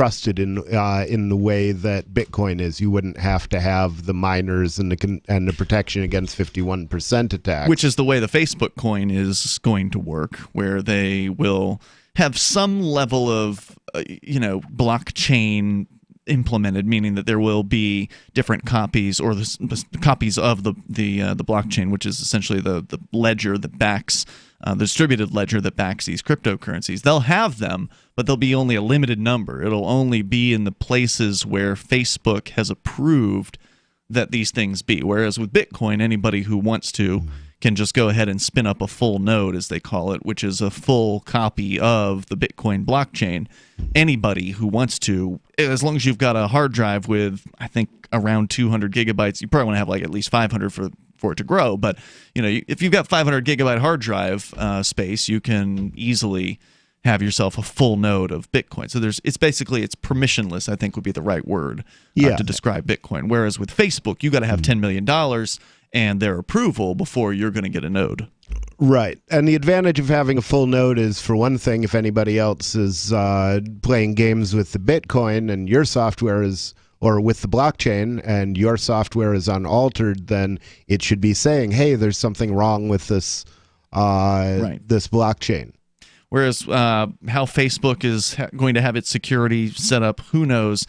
trusted in the way that Bitcoin is. You wouldn't have to have the miners and the protection against 51% attacks, which is the way the Facebook coin is going to work, where they will have some level of blockchain implemented, meaning that there will be different copies or the copies of the blockchain, which is essentially the ledger that backs the distributed ledger that backs these cryptocurrencies. They'll have them, but there'll be only a limited number. It'll only be in the places where Facebook has approved that these things be. Whereas with Bitcoin, anybody who wants to can just go ahead and spin up a full node, as they call it, which is a full copy of the Bitcoin blockchain. Anybody who wants to, as long as you've got a hard drive with, I think, around 200 gigabytes, you probably want to have like at least 500 for it to grow. But if you've got 500 gigabyte hard drive space, you can easily have yourself a full node of Bitcoin. So it's permissionless, I think would be the right word to describe Bitcoin. Whereas with Facebook, you got to have $10 million and their approval before you're going to get a node. Right. And the advantage of having a full node is, for one thing, if anybody else is playing games with the Bitcoin and your software is, or with the blockchain, and your software is unaltered, then it should be saying, hey, there's something wrong with this this blockchain. Whereas how Facebook is going to have its security set up, who knows?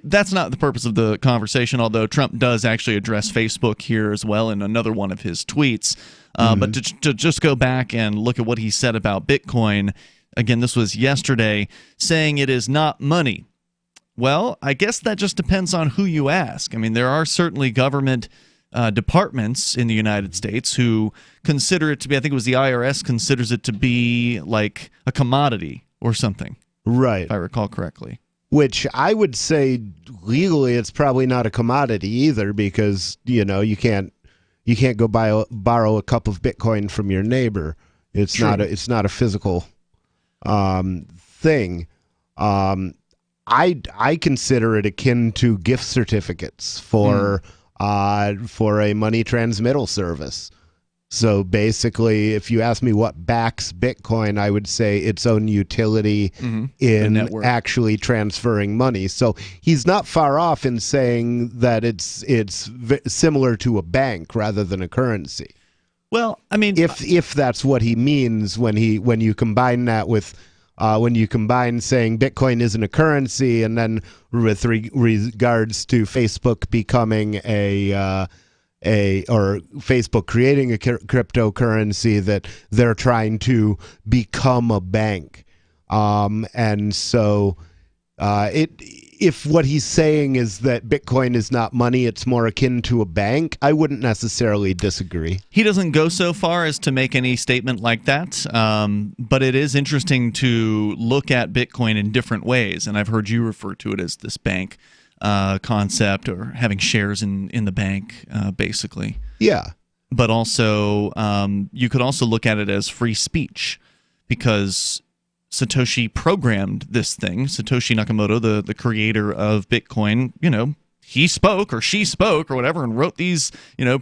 That's not the purpose of the conversation, although Trump does actually address Facebook here as well in another one of his tweets. But to just go back and look at what he said about Bitcoin, again, this was yesterday, saying it is not money. Well, I guess that just depends on who you ask. I mean, there are certainly government departments in the United States who consider it to be, I think it was the IRS considers it to be like a commodity or something. Right. If I recall correctly. Which I would say legally it's probably not a commodity either, because you can't go borrow a cup of Bitcoin from your neighbor. It's True. it's not a physical thing. I consider it akin to gift certificates for a money transmittal service. So basically, if you ask me what backs Bitcoin, I would say its own utility in actually transferring money. So he's not far off in saying that it's similar to a bank rather than a currency. Well, I mean, if that's what he means when you combine that with when you combine saying Bitcoin isn't a currency, and then with regards to Facebook becoming or Facebook creating a cryptocurrency that they're trying to become a bank. And so if what he's saying is that Bitcoin is not money, it's more akin to a bank, I wouldn't necessarily disagree. He doesn't go so far as to make any statement like that, but it is interesting to look at Bitcoin in different ways, and I've heard you refer to it as this bank concept, or having shares in the bank, basically. Yeah. But also, you could also look at it as free speech, because Satoshi programmed this thing. Satoshi Nakamoto, the creator of Bitcoin, he spoke or she spoke or whatever and wrote these,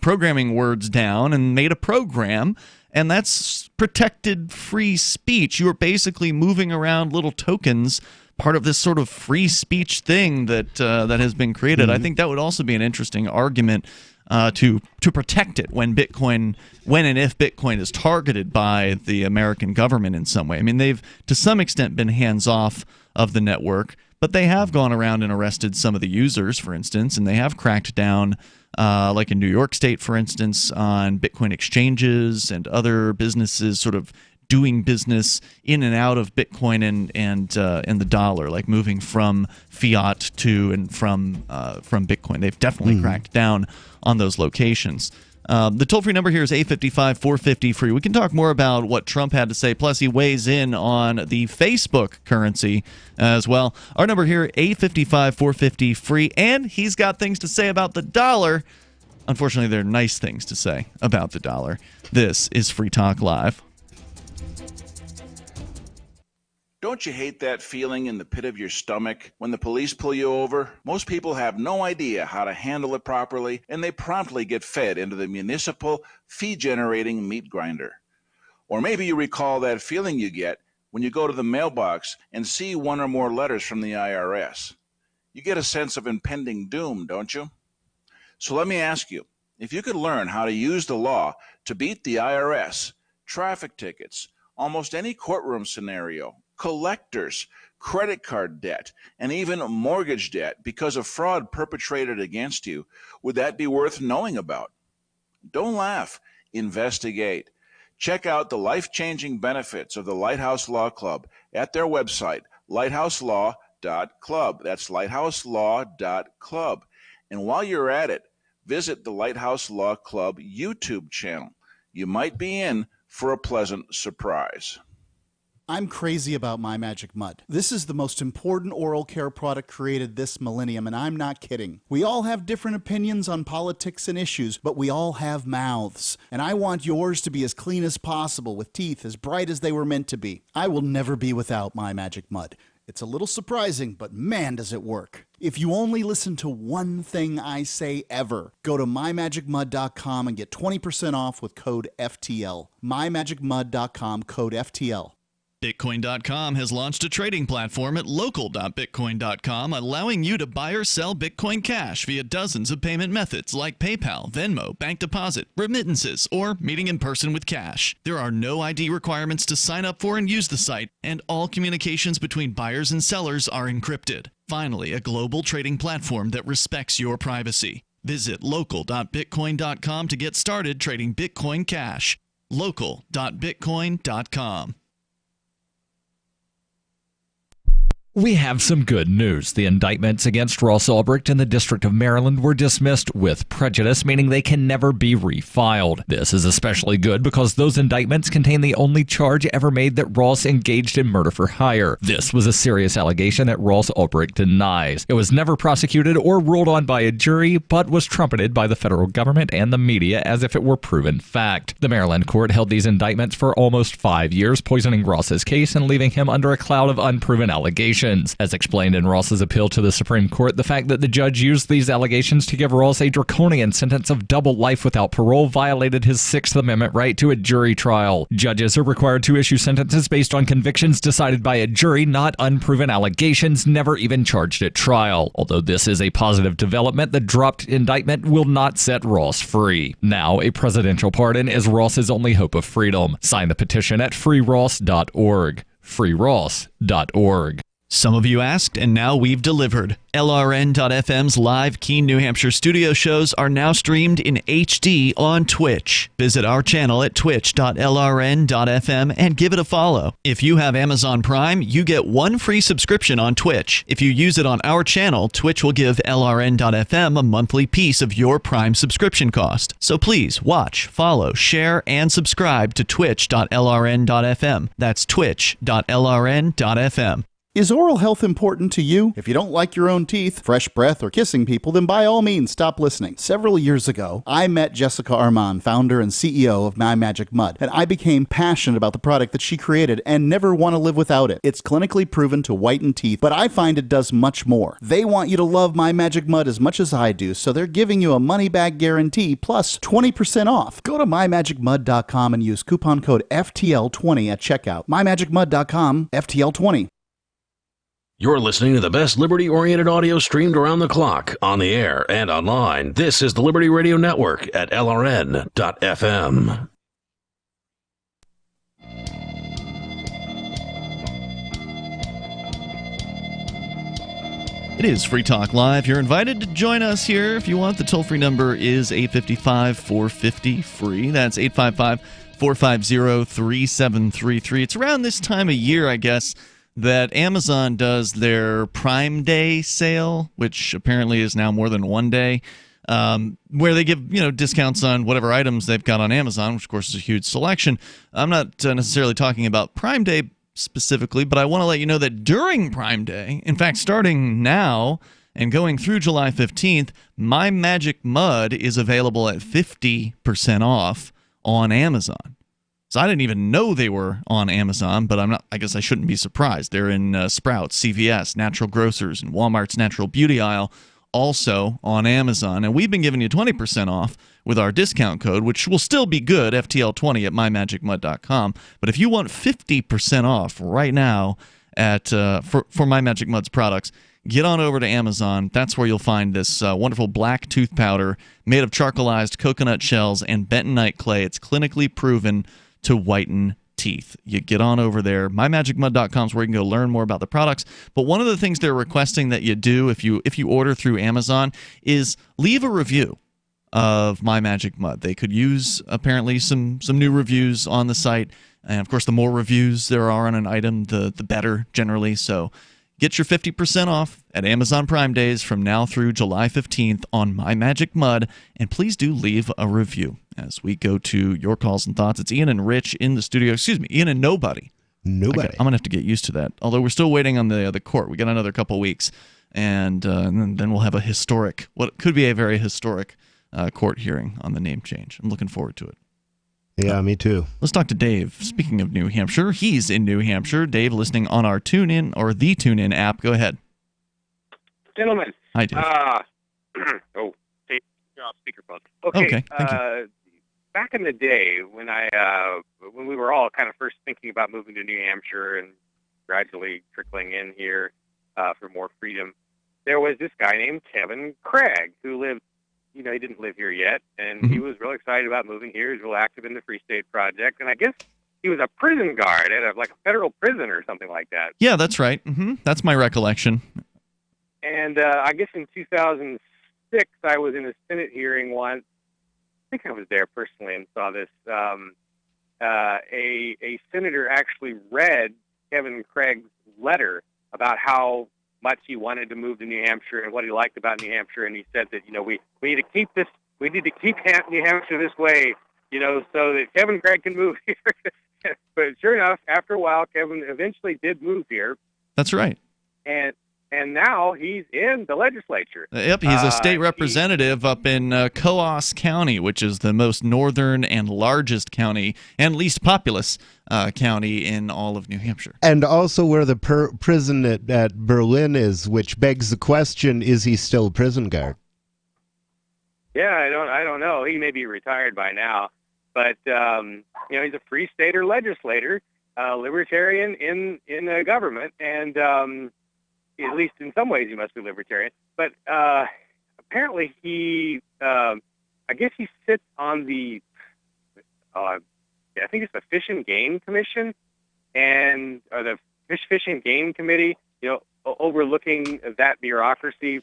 programming words down and made a program. And that's protected free speech. You are basically moving around little tokens, part of this sort of free speech thing that has been created. I think that would also be an interesting argument to protect it when and if Bitcoin is targeted by the American government in some way. I mean, they've to some extent been hands off of the network, but they have gone around and arrested some of the users, for instance, and they have cracked down, like in New York State, for instance, on Bitcoin exchanges and other businesses sort of doing business in and out of Bitcoin and the dollar, like moving from fiat to and from Bitcoin. They've definitely cracked down on those locations. The toll-free number here is 855-450-FREE. We can talk more about what Trump had to say, plus he weighs in on the Facebook currency as well. Our number here, 855-450-FREE, and he's got things to say about the dollar. Unfortunately, there are nice things to say about the dollar. This is Free Talk Live. Don't you hate that feeling in the pit of your stomach when the police pull you over? Most people have no idea how to handle it properly, and they promptly get fed into the municipal fee-generating meat grinder. Or maybe you recall that feeling you get when you go to the mailbox and see one or more letters from the IRS. You get a sense of impending doom, don't you? So let me ask you, if you could learn how to use the law to beat the IRS, traffic tickets, almost any courtroom scenario, collectors, credit card debt, and even mortgage debt because of fraud perpetrated against you, would that be worth knowing about? Don't laugh. Investigate. Check out the life-changing benefits of the Lighthouse Law Club at their website, lighthouselaw.club. That's lighthouselaw.club. And while you're at it, visit the Lighthouse Law Club YouTube channel. You might be in for a pleasant surprise. I'm crazy about My Magic Mud. This is the most important oral care product created this millennium, and I'm not kidding. We all have different opinions on politics and issues, but we all have mouths. And I want yours to be as clean as possible, with teeth as bright as they were meant to be. I will never be without My Magic Mud. It's a little surprising, but man, does it work. If you only listen to one thing I say ever, go to mymagicmud.com and get 20% off with code FTL. mymagicmud.com, code FTL. Bitcoin.com has launched a trading platform at local.bitcoin.com, allowing you to buy or sell Bitcoin Cash via dozens of payment methods like PayPal, Venmo, bank deposit, remittances, or meeting in person with cash. There are no ID requirements to sign up for and use the site, and all communications between buyers and sellers are encrypted. Finally, a global trading platform that respects your privacy. Visit local.bitcoin.com to get started trading Bitcoin Cash. local.bitcoin.com. We have some good news. The indictments against Ross Ulbricht in the District of Maryland were dismissed with prejudice, meaning they can never be refiled. This is especially good because those indictments contain the only charge ever made that Ross engaged in murder for hire. This was a serious allegation that Ross Ulbricht denies. It was never prosecuted or ruled on by a jury, but was trumpeted by the federal government and the media as if it were proven fact. The Maryland court held these indictments for almost 5 years, poisoning Ross's case and leaving him under a cloud of unproven allegations. As explained in Ross's appeal to the Supreme Court, the fact that the judge used these allegations to give Ross a draconian sentence of double life without parole violated his Sixth Amendment right to a jury trial. Judges are required to issue sentences based on convictions decided by a jury, not unproven allegations never even charged at trial. Although this is a positive development, the dropped indictment will not set Ross free. Now, a presidential pardon is Ross's only hope of freedom. Sign the petition at freeross.org. freeross.org. Some of you asked, and now we've delivered. LRN.FM's live Keene, New Hampshire studio shows are now streamed in HD on Twitch. Visit our channel at twitch.lrn.fm and give it a follow. If you have Amazon Prime, you get one free subscription on Twitch. If you use it on our channel, Twitch will give LRN.FM a monthly piece of your Prime subscription cost. So please watch, follow, share, and subscribe to twitch.lrn.fm. That's twitch.lrn.fm. Is oral health important to you? If you don't like your own teeth, fresh breath, or kissing people, then by all means stop listening. Several years ago, I met Jessica Armand, founder and CEO of My Magic Mud, and I became passionate about the product that she created and never want to live without it. It's clinically proven to whiten teeth, but I find it does much more. They want you to love My Magic Mud as much as I do, so they're giving you a money-back guarantee plus 20% off. Go to mymagicmud.com and use coupon code FTL20 at checkout. mymagicmud.com, FTL20. You're listening to the best liberty-oriented audio streamed around the clock, on the air, and online. This is the Liberty Radio Network at LRN.FM. It is Free Talk Live. You're invited to join us here if you want. The toll-free number is 855-450-FREE. That's 855-450-3733. It's around this time of year, I guess, that Amazon does their Prime Day sale, which apparently is now more than one day, where they give discounts on whatever items they've got on Amazon, which of course is a huge selection. I'm not necessarily talking about Prime Day specifically, but I want to let you know that during Prime Day, in fact, starting now and going through July 15th, My Magic Mud is available at 50% off on Amazon. So I didn't even know they were on Amazon, but I guess I shouldn't be surprised. They're in Sprouts, CVS, Natural Grocers, and Walmart's Natural Beauty aisle, also on Amazon. And we've been giving you 20% off with our discount code, which will still be good, FTL20 at mymagicmud.com. But if you want 50% off right now for My Magic Mud's products, get on over to Amazon. That's where you'll find this wonderful black tooth powder made of charcoalized coconut shells and bentonite clay. It's clinically proven to whiten teeth. You get on over there. MyMagicMud.com is where you can go learn more about the products. But one of the things they're requesting that you do if you order through Amazon is leave a review of My Magic Mud. They could use apparently some new reviews on the site. And of course, the more reviews there are on an item, the better generally. So get your 50% off at Amazon Prime Days from now through July 15th on My Magic Mud. And please do leave a review as we go to your calls and thoughts. It's Ian and Rich in the studio. Excuse me, Ian and Nobody. Nobody. I'm going to have to get used to that. Although we're still waiting on the court. We got another couple weeks. And then we'll have a historic, what could be a very historic court hearing on the name change. I'm looking forward to it. Yeah, me too. Let's talk to Dave. Speaking of New Hampshire, he's in New Hampshire. Dave, listening on our TuneIn or the TuneIn app. Go ahead. Gentlemen. Hi, Dave. Take you're off speakerphone. Okay. Thank you. Back in the day when when we were all kind of first thinking about moving to New Hampshire and gradually trickling in here for more freedom, there was this guy named Kevin Craig who lived. He didn't live here yet, and he was real excited about moving here. He was real active in the Free State Project, and I guess he was a prison guard at a federal prison or something like that. Yeah, that's right. That's my recollection. And I guess in 2006, I was in a Senate hearing once. I think I was there personally and saw this. A senator actually read Kevin Craig's letter about how much he wanted to move to New Hampshire and what he liked about New Hampshire, and he said that we need to keep this, we need to keep New Hampshire this way, so that Kevin Craig can move here. But sure enough, after a while, Kevin eventually did move here. That's right. And now he's in the legislature. Yep, he's a state representative up in Coos County, which is the most northern and largest county and least populous county in all of New Hampshire. And also where the prison at Berlin is, which begs the question, is he still a prison guard? Yeah, I don't know. He may be retired by now. But, he's a free stater legislator, libertarian in the government, and at least in some ways he must be libertarian. But apparently I guess he sits on the, I think it's the Fish and Game Commission, or the Fish and Game Committee, overlooking that bureaucracy.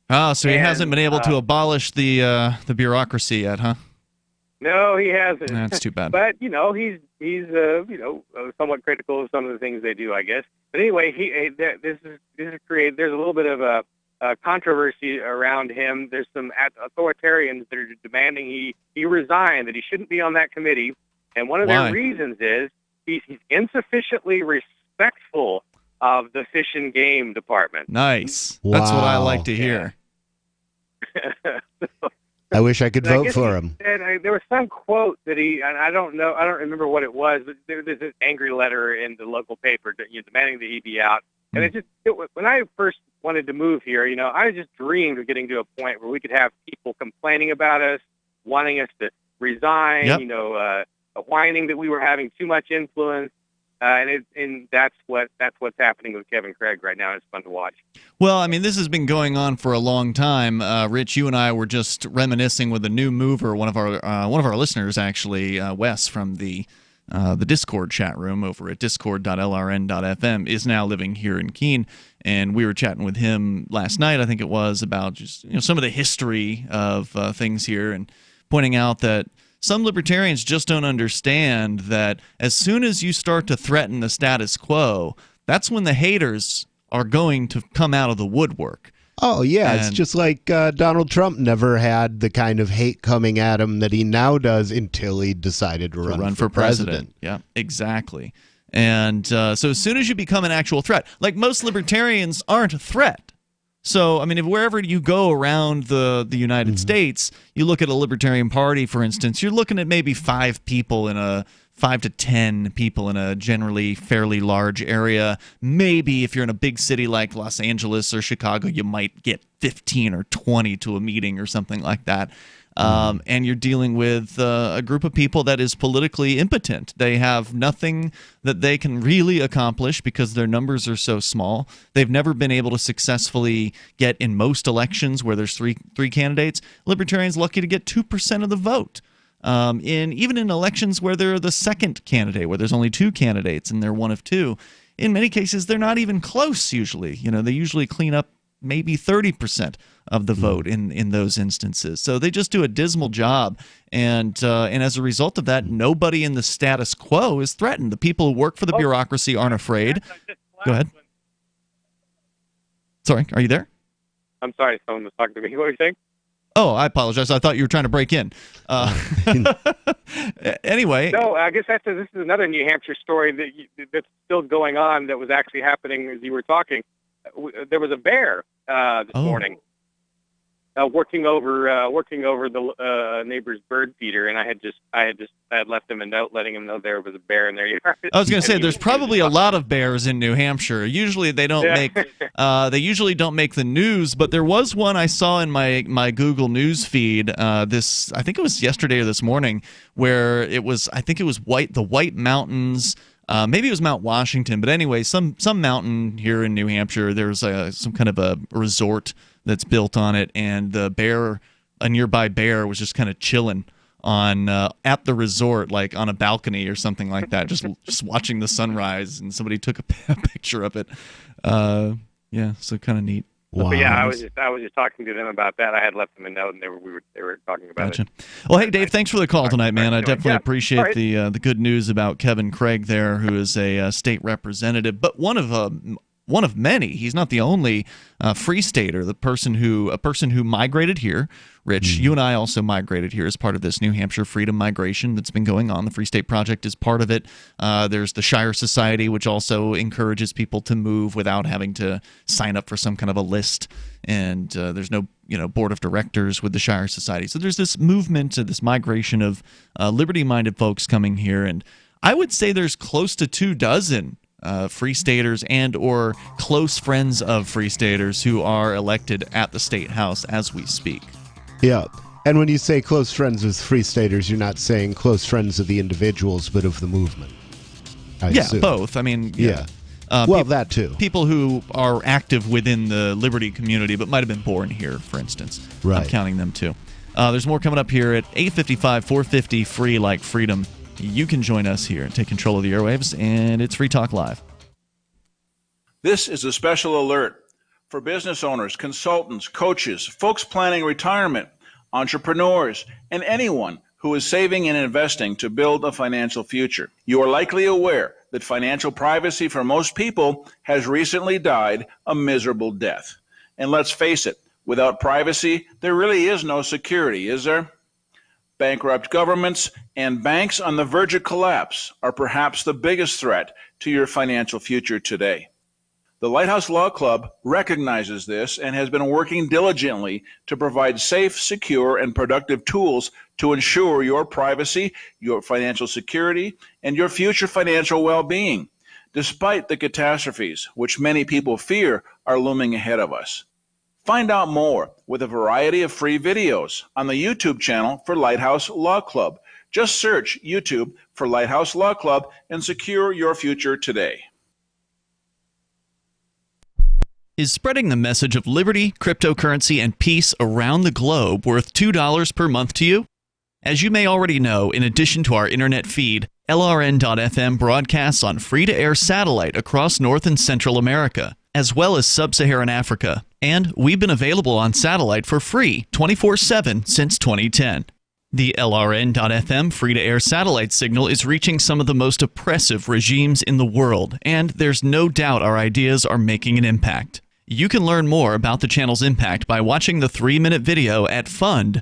Oh, so he hasn't been able to abolish the bureaucracy yet, huh? No, he hasn't. That's too bad. But he's somewhat critical of some of the things they do, I guess. But anyway, this is created. There's a little bit of a controversy around him. There's some authoritarians that are demanding he resign, that he shouldn't be on that committee. And one of their reasons is he's insufficiently respectful of the Fish and Game Department. Nice. Wow. That's what I like to hear. I wish I could vote for him. There was some quote that and I don't remember what it was, but there's an angry letter in the local paper demanding that he be out. And when I first wanted to move here, I just dreamed of getting to a point where we could have people complaining about us, wanting us to resign, whining that we were having too much influence. And that's what's happening with Kevin Craig right now. It's fun to watch. Well, I mean, this has been going on for a long time. Rich, you and I were just reminiscing with a new mover, one of our listeners, actually, Wes from the Discord chat room over at discord.lrn.fm, is now living here in Keene, and we were chatting with him last night, I think it was, about just some of the history of things here, and pointing out that some libertarians just don't understand that as soon as you start to threaten the status quo, that's when the haters are going to come out of the woodwork. Oh, yeah. It's just like Donald Trump never had the kind of hate coming at him that he now does until he decided to run for president. Yeah, exactly. And so as soon as you become an actual threat, like most libertarians aren't a threat. So, I mean, if wherever you go around the United States, you look at a Libertarian Party, for instance, you're looking at maybe 5 people in a 5 to 10 people in a generally fairly large area. Maybe if you're in a big city like Los Angeles or Chicago, you might get 15 or 20 to a meeting or something like that. And you're dealing with a group of people that is politically impotent. They have nothing that they can really accomplish because their numbers are so small. They've never been able to successfully get in most elections where there's three candidates. Libertarians lucky to get 2% of the vote. Even in elections where they're the second candidate, where there's only 2 candidates and they're one of 2, in many cases they're not even close. Usually, they usually clean up maybe 30% of the vote in those instances. So they just do a dismal job, and as a result of that, nobody in the status quo is threatened. The people who work for the bureaucracy aren't afraid. Go ahead. Sorry, are you there? I'm sorry, someone was talking to me. What were you saying? Oh, I apologize. I thought you were trying to break in. Anyway. No, I guess this is another New Hampshire story that's still going on that was actually happening as you were talking. There was a bear this morning working over the neighbor's bird feeder, and I had left him a note letting him know there was a bear in their yard. I was going to say there's probably a lot of bears in New Hampshire. Usually they don't make they usually don't make the news, but there was one I saw in my Google News feed I think it was yesterday or this morning, where the White Mountains. Maybe it was Mount Washington, but anyway, some mountain here in New Hampshire. There's some kind of a resort that's built on it, and a nearby bear, was just kind of chilling at the resort, like on a balcony or something like that, just watching the sunrise. And somebody took a picture of it. So kind of neat. Wow. But yeah, I was just talking to them about that. I had left them a note, and they were talking about it. Well, hey, Dave, thanks for the call tonight, man. I definitely appreciate the good news about Kevin Craig there, who is a state representative, but one of many. He's not the only free stater. A person who migrated here. Rich, you and I also migrated here as part of this New Hampshire freedom migration that's been going on. The Free State Project is part of it. There's the Shire Society, which also encourages people to move without having to sign up for some kind of a list. And there's no board of directors with the Shire Society. So there's this movement, this migration of liberty-minded folks coming here. And I would say there's close to 24 Free Staters and or close friends of Free Staters who are elected at the State House as we speak. Yeah. And when you say close friends with Free Staters, you're not saying close friends of the individuals, but of the movement. I assume. Both. I mean, yeah. That too. People who are active within the liberty community but might have been born here, for instance. Right. I'm counting them too. There's more coming up here at 8:55, 450, free like freedom. You can join us here and take control of the airwaves, and it's Free Talk Live. This is a special alert for business owners, consultants, coaches, folks planning retirement, entrepreneurs, and anyone who is saving and investing to build a financial future. You are likely aware that financial privacy for most people has recently died a miserable death. And let's face it, without privacy, there really is no security, is there? Bankrupt governments and banks on the verge of collapse are perhaps the biggest threat to your financial future today. The Lighthouse Law Club recognizes this and has been working diligently to provide safe, secure, and productive tools to ensure your privacy, your financial security, and your future financial well-being, despite the catastrophes which many people fear are looming ahead of us. Find out more with a variety of free videos on the YouTube channel for Lighthouse Law Club. Just search YouTube for Lighthouse Law Club and secure your future today. Is spreading the message of liberty, cryptocurrency, and peace around the globe worth $2 per month to you? As you may already know, in addition to our internet feed, LRN.FM broadcasts on free-to-air satellite across North and Central America, as well as Sub-Saharan Africa. And we've been available on satellite for free 24/7 since 2010. The LRN.FM free-to-air satellite signal is reaching some of the most oppressive regimes in the world, and there's no doubt our ideas are making an impact. You can learn more about the channel's impact by watching the 3-minute video at fund.lrn.fm.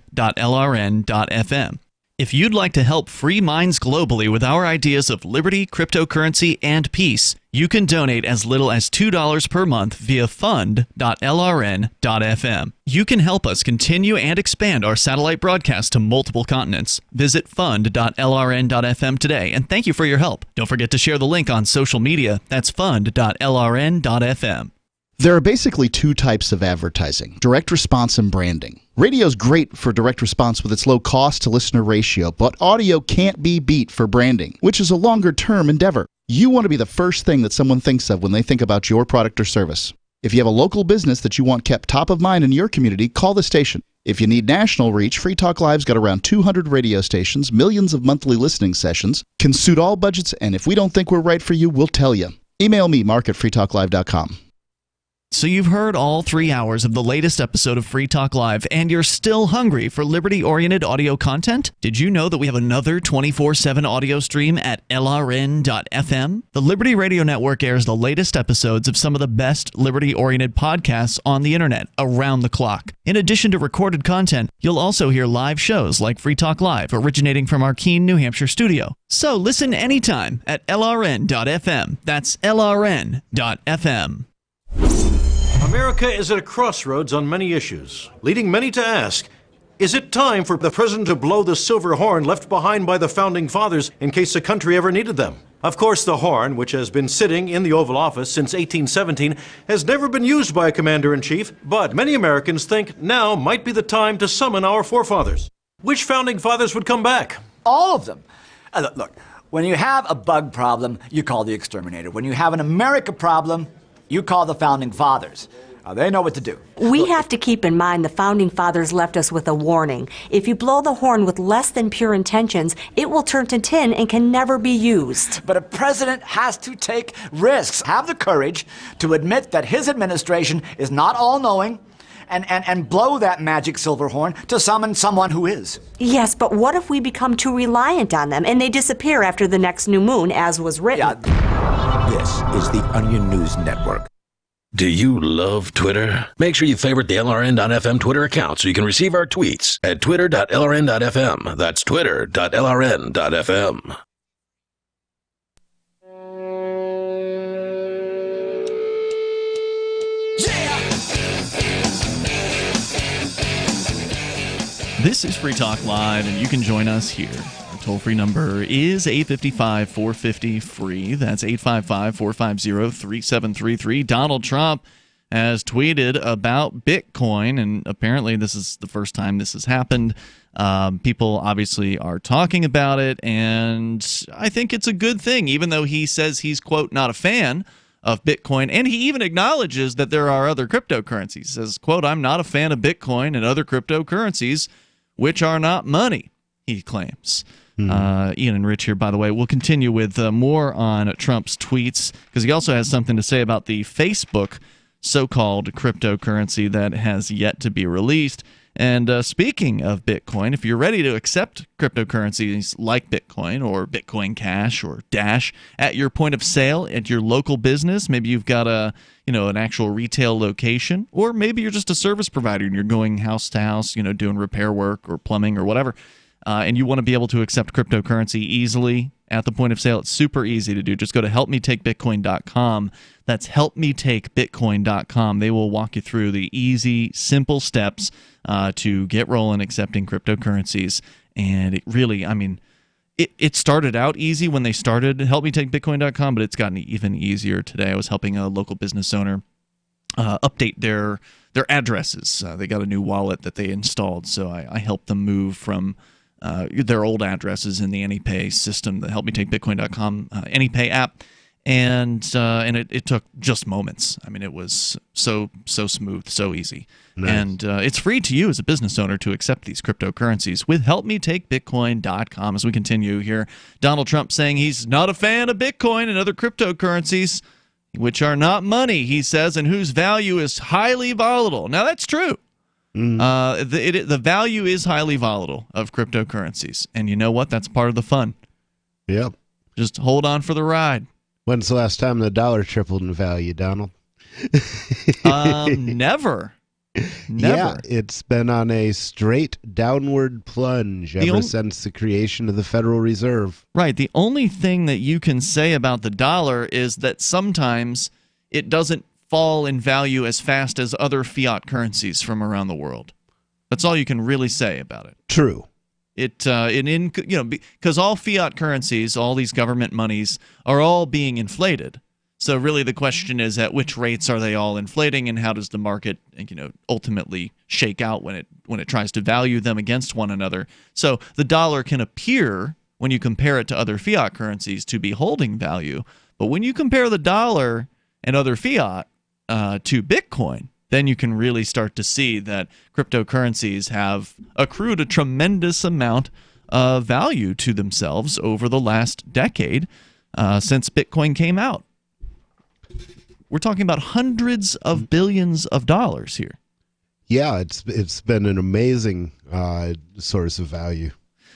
If you'd like to help free minds globally with our ideas of liberty, cryptocurrency, and peace, you can donate as little as $2 per month via fund.lrn.fm. You can help us continue and expand our satellite broadcast to multiple continents. Visit fund.lrn.fm today, and thank you for your help. Don't forget to share the link on social media. That's fund.lrn.fm. There are basically two types of advertising, direct response and branding. Radio's great for direct response with its low cost to listener ratio, but audio can't be beat for branding, which is a longer term endeavor. You want to be the first thing that someone thinks of when they think about your product or service. If you have a local business that you want kept top of mind in your community, call the station. If you need national reach, Free Talk Live's got around 200 radio stations, millions of monthly listening sessions, can suit all budgets, and if we don't think we're right for you, we'll tell you. Email me, mark@freetalklive.com. So you've heard all 3 hours of the latest episode of Free Talk Live, and you're still hungry for liberty-oriented audio content? Did you know that we have another 24/7 audio stream at LRN.FM? The Liberty Radio Network airs the latest episodes of some of the best liberty-oriented podcasts on the internet around the clock. In addition to recorded content, you'll also hear live shows like Free Talk Live, originating from our Keene, New Hampshire studio. So listen anytime at LRN.FM. That's LRN.FM. America is at a crossroads on many issues, leading many to ask, is it time for the president to blow the silver horn left behind by the Founding Fathers in case the country ever needed them? Of course, the horn, which has been sitting in the Oval Office since 1817, has never been used by a commander-in-chief, but many Americans think now might be the time to summon our forefathers. Which Founding Fathers would come back? All of them. Look, when you have a bug problem, you call the exterminator. When you have an America problem, you call the Founding Fathers. They know what to do. We have to keep in mind the Founding Fathers left us with a warning. If you blow the horn with less than pure intentions, it will turn to tin and can never be used. But a president has to take risks, have the courage to admit that his administration is not all-knowing, and blow that magic silver horn to summon someone who is. Yes, but what if we become too reliant on them and they disappear after the next new moon, as was written? This is the Onion News Network. Do you love Twitter? Make sure you favorite the LRN.FM Twitter account so you can receive our tweets at twitter.lrn.fm. That's twitter.lrn.fm. This is Free Talk Live, and you can join us here. Our toll-free number is 855-450-FREE. That's 855-450-3733. Donald Trump has tweeted about Bitcoin, and apparently this is the first time this has happened. People obviously are talking about it, and I think it's a good thing, even though he says he's, quote, not a fan of Bitcoin, and he even acknowledges that there are other cryptocurrencies. He says, quote, I'm not a fan of Bitcoin and other cryptocurrencies, which are not money, he claims. Ian and Rich here, by the way. We'll continue with more on Trump's tweets, because he also has something to say about the Facebook so-called cryptocurrency that has yet to be released. And speaking of Bitcoin, if you're ready to accept cryptocurrencies like Bitcoin or Bitcoin Cash or Dash at your point of sale at your local business, maybe you've got an actual retail location, or maybe you're just a service provider and you're going house to house, doing repair work or plumbing or whatever, and you want to be able to accept cryptocurrency easily at the point of sale. It's super easy to do. Just go to helpmetakebitcoin.com. That's helpmetakebitcoin.com. They will walk you through the easy, simple steps to get rolling accepting cryptocurrencies. And it really, it started out easy when they started helpmetakebitcoin.com, but it's gotten even easier today. I was helping a local business owner update their addresses. They got a new wallet that they installed, so I helped them move from their old addresses in the AnyPay system, the helpmetakebitcoin.com AnyPay app, and it took just moments. It was so smooth, so easy. Nice. And it's free to you as a business owner to accept these cryptocurrencies with helpmetakebitcoin.com. As we continue here, Donald Trump saying he's not a fan of Bitcoin and other cryptocurrencies, which are not money, he says, and whose value is highly volatile. Now, that's true. The value is highly volatile of cryptocurrencies. And you know what? That's part of the fun. Yep. Just hold on for the ride. When's the last time the dollar tripled in value, Donald? Never. Never. Yeah, it's been on a straight downward plunge ever since the creation of the Federal Reserve. Right. The only thing that you can say about the dollar is that sometimes it doesn't fall in value as fast as other fiat currencies from around the world. That's all you can really say about it. True. Because all fiat currencies, all these government monies, are all being inflated. So really the question is, at which rates are they all inflating, and how does the market, ultimately shake out when it tries to value them against one another? So the dollar can appear, when you compare it to other fiat currencies, to be holding value, but when you compare the dollar and other fiat to Bitcoin, then you can really start to see that cryptocurrencies have accrued a tremendous amount of value to themselves over the last decade since Bitcoin came out. We're talking about hundreds of billions of dollars here. Yeah, it's been an amazing source of value.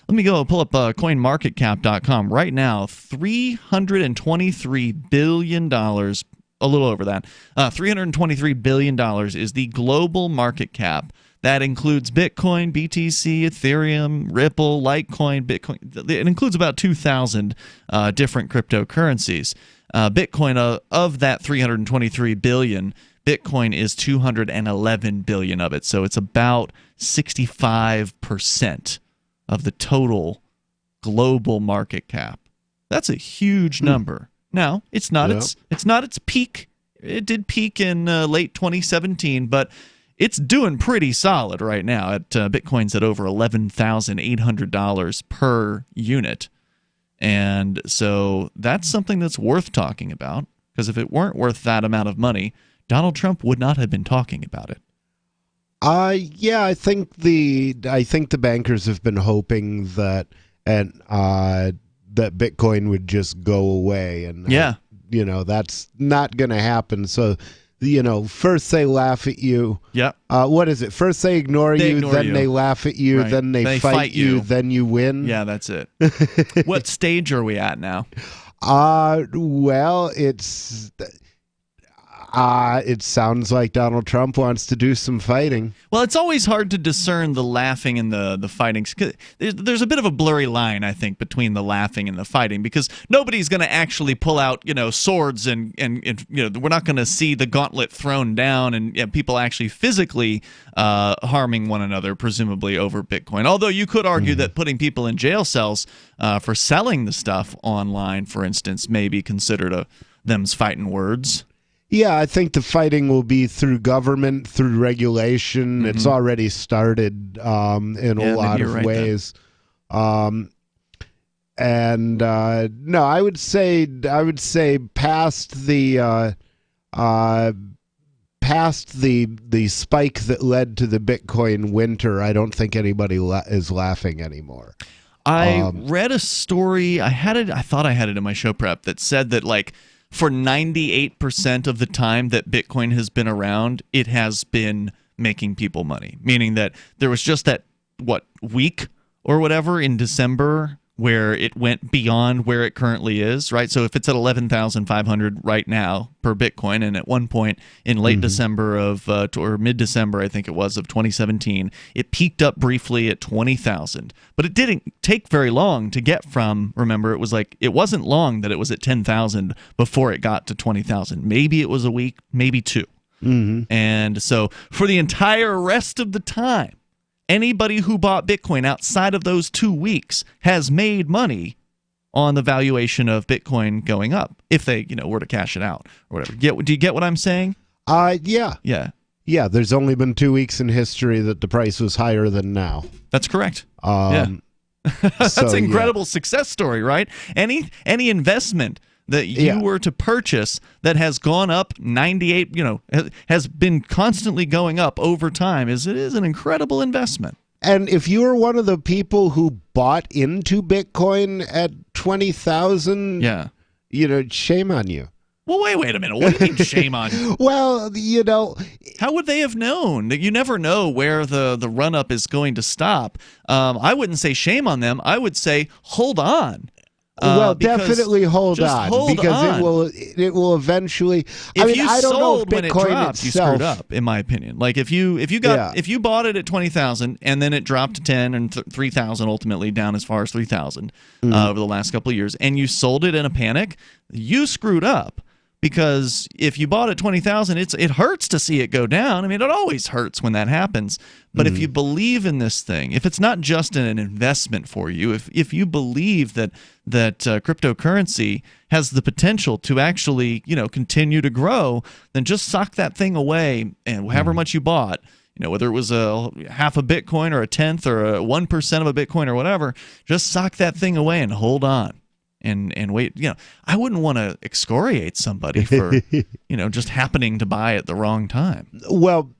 Let me go pull up coinmarketcap.com right now. $323 billion, a little over that. $323 billion is the global market cap. That includes Bitcoin, BTC, Ethereum, Ripple, Litecoin, Bitcoin. It includes about 2,000 different cryptocurrencies. Bitcoin, of that 323 billion, Bitcoin is 211 billion of it. So it's about 65% of the total global market cap. That's a huge number. Now, it's not its peak. It did peak in late 2017, but it's doing pretty solid right now. Bitcoin's at over $11,800 per unit. And so that's something that's worth talking about, because if it weren't worth that amount of money, Donald Trump would not have been talking about it. Yeah, I think the bankers have been hoping that that Bitcoin would just go away, and that's not going to happen. So, first they laugh at you. Yeah. What is it? First they ignore you, then they laugh at you, right. then they fight you, then you win. Yeah, that's it. What stage are we at now? Well, it sounds like Donald Trump wants to do some fighting. Well, it's always hard to discern the laughing and the fighting. There's a bit of a blurry line, I think, between the laughing and the fighting, because nobody's going to actually pull out, swords and we're not going to see the gauntlet thrown down and people actually physically harming one another, presumably over Bitcoin. Although you could argue that putting people in jail cells for selling the stuff online, for instance, may be considered them's fighting words. Yeah, I think the fighting will be through government, through regulation. Mm-hmm. It's already started in a lot of ways. No, I would say past the spike that led to the Bitcoin winter, I don't think anybody is laughing anymore. I read a story. I thought I had it in my show prep that said that for 98% of the time that Bitcoin has been around, it has been making people money. Meaning that there was just that, week or whatever in December where it went beyond where it currently is, right? So if it's at 11,500 right now per Bitcoin, and at one point in late December or mid-December, I think it was, of 2017, it peaked up briefly at 20,000. But it didn't take very long to get from, remember, it wasn't long that it was at 10,000 before it got to 20,000. Maybe it was a week, maybe two. Mm-hmm. And so for the entire rest of the time, anybody who bought Bitcoin outside of those 2 weeks has made money on the valuation of Bitcoin going up, if they, were to cash it out or whatever. Do you get what I'm saying? Yeah. Yeah, there's only been 2 weeks in history that the price was higher than now. That's correct. That's an incredible success story, right? Any investment that you were to purchase that has gone up 98, has been constantly going up over time, it is an incredible investment. And if you were one of the people who bought into Bitcoin at 20,000, shame on you. Well, wait a minute. What do you mean shame on you? Well, how would they have known? You never know where the run-up is going to stop. I wouldn't say shame on them. I would say hold on. Well, because definitely hold just on hold because on. it will eventually. If you I don't know if sold when it Bitcoin dropped, you itself, screwed up, in my opinion. Like if you bought it at 20,000 and then it dropped to 10 and 3,000, ultimately down as far as 3,000 over the last couple of years, and you sold it in a panic, you screwed up. Because if you bought at 20,000, it hurts to see it go down. I mean, it always hurts when that happens. But if you believe in this thing, if it's not just an investment for you, if you believe that cryptocurrency has the potential to actually continue to grow, then just sock that thing away, and however much you bought, whether it was a half a Bitcoin or a tenth or a 1% of a Bitcoin or whatever, just sock that thing away and hold on. And wait, I wouldn't want to excoriate somebody for, just happening to buy at the wrong time. Well,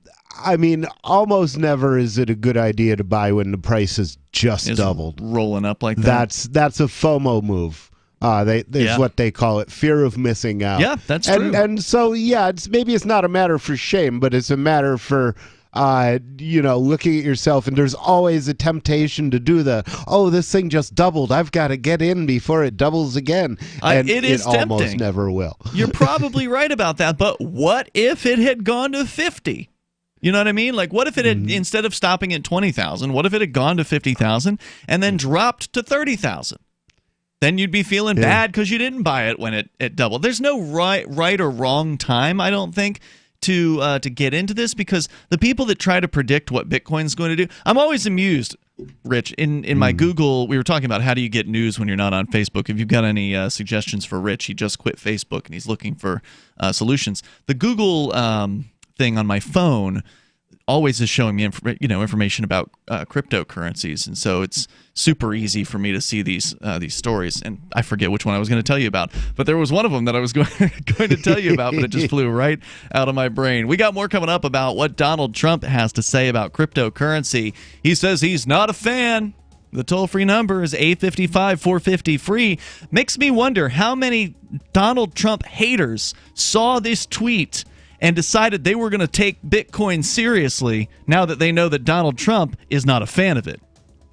I mean, almost never is it a good idea to buy when the price has just doubled. Rolling up like that. That's a FOMO move. Is what they call it, fear of missing out. Yeah, that's true. And so, maybe it's not a matter for shame, but it's a matter for looking at yourself, and there's always a temptation to do this thing just doubled, I've got to get in before it doubles again. And it is almost tempting. Never will. You're probably right about that, but what if it had gone to 50? You know what I mean? Like, what if it had, instead of stopping at 20,000, what if it had gone to 50,000 and then dropped to 30,000? Then you'd be feeling bad because you didn't buy it when it doubled. There's no right or wrong time, I don't think, to get into this, because the people that try to predict what Bitcoin's going to do, I'm always amused, Rich, in my Google. We were talking about how do you get news when you're not on Facebook. If you've got any suggestions for Rich, he just quit Facebook and he's looking for solutions. The Google thing on my phone always is showing me information about cryptocurrencies, and so it's super easy for me to see these stories. And I forget which one I was going to tell you about, but there was one of them that I was going to tell you about, but it just flew right out of my brain. We got more coming up about what Donald Trump has to say about cryptocurrency. He says he's not a fan. The toll-free number is 855-450-FREE. Makes me wonder how many Donald Trump haters saw this tweet and decided they were going to take Bitcoin seriously now that they know that Donald Trump is not a fan of it.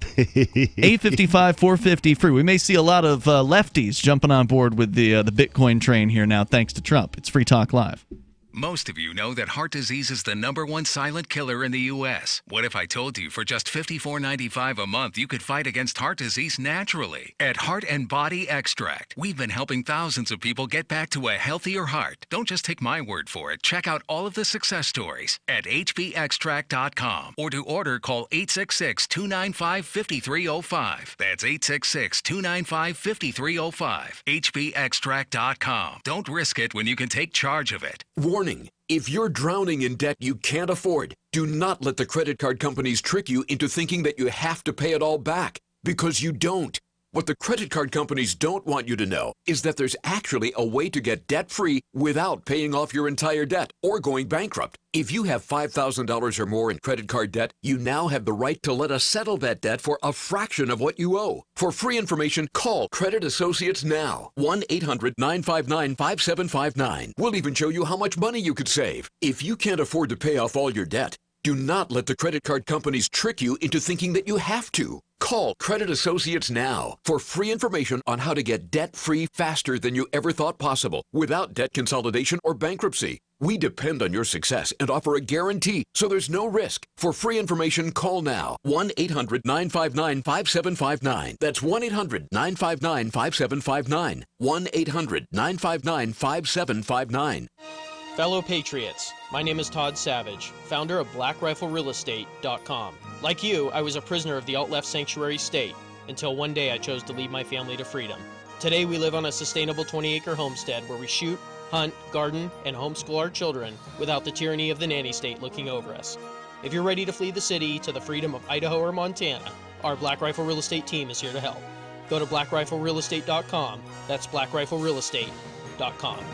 855-450-FREE. We may see a lot of lefties jumping on board with the Bitcoin train here now, thanks to Trump. It's Free Talk Live. Most of you know that heart disease is the #1 silent killer in the U.S. What if I told you for just $54.95 a month you could fight against heart disease naturally? At Heart and Body Extract, we've been helping thousands of people get back to a healthier heart. Don't just take my word for it. Check out all of the success stories at hbextract.com, or to order, call 866-295-5305. That's 866-295-5305. hbextract.com. Don't risk it when you can take charge of it. Warning. If you're drowning in debt you can't afford, do not let the credit card companies trick you into thinking that you have to pay it all back, because you don't. What the credit card companies don't want you to know is that there's actually a way to get debt-free without paying off your entire debt or going bankrupt. If you have $5,000 or more in credit card debt, you now have the right to let us settle that debt for a fraction of what you owe. For free information, call Credit Associates now. 1-800-959-5759. We'll even show you how much money you could save. If you can't afford to pay off all your debt, do not let the credit card companies trick you into thinking that you have to. Call Credit Associates now for free information on how to get debt-free faster than you ever thought possible without debt consolidation or bankruptcy. We depend on your success and offer a guarantee, so there's no risk. For free information, call now. 1-800-959-5759. That's 1-800-959-5759. 1-800-959-5759. Fellow Patriots, my name is Todd Savage, founder of BlackRifleRealEstate.com. Like you, I was a prisoner of the alt-left sanctuary state until one day I chose to lead my family to freedom. Today we live on a sustainable 20-acre homestead where we shoot, hunt, garden, and homeschool our children without the tyranny of the nanny state looking over us. If you're ready to flee the city to the freedom of Idaho or Montana, our Black Rifle Real Estate team is here to help. Go to BlackRifleRealEstate.com. That's BlackRifleRealEstate.com.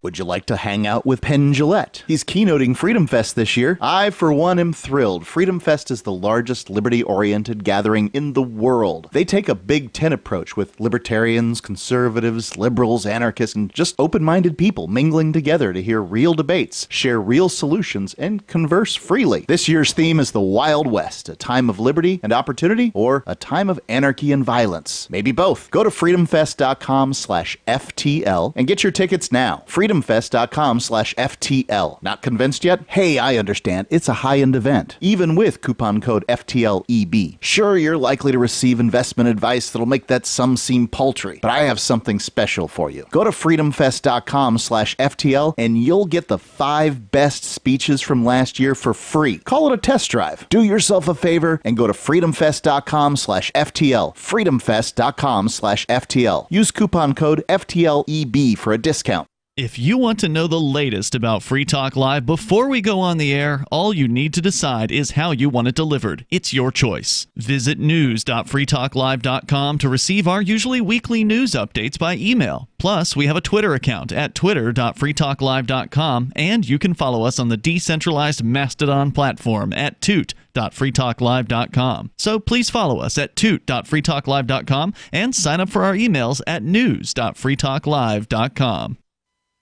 Would you like to hang out with Penn Jillette? He's keynoting Freedom Fest this year. I, for one, am thrilled. Freedom Fest is the largest liberty-oriented gathering in the world. They take a Big Ten approach with libertarians, conservatives, liberals, anarchists, and just open-minded people mingling together to hear real debates, share real solutions, and converse freely. This year's theme is the Wild West, a time of liberty and opportunity, or a time of anarchy and violence. Maybe both. Go to freedomfest.com/FTL and get your tickets now. freedomfest.com/FTL. Not convinced yet? Hey, I understand. It's a high-end event, even with coupon code FTLEB. Sure, you're likely to receive investment advice that'll make that sum seem paltry, but I have something special for you. Go to freedomfest.com/FTL and you'll get the 5 best speeches from last year for free. Call it a test drive. Do yourself a favor and go to freedomfest.com/FTL. freedomfest.com/FTL. Use coupon code FTLEB for a discount. If you want to know the latest about Free Talk Live before we go on the air, all you need to decide is how you want it delivered. It's your choice. Visit news.freetalklive.com to receive our usually weekly news updates by email. Plus, we have a Twitter account at twitter.freetalklive.com, and you can follow us on the decentralized Mastodon platform at toot.freetalklive.com. So please follow us at toot.freetalklive.com and sign up for our emails at news.freetalklive.com.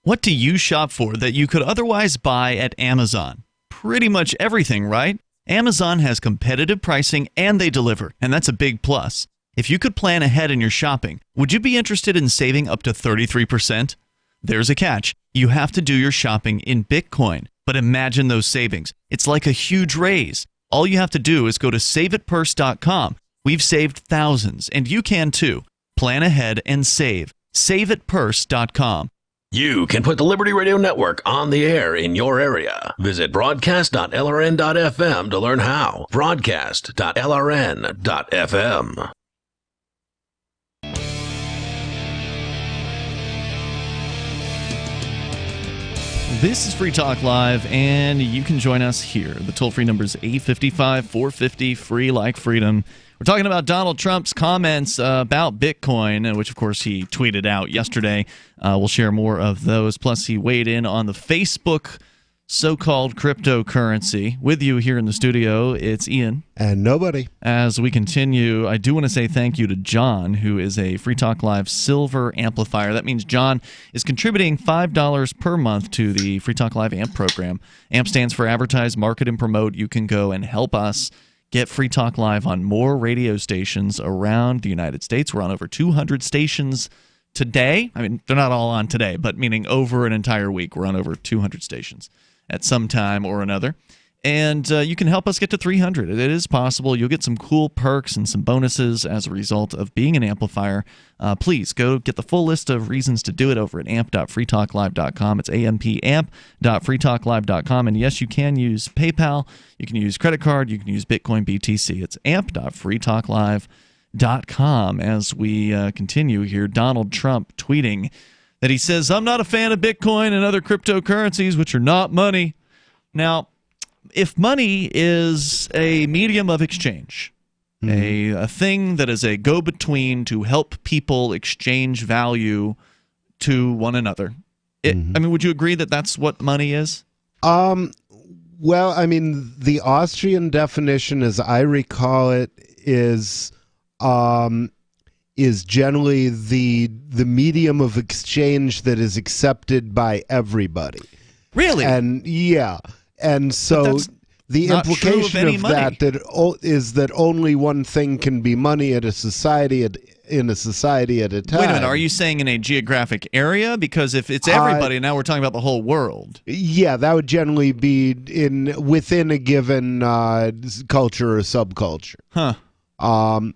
What do you shop for that you could otherwise buy at Amazon? Pretty much everything, right? Amazon has competitive pricing and they deliver, and that's a big plus. If you could plan ahead in your shopping, would you be interested in saving up to 33%? There's a catch. You have to do your shopping in Bitcoin. But imagine those savings. It's like a huge raise. All you have to do is go to saveitpurse.com. We've saved thousands, and you can too. Plan ahead and save. Saveitpurse.com. You can put the Liberty Radio Network on the air in your area. Visit broadcast.lrn.fm to learn how. Broadcast.lrn.fm. This is Free Talk Live, and you can join us here. The toll-free number is 855-450, free like freedom. We're talking about Donald Trump's comments about Bitcoin, which, of course, he tweeted out yesterday. We'll share more of those. Plus, he weighed in on the Facebook so-called cryptocurrency. With you here in the studio, it's Ian. And nobody. As we continue, I do want to say thank you to John, who is a Free Talk Live Silver Amplifier. That means John is contributing $5 per month to the Free Talk Live AMP program. AMP stands for Advertise, Market, and Promote. You can go and help us get Free Talk Live on more radio stations around the United States. We're on over 200 stations today. I mean, they're not all on today, but meaning over an entire week, we're on over 200 stations at some time or another. And you can help us get to 300. It is possible. You'll get some cool perks and some bonuses as a result of being an amplifier. Please go get the full list of reasons to do it over at amp.freetalklive.com. It's amp.freetalklive.com. And yes, you can use PayPal. You can use credit card. You can use Bitcoin BTC. It's amp.freetalklive.com. As we continue here, Donald Trump tweeting that he says, "I'm not a fan of Bitcoin and other cryptocurrencies, which are not money." Now, if money is a medium of exchange, a thing that is a go-between to help people exchange value to one another, I mean, would you agree that that's what money is? Well, I mean, the Austrian definition, as I recall it, is generally the medium of exchange that is accepted by everybody. Really? And yeah. And so the implication of that is that only one thing can be money in a society at a time. Wait a minute, are you saying in a geographic area? Because if it's everybody, now we're talking about the whole world. Yeah, that would generally be within a given culture or subculture. Huh.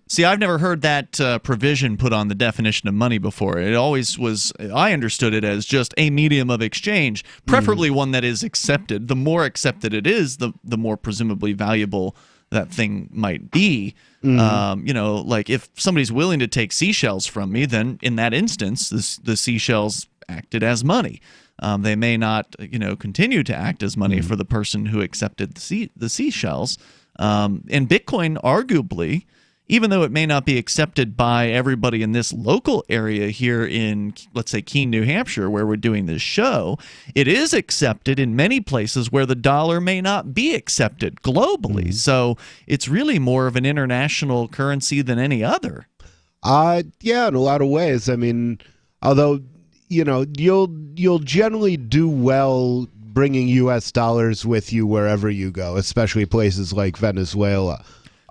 See, I've never heard that provision put on the definition of money before. It always was, I understood it as just a medium of exchange, preferably one that is accepted. The more accepted it is, the more presumably valuable that thing might be. You know, like if somebody's willing to take seashells from me, then in that instance, the seashells acted as money. They may not, continue to act as money for the person who accepted the seashells. And Bitcoin arguably even though it may not be accepted by everybody in this local area here in, let's say, Keene, New Hampshire, where we're doing this show, it is accepted in many places where the dollar may not be accepted globally. So it's really more of an international currency than any other. Yeah, in a lot of ways. I mean, although, you'll generally do well bringing U.S. dollars with you wherever you go, especially places like Venezuela.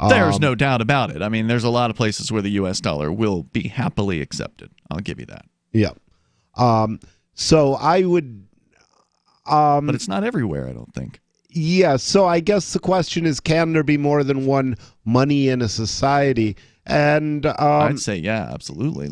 There's no doubt about it. I mean, there's a lot of places where the U.S. dollar will be happily accepted. I'll give you that. Yeah. So I would... but it's not everywhere, I don't think. Yeah, so I guess the question is, can there be more than one money in a society? And I'd say, yeah, absolutely.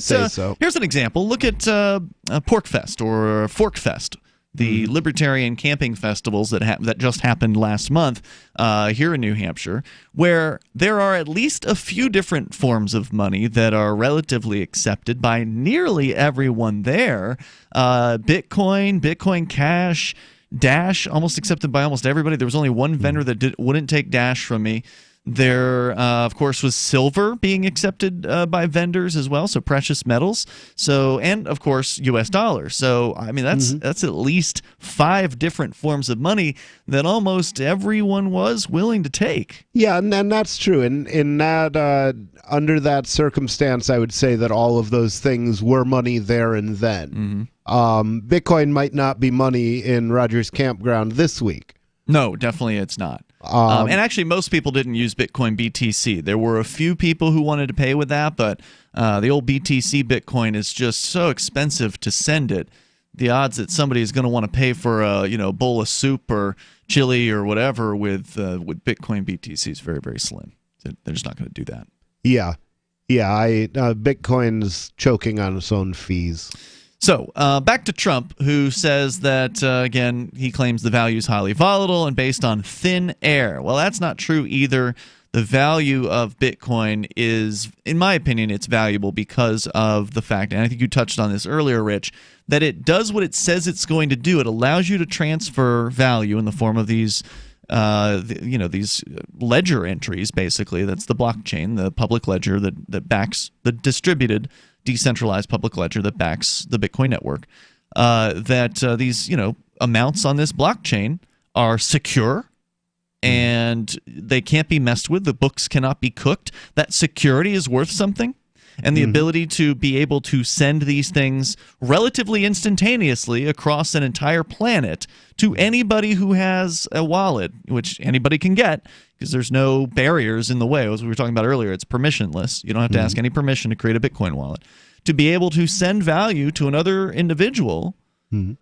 So. Here's an example. Look at Porkfest or Forkfest, the libertarian camping festivals that just happened last month here in New Hampshire, where there are at least a few different forms of money that are relatively accepted by nearly everyone there. Bitcoin Cash, Dash, almost accepted by almost everybody. There was only one vendor that wouldn't take Dash from me. There, of course, was silver being accepted by vendors as well, so precious metals. So, and of course, U.S. dollars. So, I mean, that's at least 5 different forms of money that almost everyone was willing to take. Yeah, and that's true. In that, under that circumstance, I would say that all of those things were money there and then. Bitcoin might not be money in Rogers Campground this week. No, definitely it's not. And actually, most people didn't use Bitcoin BTC. There were a few people who wanted to pay with that, but the old BTC Bitcoin is just so expensive to send it. The odds that somebody is going to want to pay for a bowl of soup or chili or whatever with Bitcoin BTC is very, very slim. They're just not going to do that. Yeah. Bitcoin's choking on its own fees. So, back to Trump, who says that, again, he claims the value is highly volatile and based on thin air. Well, that's not true either. The value of Bitcoin is, in my opinion, it's valuable because of the fact, and I think you touched on this earlier, Rich, that it does what it says it's going to do. It allows you to transfer value in the form of these these ledger entries, basically. That's the blockchain, the public ledger that backs the distributed, decentralized public ledger that backs the Bitcoin network. These amounts on this blockchain are secure and they can't be messed with. The books cannot be cooked. That security is worth something. And the ability to be able to send these things relatively instantaneously across an entire planet to anybody who has a wallet, which anybody can get because there's no barriers in the way. As we were talking about earlier, it's permissionless. You don't have to ask any permission to create a Bitcoin wallet. To be able to send value to another individual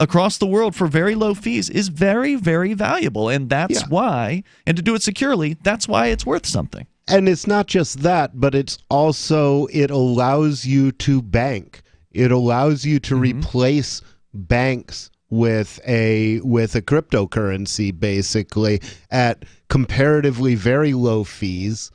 across the world for very low fees is very, very valuable. And that's why, and to do it securely, that's why it's worth something. And it's not just that, but it's also, it allows you to bank. It allows you to replace banks with a cryptocurrency, basically, at comparatively very low fees.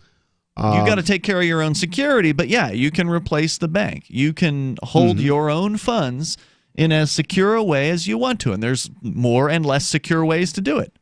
You got to take care of your own security, but yeah, you can replace the bank. You can hold your own funds in as secure a way as you want to, and there's more and less secure ways to do it.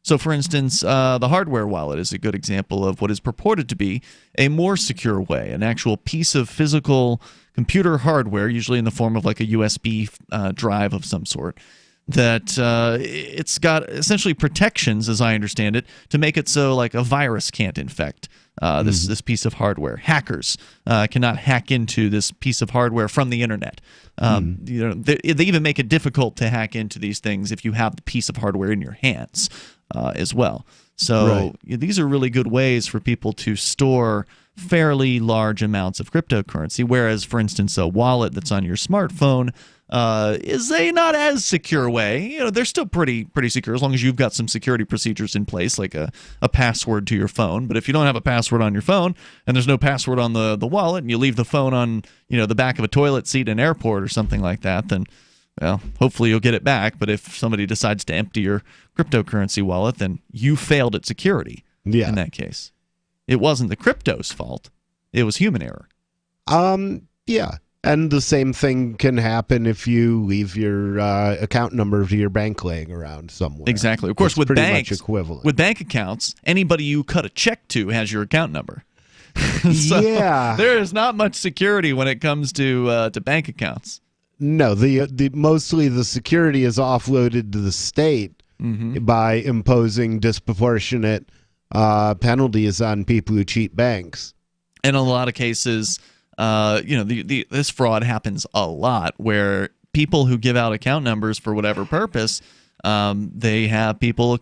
So, for instance, the hardware wallet is a good example of what is purported to be a more secure way, an actual piece of physical computer hardware, usually in the form of like a USB drive of some sort, that it's got essentially protections, as I understand it, to make it so like a virus can't infect this piece of hardware. Hackers cannot hack into this piece of hardware from the internet. They even make it difficult to hack into these things if you have the piece of hardware in your hands as well. So these are really good ways for people to store fairly large amounts of cryptocurrency, whereas, for instance, a wallet that's on your smartphone is a not as secure way. They're still pretty secure as long as you've got some security procedures in place, like a password to your phone. But if you don't have a password on your phone and there's no password on the wallet, and you leave the phone on the back of a toilet seat in an airport or something like that, then well, hopefully you'll get it back. But if somebody decides to empty your cryptocurrency wallet, then you failed at security. In that case, it wasn't the crypto's fault; it was human error. And the same thing can happen if you leave your account number to your bank laying around somewhere. Exactly. Of course, it's with pretty banks, much equivalent. with bank accounts, anybody you cut a check to has your account number. So Yeah. there is not much security when it comes to bank accounts. No, the mostly the security is offloaded to the state by imposing disproportionate penalties on people who cheat banks. In a lot of cases, this fraud happens a lot where people who give out account numbers for whatever purpose, they have people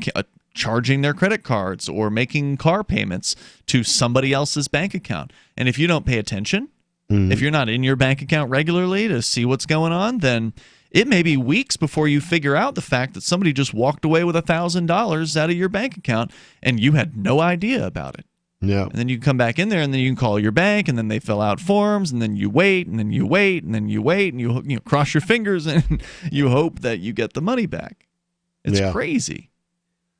charging their credit cards or making car payments to somebody else's bank account. And if you don't pay attention, if you're not in your bank account regularly to see what's going on, then it may be weeks before you figure out the fact that somebody just walked away with $1,000 out of your bank account and you had no idea about it. Yeah. And then you come back in there and then you can call your bank and then they fill out forms and then you wait and then you wait and then you wait and you cross your fingers and you hope that you get the money back. It's crazy.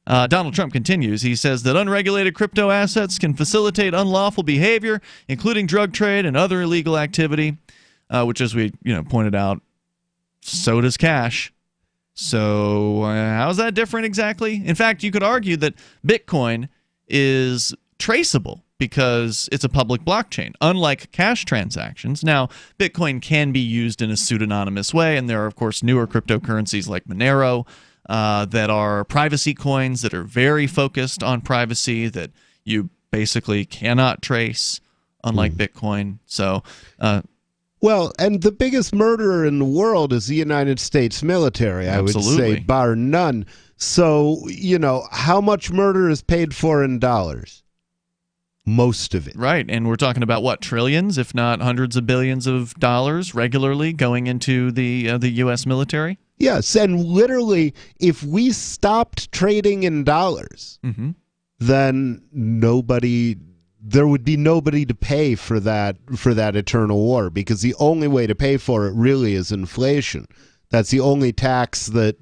Donald Trump continues. He says that unregulated crypto assets can facilitate unlawful behavior, including drug trade and other illegal activity, which, as we pointed out, so does cash. So how's that different exactly? In fact, you could argue that Bitcoin is traceable because it's a public blockchain, unlike cash transactions. Now, Bitcoin can be used in a pseudonymous way, and there are, of course, newer cryptocurrencies like Monero that are privacy coins that are very focused on privacy that you basically cannot trace, unlike Bitcoin. So, well, and the biggest murderer in the world is the United States military, I would say, bar none. So, how much murder is paid for in dollars? Most of it. Right, and we're talking about, what, trillions, if not hundreds of billions of dollars regularly going into the U.S. military? Yes, and literally, if we stopped trading in dollars, then there would be nobody to pay for that eternal war, because the only way to pay for it really is inflation. That's the only tax that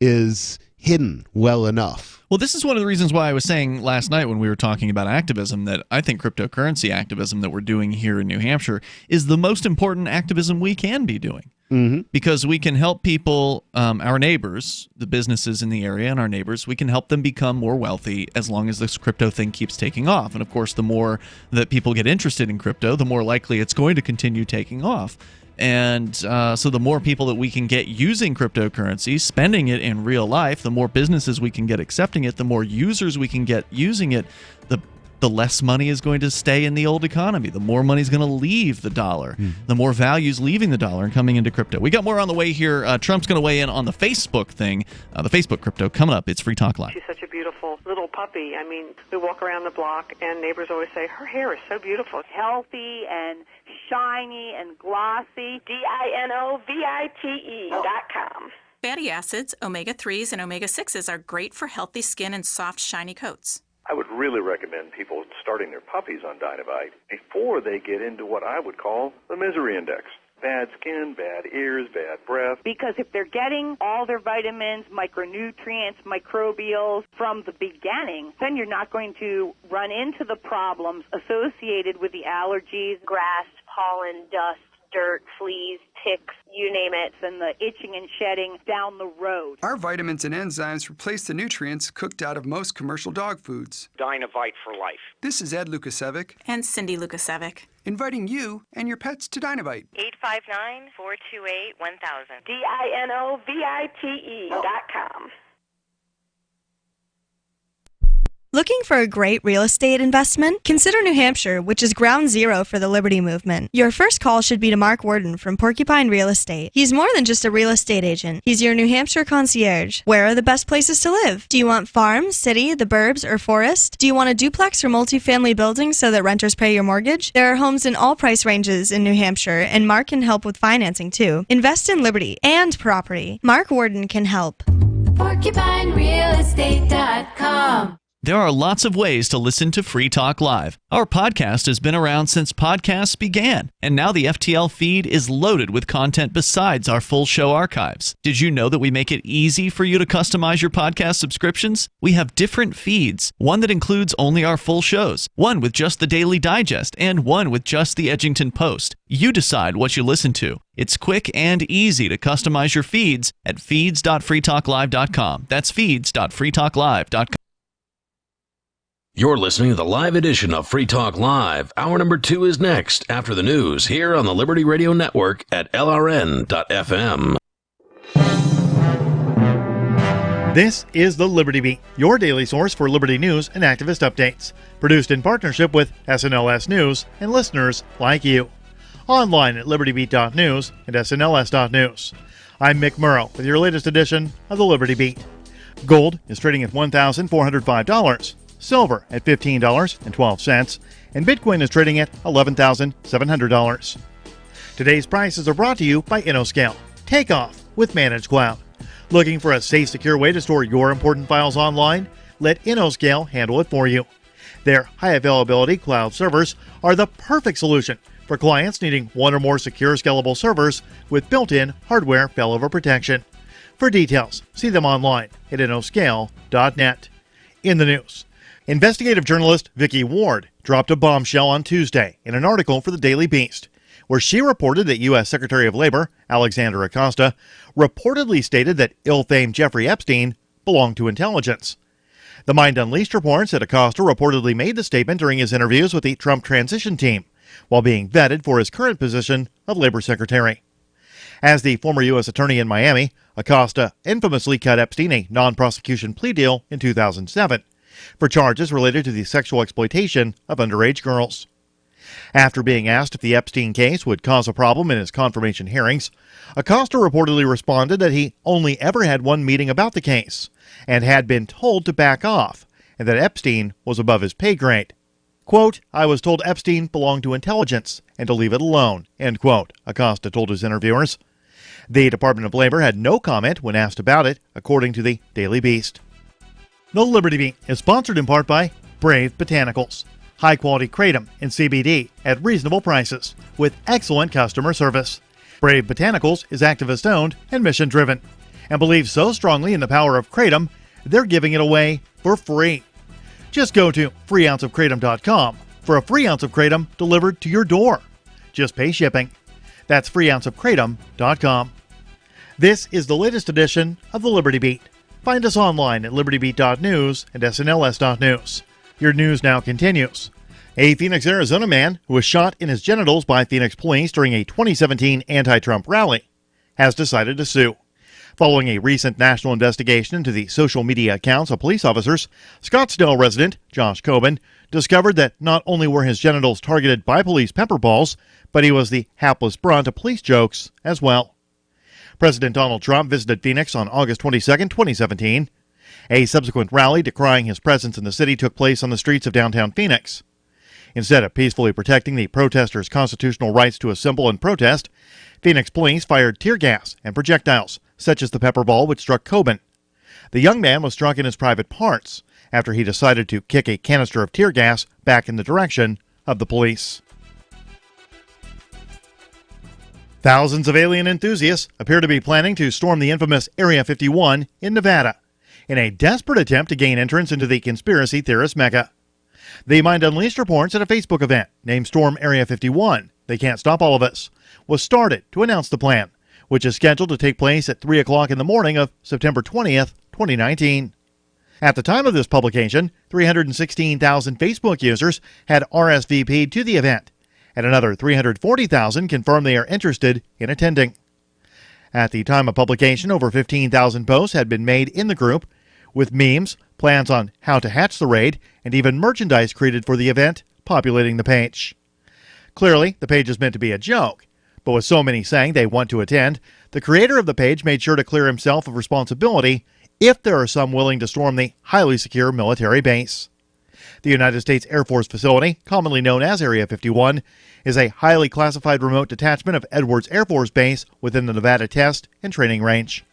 is hidden well enough. Well, this is one of the reasons why I was saying last night when we were talking about activism that I think cryptocurrency activism that we're doing here in New Hampshire is the most important activism we can be doing. Because we can help people, our neighbors, the businesses in the area and our neighbors, we can help them become more wealthy as long as this crypto thing keeps taking off. And of course, the more that people get interested in crypto, the more likely it's going to continue taking off. And so the more people that we can get using cryptocurrency, spending it in real life, the more businesses we can get accepting it, the more users we can get using it, the less money is going to stay in the old economy. The more money is going to leave the dollar. The more value is leaving the dollar and coming into crypto. We got more on the way here. Trump's going to weigh in on the Facebook thing, the Facebook crypto coming up. It's Free Talk Live. She's such a beautiful little puppy. I mean, we walk around the block and neighbors always say, her hair is so beautiful. Healthy and shiny and glossy. DINOVITE.com. Fatty acids, omega-3s, and omega-6s are great for healthy skin and soft, shiny coats. I would really recommend people starting their puppies on Dynavite before they get into what I would call the misery index. Bad skin, bad ears, bad breath. Because if they're getting all their vitamins, micronutrients, microbials from the beginning, then you're not going to run into the problems associated with the allergies, grass, pollen, dust, dirt, fleas, ticks, you name it, and the itching and shedding down the road. Our vitamins and enzymes replace the nutrients cooked out of most commercial dog foods. Dynavite for life. This is Ed Lukasevic. And Cindy Lukasevic. Inviting you and your pets to Dynavite. 859-428-1000. DINOVITE.com. Looking for a great real estate investment? Consider New Hampshire, which is ground zero for the Liberty Movement. Your first call should be to Mark Worden from Porcupine Real Estate. He's more than just a real estate agent. He's your New Hampshire concierge. Where are the best places to live? Do you want farm, city, the burbs, or forest? Do you want a duplex or multifamily building so that renters pay your mortgage? There are homes in all price ranges in New Hampshire, and Mark can help with financing too. Invest in Liberty and property. Mark Worden can help. PorcupineRealEstate.com. There are lots of ways to listen to Free Talk Live. Our podcast has been around since podcasts began, and now the FTL feed is loaded with content besides our full show archives. Did you know that we make it easy for you to customize your podcast subscriptions? We have different feeds, one that includes only our full shows, one with just the Daily Digest, and one with just the Edgington Post. You decide what you listen to. It's quick and easy to customize your feeds at feeds.freetalklive.com. That's feeds.freetalklive.com. You're listening to the live edition of Free Talk Live. Hour number 2 is next after the news here on the Liberty Radio Network at LRN.FM. This is the Liberty Beat, your daily source for liberty news and activist updates. Produced in partnership with SNLS News and listeners like you. Online at libertybeat.news and snls.news. I'm Mick Murrow with your latest edition of the Liberty Beat. Gold is trading at $1,405. Silver at $15.12, and Bitcoin is trading at $11,700. Today's prices are brought to you by InnoScale. Take off with Managed Cloud. Looking for a safe, secure way to store your important files online? Let InnoScale handle it for you. Their high-availability cloud servers are the perfect solution for clients needing one or more secure, scalable servers with built-in hardware failover protection. For details, see them online at innoscale.net. In the news, investigative journalist Vicky Ward dropped a bombshell on Tuesday in an article for the Daily Beast, where she reported that U.S. Secretary of Labor Alexander Acosta reportedly stated that ill-famed Jeffrey Epstein belonged to intelligence. The Mind Unleashed reports that Acosta reportedly made the statement during his interviews with the Trump transition team, while being vetted for his current position of Labor Secretary. As the former U.S. Attorney in Miami, Acosta infamously cut Epstein a non-prosecution plea deal in 2007 for charges related to the sexual exploitation of underage girls. After being asked if the Epstein case would cause a problem in his confirmation hearings, Acosta reportedly responded that he only ever had one meeting about the case and had been told to back off, and that Epstein was above his pay grade. Quote, "I was told Epstein belonged to intelligence and to leave it alone," end quote, Acosta told his interviewers. The Department of Labor had no comment when asked about it, according to the Daily Beast. The Liberty Beat is sponsored in part by Brave Botanicals. High-quality kratom and CBD at reasonable prices with excellent customer service. Brave Botanicals is activist-owned and mission-driven and believes so strongly in the power of kratom, they're giving it away for free. Just go to freeounceofkratom.com for a free ounce of kratom delivered to your door. Just pay shipping. That's freeounceofkratom.com. This is the latest edition of the Liberty Beat. Find us online at libertybeat.news and snls.news. Your news now continues. A Phoenix, Arizona man who was shot in his genitals by Phoenix police during a 2017 anti-Trump rally has decided to sue. Following a recent national investigation into the social media accounts of police officers, Scottsdale resident Josh Coben discovered that not only were his genitals targeted by police pepper balls, but he was the hapless brunt of police jokes as well. President Donald Trump visited Phoenix on August 22, 2017. A subsequent rally decrying his presence in the city took place on the streets of downtown Phoenix. Instead of peacefully protecting the protesters' constitutional rights to assemble and protest, Phoenix police fired tear gas and projectiles, such as the pepper ball which struck Coben. The young man was struck in his private parts after he decided to kick a canister of tear gas back in the direction of the police. Thousands of alien enthusiasts appear to be planning to storm the infamous Area 51 in Nevada in a desperate attempt to gain entrance into the conspiracy theorist mecca. The Mind Unleashed reports that a Facebook event named Storm Area 51, They Can't Stop All of Us, was started to announce the plan, which is scheduled to take place at 3 o'clock in the morning of September 20th, 2019. At the time of this publication, 316,000 Facebook users had RSVP'd to the event, and another 340,000 confirmed they are interested in attending. At the time of publication, over 15,000 posts had been made in the group, with memes, plans on how to hatch the raid, and even merchandise created for the event populating the page. Clearly, the page is meant to be a joke, but with so many saying they want to attend, the creator of the page made sure to clear himself of responsibility if there are some willing to storm the highly secure military base. The United States Air Force facility, commonly known as Area 51, is a highly classified remote detachment of Edwards Air Force Base within the Nevada Test and Training Range.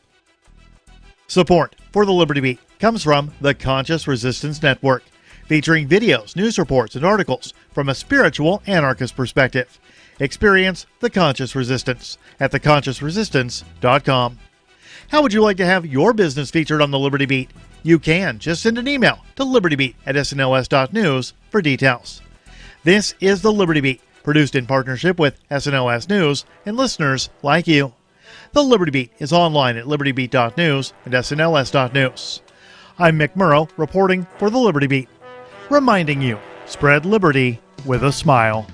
Support for the Liberty Beat comes from the Conscious Resistance Network, featuring videos, news reports, and articles from a spiritual anarchist perspective. Experience the Conscious Resistance at theconsciousresistance.com. How would you like to have your business featured on the Liberty Beat? You can. Just send an email to libertybeat@snls.news for details. This is the Liberty Beat, produced in partnership with SNLS News and listeners like you. The Liberty Beat is online at libertybeat.news and snls.news. I'm Mick Murrow, reporting for the Liberty Beat. reminding you, spread liberty with a smile.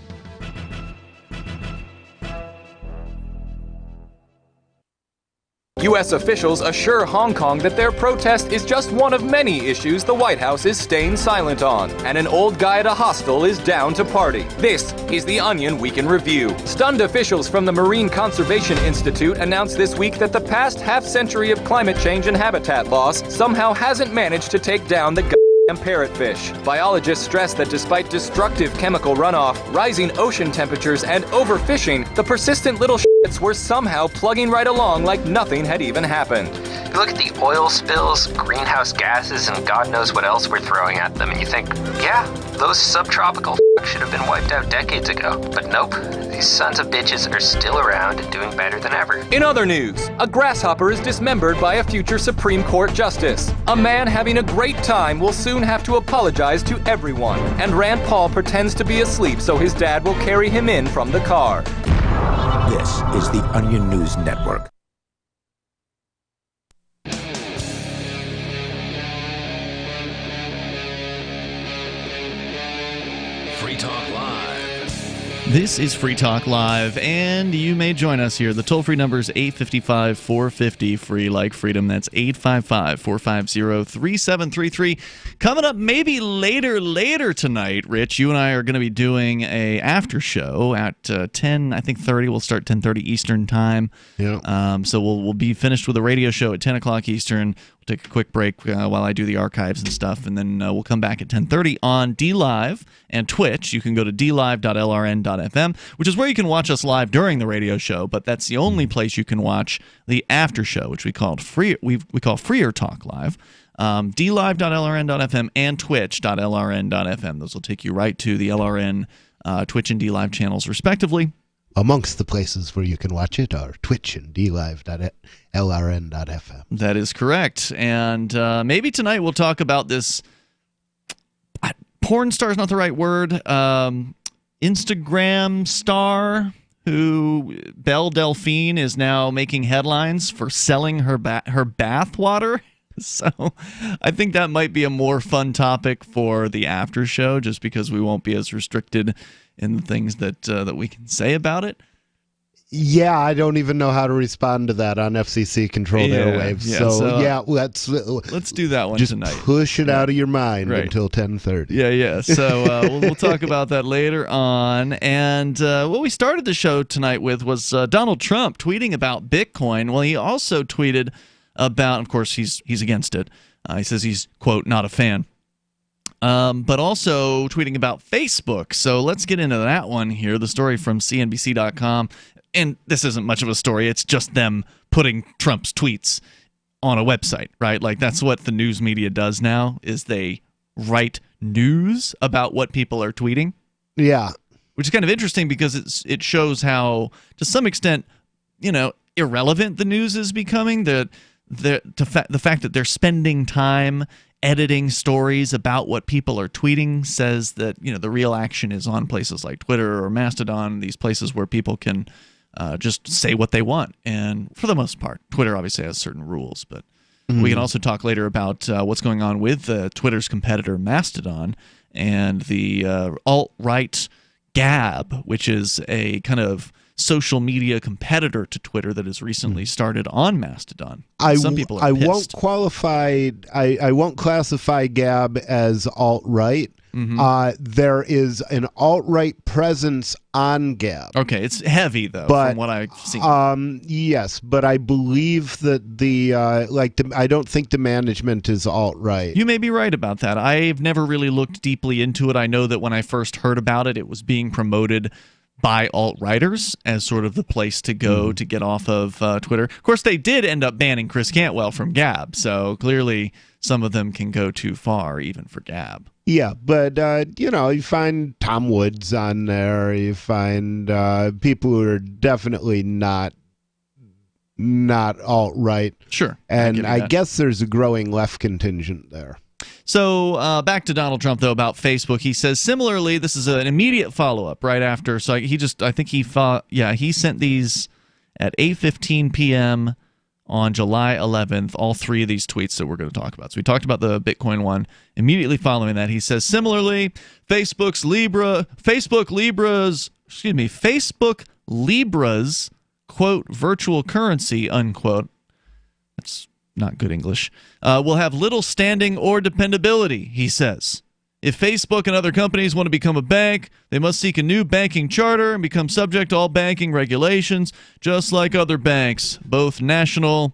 U.S. officials assure Hong Kong that their protest is just one of many issues the White House is staying silent on, and an old guy at a hostel is down to party. This is the Onion Week in Review. Stunned officials from the Marine Conservation Institute announced this week that the past half-century of climate change and habitat loss somehow hasn't managed to take down the parrotfish. Biologists stress that despite destructive chemical runoff, rising ocean temperatures, and overfishing, the persistent little shits were somehow plugging right along like nothing had even happened. You look at the oil spills, greenhouse gases, and God knows what else we're throwing at them, and you think, yeah, those subtropical should have been wiped out decades ago. But nope, these sons of bitches are still around and doing better than ever. In other news, a grasshopper is dismembered by a future Supreme Court justice. A man having a great time will soon have to apologize to everyone, and Rand Paul pretends to be asleep so his dad will carry him in from the car. This is the Onion News Network. Free Talk Live. This is Free Talk Live, and you may join us here. The toll-free number is 855-450, free like freedom. That's 855-450-3733. Coming up maybe later tonight, Rich, you and I are going to be doing a after show at 10:30. We'll start 10:30 Eastern time. Yeah. So we'll be finished with a radio show at 10 o'clock Eastern. We'll take a quick break while I do the archives and stuff, and then we'll come back at 10:30 on DLive and Twitch. You can go to dlive.lrn.fm, which is where you can watch us live during the radio show, but that's the only place you can watch the after show, which we call Freer Talk Live. dlive.lrn.fm and twitch.lrn.fm. Those will take you right to the LRN Twitch and DLive channels, respectively. Amongst the places where you can watch it are Twitch and dlive.lrn.fm. That is correct. And maybe tonight we'll talk about this. Porn star is not the right word. Instagram star who, Belle Delphine, is now making headlines for selling her bath water. So I think that might be a more fun topic for the after show, just because we won't be as restricted in the things that we can say about it. Yeah, I don't even know how to respond to that on FCC-controlled airwaves. Yeah, so let's do that one just tonight. Push it out of your mind Right. until 10:30. Yeah. So we'll talk about that later on. And what we started the show tonight with was Donald Trump tweeting about Bitcoin. Well, he also tweeted about, of course, he's against it. He says he's, quote, not a fan. But also tweeting about Facebook. So let's get into that one here. The story from CNBC.com. And this isn't much of a story. It's just them putting Trump's tweets on a website, right? Like, that's what the news media does now, is they write news about what people are tweeting. Yeah. Which is kind of interesting because it shows how, to some extent, irrelevant the news is becoming. The fact that they're spending time editing stories about what people are tweeting says that the real action is on places like Twitter or Mastodon, these places where people can just say what they want. And for the most part, Twitter obviously has certain rules, but we can also talk later about what's going on with Twitter's competitor Mastodon and the alt-right Gab, which is a kind of social media competitor to Twitter that has recently started on Mastodon. Some people are pissed. I won't classify Gab as alt-right. There is an alt-right presence on Gab. Okay, it's heavy though, from what I've seen. Yes, but I believe that I don't think the management is alt-right. You may be right about that. I've never really looked deeply into it. I know that when I first heard about it, it was being promoted by alt-righters as sort of the place to go to get off of Twitter. Of course, they did end up banning Chris Cantwell from Gab, so clearly some of them can go too far, even for Gab. Yeah, but, you find Tom Woods on there. You find people who are definitely not alt-right. Sure. And I guess there's a growing left contingent there. So back to Donald Trump, though, about Facebook. He says, similarly, this is an immediate follow-up right after. So he sent these at 8:15 p.m. on July 11th, all three of these tweets that we're going to talk about. So we talked about the Bitcoin one. Immediately following that, he says, similarly, Facebook Libra's, quote, virtual currency, unquote, that's not good English, will have little standing or dependability, he says. If Facebook and other companies want to become a bank, they must seek a new banking charter and become subject to all banking regulations, just like other banks, both national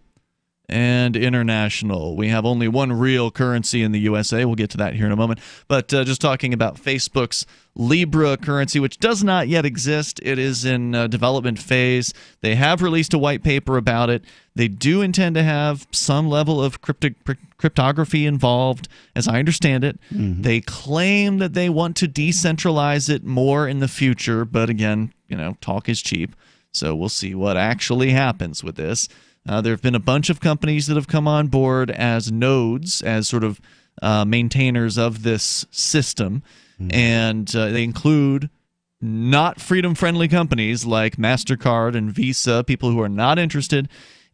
and international. We have only one real currency in the USA. We'll get to that here in a moment. But just talking about Facebook's Libra currency, which does not yet exist. It is in development phase. They have released a white paper about it. They do intend to have some level of cryptography involved, as I understand it. Mm-hmm. They claim that they want to decentralize it more in the future. But again, talk is cheap. So we'll see what actually happens with this. There have been a bunch of companies that have come on board as nodes, as sort of maintainers of this system. Mm-hmm. And they include not freedom-friendly companies like MasterCard and Visa, people who are not interested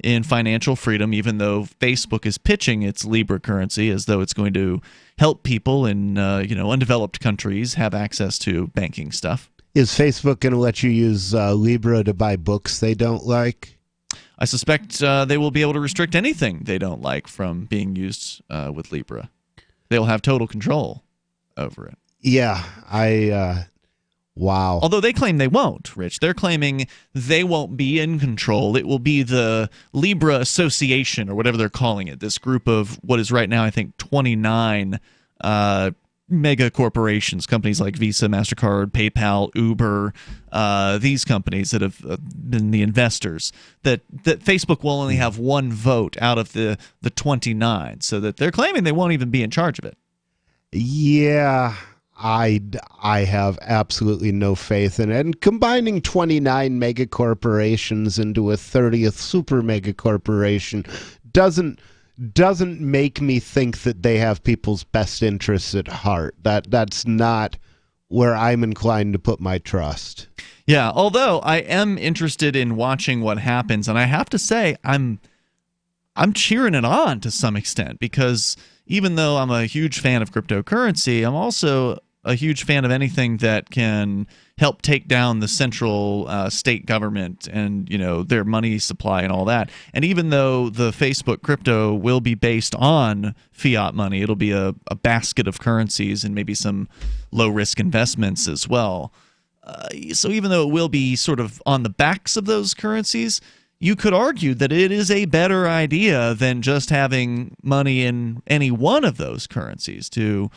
in financial freedom, even though Facebook is pitching its Libra currency as though it's going to help people in undeveloped countries have access to banking stuff. Is Facebook going to let you use Libra to buy books they don't like? I suspect they will be able to restrict anything they don't like from being used with Libra. They'll have total control over it. Yeah, wow. Although they claim they won't, Rich. They're claiming they won't be in control. It will be the Libra Association, or whatever they're calling it, this group of what is right now, I think, 29 mega corporations, companies like Visa, MasterCard, PayPal, Uber, these companies that have been the investors, that Facebook will only have one vote out of the 29, so that they're claiming they won't even be in charge of it. Yeah, I have absolutely no faith in it. And combining 29 mega corporations into a 30th super mega corporation doesn't make me think that they have people's best interests at heart. That's not where I'm inclined to put my trust. Yeah, although I am interested in watching what happens, and I have to say I'm cheering it on to some extent, because even though I'm a huge fan of cryptocurrency, I'm also a huge fan of anything that can help take down the central state government and their money supply and all that. And even though the Facebook crypto will be based on fiat money, it'll be a basket of currencies and maybe some low-risk investments as well. So even though it will be sort of on the backs of those currencies, you could argue that it is a better idea than just having money in any one of those currencies to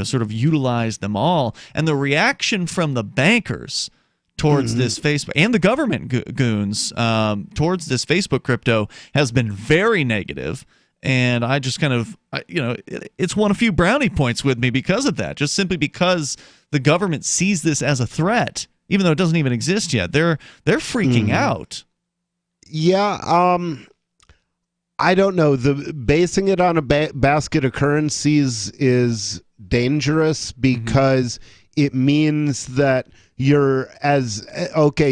sort of utilize them all. And the reaction from the bankers towards this Facebook, and the government goons towards this Facebook crypto, has been very negative. And I just kind of, it's won a few brownie points with me because of that, just simply because the government sees this as a threat, even though it doesn't even exist yet. They're freaking out. Yeah, I don't know. Basing it on a basket of currencies is dangerous because it means that you're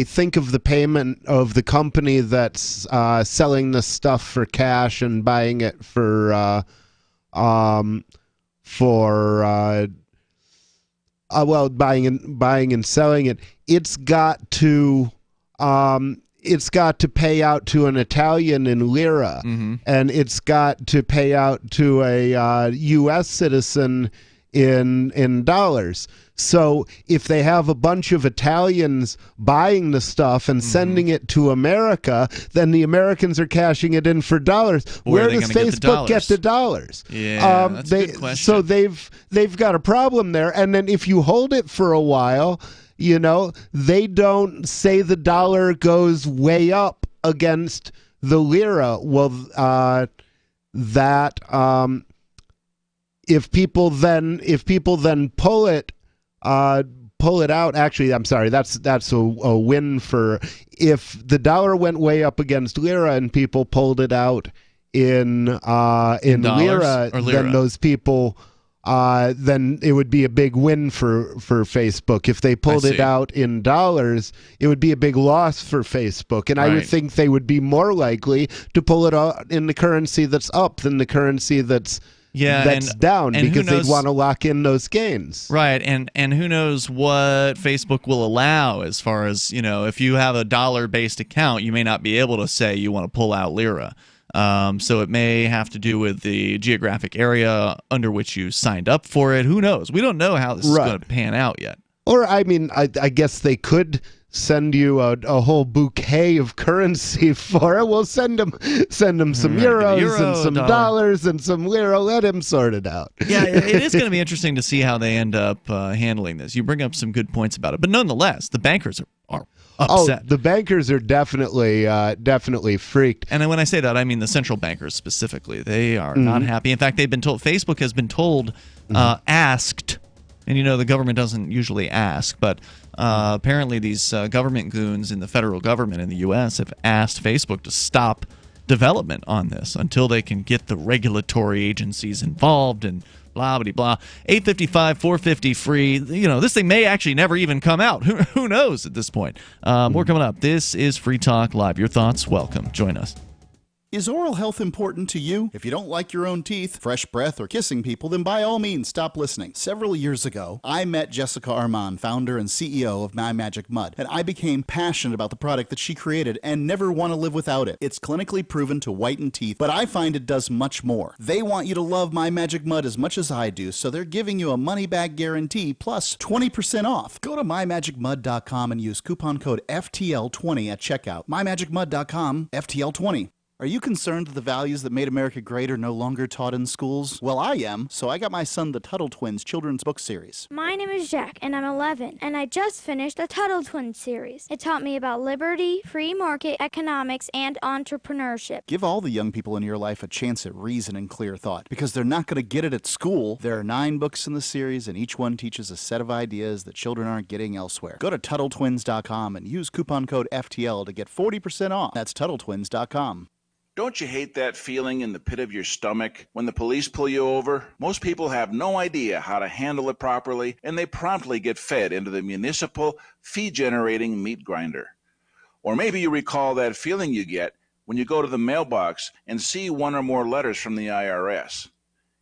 think of the payment of the company that's selling the stuff for cash and buying it buying and selling it. It's got to pay out to an Italian in lira, and it's got to pay out to a U.S. citizen in dollars. So if they have a bunch of Italians buying the stuff and sending it to America, then the Americans are cashing it in for dollars. Where does Facebook get the dollars? Yeah, that's a good question. So they've got a problem there. And then if you hold it for a while, they don't say the dollar goes way up against the lira. Well, if people then pull it out. Actually, I'm sorry. That's a win for if the dollar went way up against lira and people pulled it out in lira, then those people then it would be a big win for Facebook. If they pulled it out in dollars, it would be a big loss for Facebook. And I would think they would be more likely to pull it out in the currency that's up than the currency that's down, because they'd want to lock in those gains. Right, and who knows what Facebook will allow as far as, if you have a dollar-based account, you may not be able to say you want to pull out Lira. So it may have to do with the geographic area under which you signed up for it. Who knows? We don't know how this is going to pan out yet. Or, I mean, I guess they could send you a whole bouquet of currency for it. We'll send them some euros and some dollars and some lira. Let him sort it out. Yeah, it is going to be interesting to see how they end up handling this. You bring up some good points about it, but nonetheless, the bankers are upset. Oh, the bankers are definitely freaked. And when I say that, I mean the central bankers specifically. They are not happy. In fact, they've been told. Facebook has been told, asked. And the government doesn't usually ask, but apparently these government goons in the federal government in the U.S. have asked Facebook to stop development on this until they can get the regulatory agencies involved and blah, blah, blah. 855-450-FREE. This thing may actually never even come out. Who knows at this point? More coming up. This is Free Talk Live. Your thoughts? Welcome. Join us. Is oral health important to you? If you don't like your own teeth, fresh breath, or kissing people, then by all means stop listening. Several years ago, I met Jessica Armand, founder and CEO of My Magic Mud, and I became passionate about the product that she created and never want to live without it. It's clinically proven to whiten teeth, but I find it does much more. They want you to love My Magic Mud as much as I do, so they're giving you a money-back guarantee plus 20% off. Go to mymagicmud.com and use coupon code FTL20 at checkout. mymagicmud.com, FTL20. Are you concerned that the values that made America great are no longer taught in schools? Well, I am, so I got my son the Tuttle Twins children's book series. My name is Jack, and I'm 11, and I just finished the Tuttle Twins series. It taught me about liberty, free market economics, and entrepreneurship. Give all the young people in your life a chance at reason and clear thought, because they're not going to get it at school. There are 9 books in the series, and each one teaches a set of ideas that children aren't getting elsewhere. Go to TuttleTwins.com and use coupon code FTL to get 40% off. That's TuttleTwins.com. Don't you hate that feeling in the pit of your stomach when the police pull you over? Most people have no idea how to handle it properly, and they promptly get fed into the municipal fee-generating meat grinder. Or maybe you recall that feeling you get when you go to the mailbox and see one or more letters from the IRS.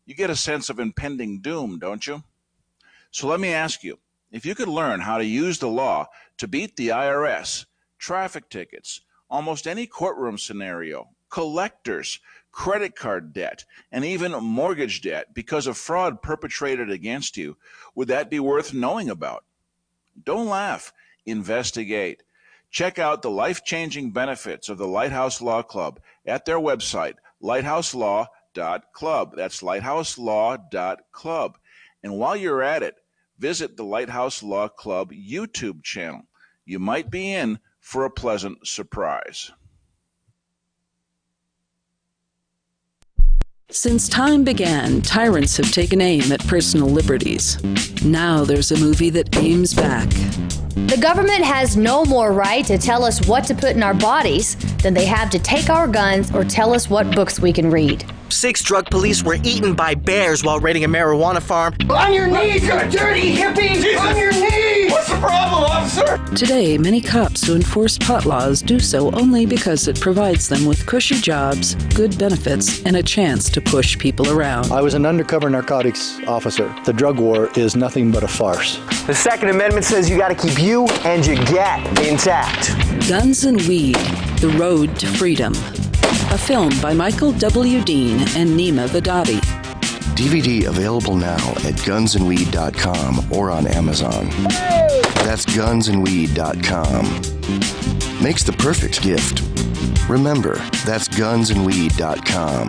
You get a sense of impending doom, don't you? So let me ask you, if you could learn how to use the law to beat the IRS, traffic tickets, almost any courtroom scenario, collectors, credit card debt, and even mortgage debt because of fraud perpetrated against you, would that be worth knowing about? Don't laugh. Investigate. Check out the life-changing benefits of the Lighthouse Law Club at their website, lighthouselaw.club. That's lighthouselaw.club. And while you're at it, visit the Lighthouse Law Club YouTube channel. You might be in for a pleasant surprise. Since time began, tyrants have taken aim at personal liberties. Now there's a movie that aims back. The government has no more right to tell us what to put in our bodies than they have to take our guns or tell us what books we can read. 6 drug police were eaten by bears while raiding a marijuana farm. On your knees, you dirty hippie! Jesus. On your knees! What's the problem, officer? Today, many cops who enforce pot laws do so only because it provides them with cushy jobs, good benefits, and a chance to push people around. I was an undercover narcotics officer. The drug war is nothing but a farce. The Second Amendment says you gotta keep you and your gat intact. Guns and Weed, The Road to Freedom. A film by Michael W. Dean and Nima Vadadi. DVD available now at gunsandweed.com or on Amazon. That's gunsandweed.com. Makes the perfect gift. Remember, that's gunsandweed.com.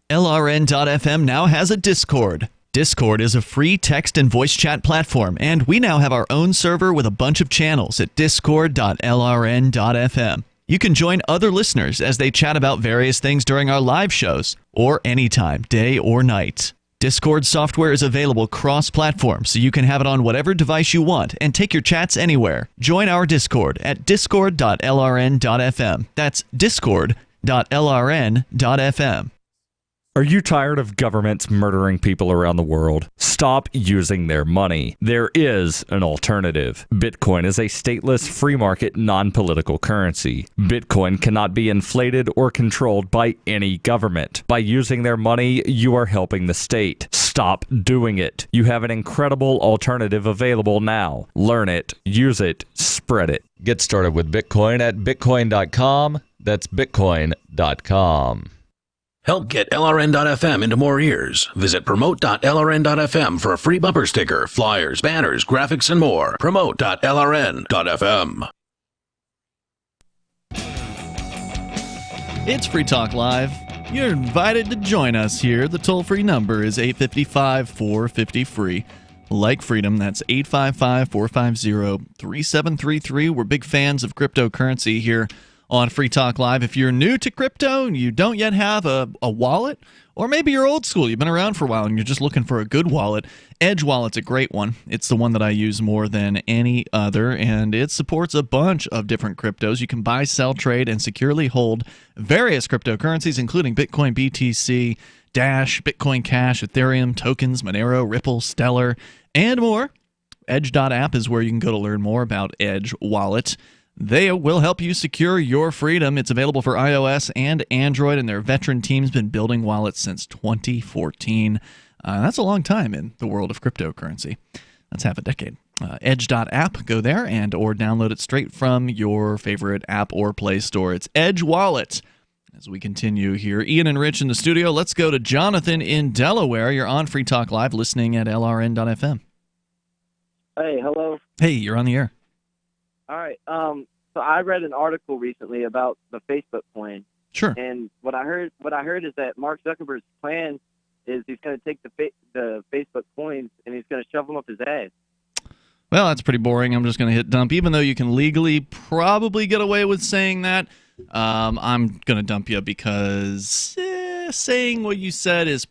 LRN.FM now has a Discord. Discord is a free text and voice chat platform, and we now have our own server with a bunch of channels at discord.lrn.fm. You can join other listeners as they chat about various things during our live shows, or anytime, day or night. Discord software is available cross-platform, so you can have it on whatever device you want and take your chats anywhere. Join our Discord at discord.lrn.fm. That's discord.lrn.fm. Are you tired of governments murdering people around the world? Stop using their money. There is an alternative. Bitcoin is a stateless, free market, non-political currency. Bitcoin cannot be inflated or controlled by any government. By using their money, you are helping the state. Stop doing it. You have an incredible alternative available now. Learn it, use it, spread it. Get started with Bitcoin at bitcoin.com. That's bitcoin.com. Help get LRN.FM into more ears. Visit promote.lrn.fm for a free bumper sticker, flyers, banners, graphics, and more. Promote.lrn.fm. It's Free Talk Live. You're invited to join us here. The toll-free number is 855-450-FREE. Like freedom, that's 855-450-3733. We're big fans of cryptocurrency here on Free Talk Live. If you're new to crypto and you don't yet have a wallet, or maybe you're old school, you've been around for a while and you're just looking for a good wallet, Edge Wallet's a great one. It's the one that I use more than any other, and it supports a bunch of different cryptos. You can buy, sell, trade, and securely hold various cryptocurrencies, including Bitcoin, BTC, Dash, Bitcoin Cash, Ethereum, tokens, Monero, Ripple, Stellar, and more. Edge.app is where you can go to learn more about Edge Wallet. They will help you secure your freedom. It's available for iOS and Android, and their veteran team's been building wallets since 2014. That's a long time in the world of cryptocurrency. That's half a decade. Edge.app, go there and or download it straight from your favorite app or Play Store. It's Edge Wallet. As we continue here, Ian and Rich in the studio. Let's go to Jonathan in Delaware. You're on Free Talk Live, listening at LRN.FM. Hey, hello. Hey, you're on the air. All right. So I read an article recently about the Facebook coin. Sure. And what I heard is that Mark Zuckerberg's plan is he's going to take the Facebook coins and he's going to shove them up his ass. Well, that's pretty boring. I'm just going to hit dump. Even though you can legally probably get away with saying that, I'm going to dump you because saying what you said is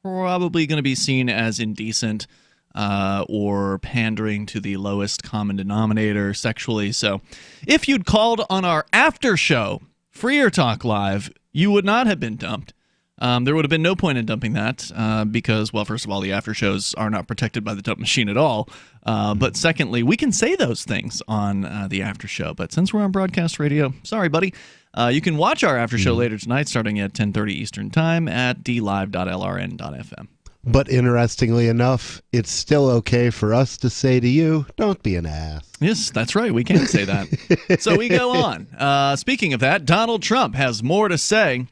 probably going to be seen as indecent or pandering to the lowest common denominator sexually. So if you'd called on our after show, Freer Talk Live, you would not have been dumped. There would have been no point in dumping that because, well, first of all, the after shows are not protected by the dump machine at all. But secondly, we can say those things on the after show. But since we're on broadcast radio, sorry, buddy. You can watch our after show later tonight starting at 10:30 Eastern Time at dlive.lrn.fm. But interestingly enough, it's still okay for us to say to you, don't be an ass. Yes, that's right. We can say that. So we go on. Speaking of that, Donald Trump has more to say.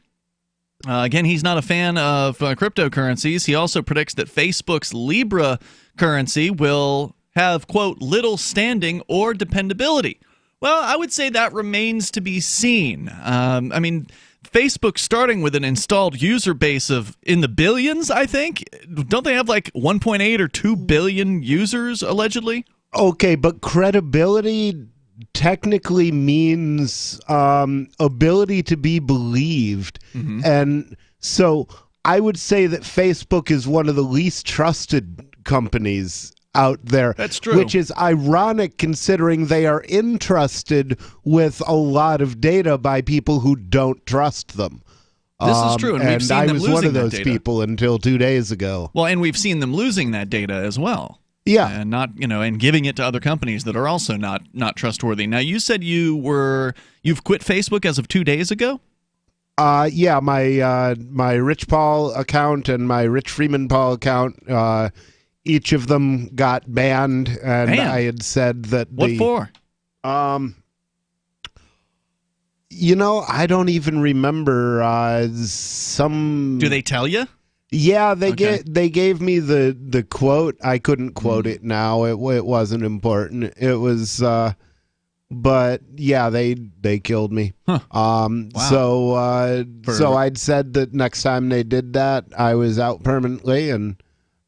Again, he's not a fan of cryptocurrencies. He also predicts that Facebook's Libra currency will have, quote, little standing or dependability. Well, I would say that remains to be seen. I mean, Facebook starting with an installed user base of in the billions, I think. Don't they have like 1.8 or 2 billion users, allegedly? Okay, but credibility technically means ability to be believed. Mm-hmm. And so I would say that Facebook is one of the least trusted companies out there. That's true. Which is ironic considering they are entrusted with a lot of data by people who don't trust them. This is true, and we've seen them losing that data. I was one of those people until 2 days ago. Well, and we've seen them losing that data as well. Yeah, and not and giving it to other companies that are also not trustworthy. Now, you said you've quit Facebook as of 2 days ago. Yeah, my Rich Paul account and my Rich Freeman Paul account. Each of them got banned, and I had said that. What for? I don't even remember. Some. Do they tell you? Yeah, they gave me the quote. I couldn't quote it now. It wasn't important. It was, but yeah, they killed me. Huh. Wow. So I'd said that next time they did that, I was out permanently, and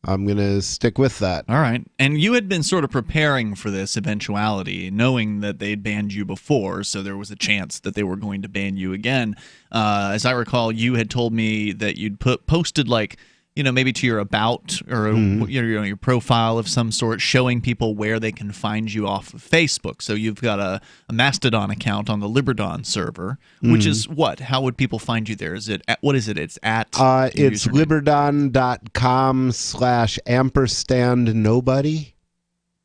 I'm going to stick with that. All right. And you had been sort of preparing for this eventuality, knowing that they'd banned you before, so there was a chance that they were going to ban you again. As I recall, you had told me that you'd posted like maybe to your about or your profile of some sort, showing people where they can find you off of Facebook. So you've got a Mastodon account on the Liberdon server, which is what? How would people find you there? Is it what is it? It's at it's liberdon.com/ampersand_nobody.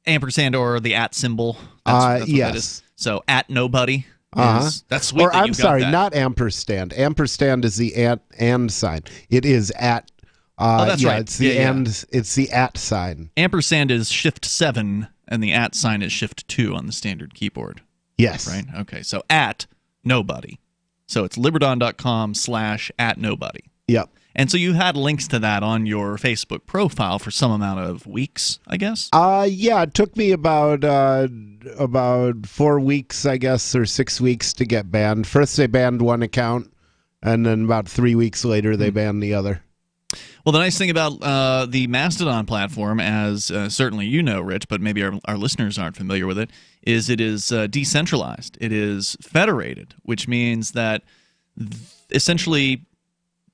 Ampersand or the at symbol. That's yes. What that is. So at nobody. That's sweet. Or that I'm you've got sorry, that. not ampersand. Ampersand is the and sign. It is at. That's right. It's the and. It's the at sign. Ampersand is Shift 7, and the at sign is Shift 2 on the standard keyboard. Yes. Right. Okay. So at nobody. So it's liberdon.com/@nobody. Yep. And so you had links to that on your Facebook profile for some amount of weeks, I guess? Yeah, it took me about 4 weeks, I guess, or 6 weeks to get banned. First they banned one account, and then about 3 weeks later they banned the other. Well, the nice thing about the Mastodon platform, as certainly you know, Rich, but maybe our listeners aren't familiar with it, is decentralized. It is federated, which means that essentially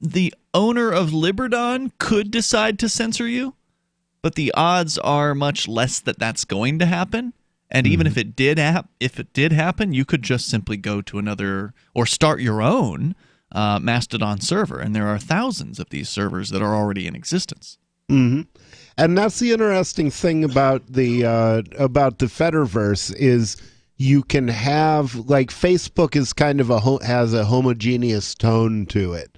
the owner of Liberdon could decide to censor you, but the odds are much less that that's going to happen. And even if it did happen, you could just simply go to another or start your own Mastodon server, and there are thousands of these servers that are already in existence. And that's the interesting thing about the Fediverse is you can have, like, Facebook is kind of has a homogeneous tone to it,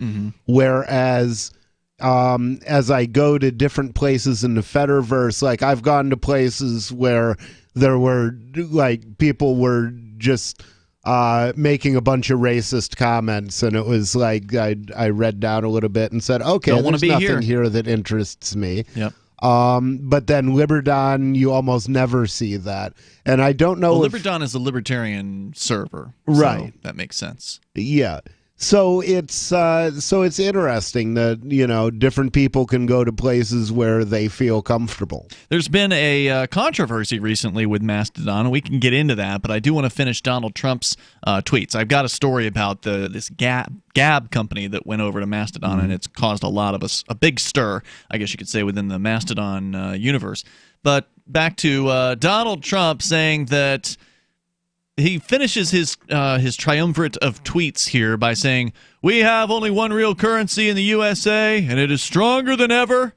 whereas as I go to different places in the Fediverse, like I've gone to places where there were like people were just making a bunch of racist comments, and it was like I read down a little bit and said, okay, there's nothing here that interests me. Yep. But then Liberdon, you almost never see that, and I don't know. Well, Liberdon is a libertarian server, right? So that makes sense. Yeah. So it's interesting that different people can go to places where they feel comfortable. There's been a controversy recently with Mastodon, and we can get into that, but I do want to finish Donald Trump's tweets. I've got a story about this Gab company that went over to Mastodon, and it's caused a big stir, I guess you could say, within the Mastodon universe. But back to Donald Trump saying that he finishes his triumvirate of tweets here by saying, "We have only one real currency in the USA, and it is stronger than ever."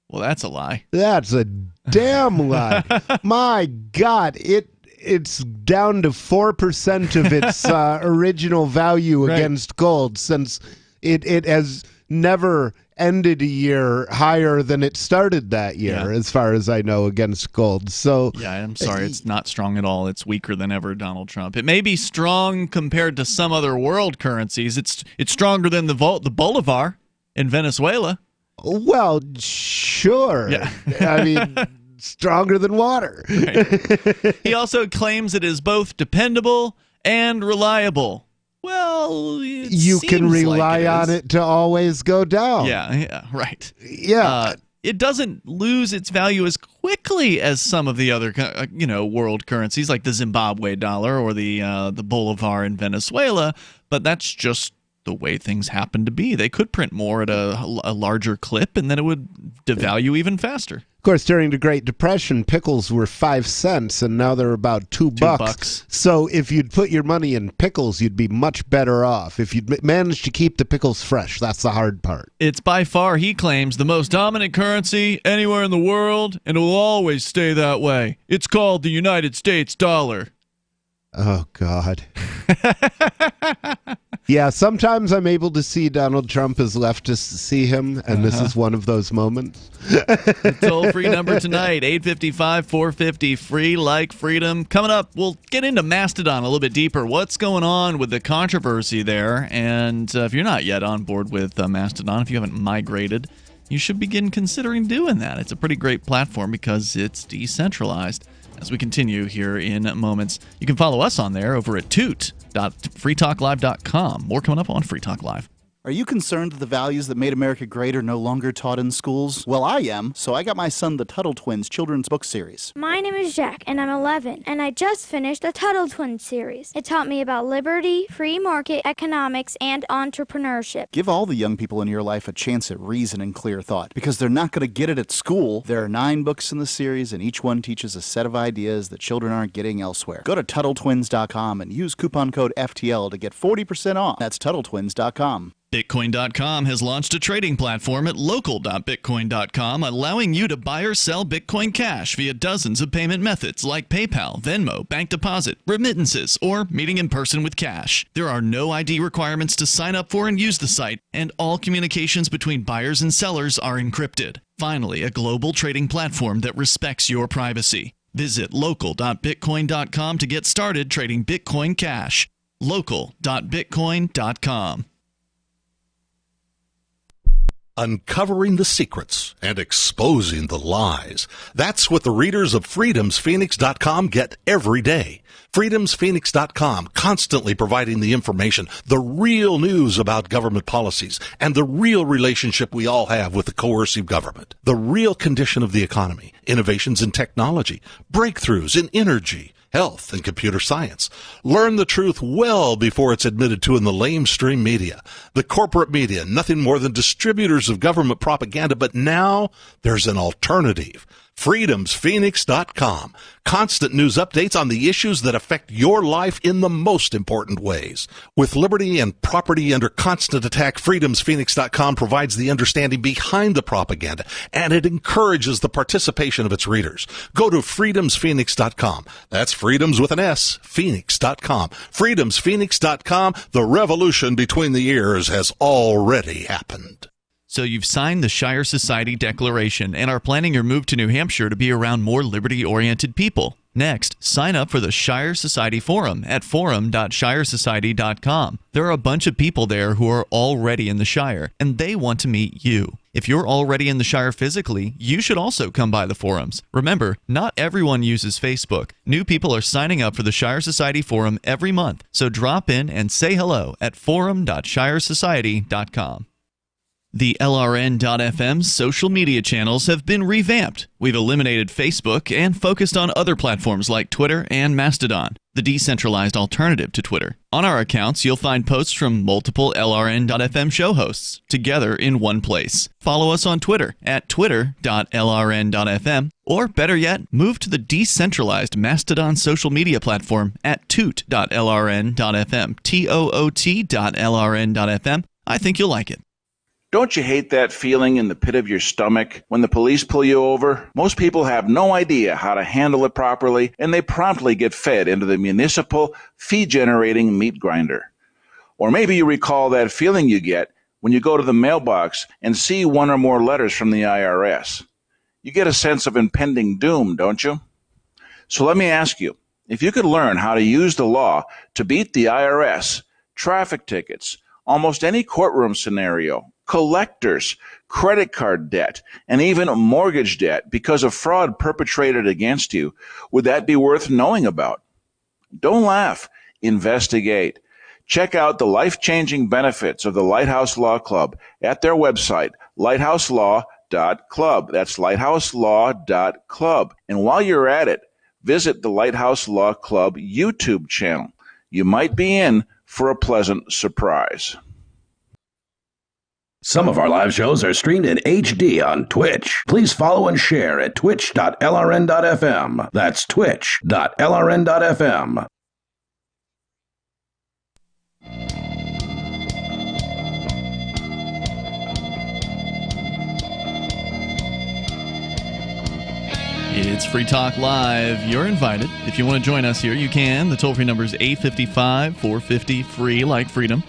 Well, that's a lie. That's a damn lie. My God, it's down to 4% of its original value against gold, since it has never ended a year higher than it started that year, as far as I know, against gold. So yeah, I'm sorry, it's not strong at all. It's weaker than ever, Donald Trump. It may be strong compared to some other world currencies. It's stronger than the Bolivar in Venezuela. Well, sure. Yeah. I mean, stronger than water. Right. He also claims it is both dependable and reliable. Well, you can rely on it to always go down. Yeah, right. Yeah. It doesn't lose its value as quickly as some of the other, world currencies like the Zimbabwe dollar or the Bolivar in Venezuela, but that's just the way things happen to be. They could print more at a larger clip, and then it would devalue even faster. Of course, during the Great Depression, pickles were 5 cents, and now they're about $2. So if you'd put your money in pickles, you'd be much better off. If you'd manage to keep the pickles fresh, that's the hard part. It's by far, he claims, the most dominant currency anywhere in the world, and it will always stay that way. It's called the United States dollar. Oh, God. Yeah, sometimes I'm able to see Donald Trump as leftists see him, and this is one of those moments. The toll-free number tonight, 855-450-FREE, like freedom. Coming up, we'll get into Mastodon a little bit deeper. What's going on with the controversy there? And if you're not yet on board with Mastodon, if you haven't migrated, you should begin considering doing that. It's a pretty great platform because it's decentralized. As we continue here in moments, you can follow us on there over at toot.freetalklive.com. More coming up on Free Talk Live. Are you concerned that the values that made America great are no longer taught in schools? Well, I am, so I got my son the Tuttle Twins children's book series. My name is Jack, and I'm 11, and I just finished the Tuttle Twins series. It taught me about liberty, free market, economics, and entrepreneurship. Give all the young people in your life a chance at reason and clear thought, because they're not going to get it at school. There are 9 books in the series, and each one teaches a set of ideas that children aren't getting elsewhere. Go to TuttleTwins.com and use coupon code FTL to get 40% off. That's TuttleTwins.com. Bitcoin.com has launched a trading platform at local.bitcoin.com, allowing you to buy or sell Bitcoin Cash via dozens of payment methods like PayPal, Venmo, bank deposit, remittances, or meeting in person with cash. There are no ID requirements to sign up for and use the site, and all communications between buyers and sellers are encrypted. Finally, a global trading platform that respects your privacy. Visit local.bitcoin.com to get started trading Bitcoin Cash. local.bitcoin.com. Uncovering the secrets and exposing the lies. That's what the readers of freedomsphoenix.com get every day. freedomsphoenix.com, constantly providing the information, the real news about government policies, and the real relationship we all have with the coercive government. The real condition of the economy, innovations in technology, breakthroughs in energy, health, and computer science. Learn the truth well before it's admitted to in the lamestream media. The corporate media, nothing more than distributors of government propaganda, but now there's an alternative. freedomsphoenix.com. Constant news updates on the issues that affect your life in the most important ways. With liberty and property under constant attack, freedomsphoenix.com provides the understanding behind the propaganda, and it encourages the participation of its readers. Go to freedomsphoenix.com. That's freedoms with an S, phoenix.com. freedomsphoenix.com. The revolution between the ears has already happened. So you've signed the Shire Society Declaration and are planning your move to New Hampshire to be around more liberty-oriented people. Next, sign up for the Shire Society Forum at forum.shiresociety.com. There are a bunch of people there who are already in the Shire, and they want to meet you. If you're already in the Shire physically, you should also come by the forums. Remember, not everyone uses Facebook. New people are signing up for the Shire Society Forum every month, so drop in and say hello at forum.shiresociety.com. The LRN.FM social media channels have been revamped. We've eliminated Facebook and focused on other platforms like Twitter and Mastodon, the decentralized alternative to Twitter. On our accounts, you'll find posts from multiple LRN.FM show hosts together in one place. Follow us on Twitter at twitter.lrn.fm, or better yet, move to the decentralized Mastodon social media platform at toot.lrn.fm, toot.lrn.fm. I think you'll like it. Don't you hate that feeling in the pit of your stomach when the police pull you over? Most people have no idea how to handle it properly, and they promptly get fed into the municipal fee-generating meat grinder. Or maybe you recall that feeling you get when you go to the mailbox and see one or more letters from the IRS. You get a sense of impending doom, don't you? So let me ask you, if you could learn how to use the law to beat the IRS, traffic tickets, almost any courtroom scenario, collectors, credit card debt, and even mortgage debt because of fraud perpetrated against you, would that be worth knowing about? Don't laugh. Investigate. Check out the life-changing benefits of the Lighthouse Law Club at their website, lighthouselaw.club. That's lighthouselaw.club. And while you're at it, visit the Lighthouse Law Club YouTube channel. You might be in for a pleasant surprise. Some of our live shows are streamed in HD on Twitch. Please follow and share at twitch.lrn.fm. That's twitch.lrn.fm. It's Free Talk Live. You're invited. If you want to join us here, you can. The toll-free number is 855-450-FREE, like freedom.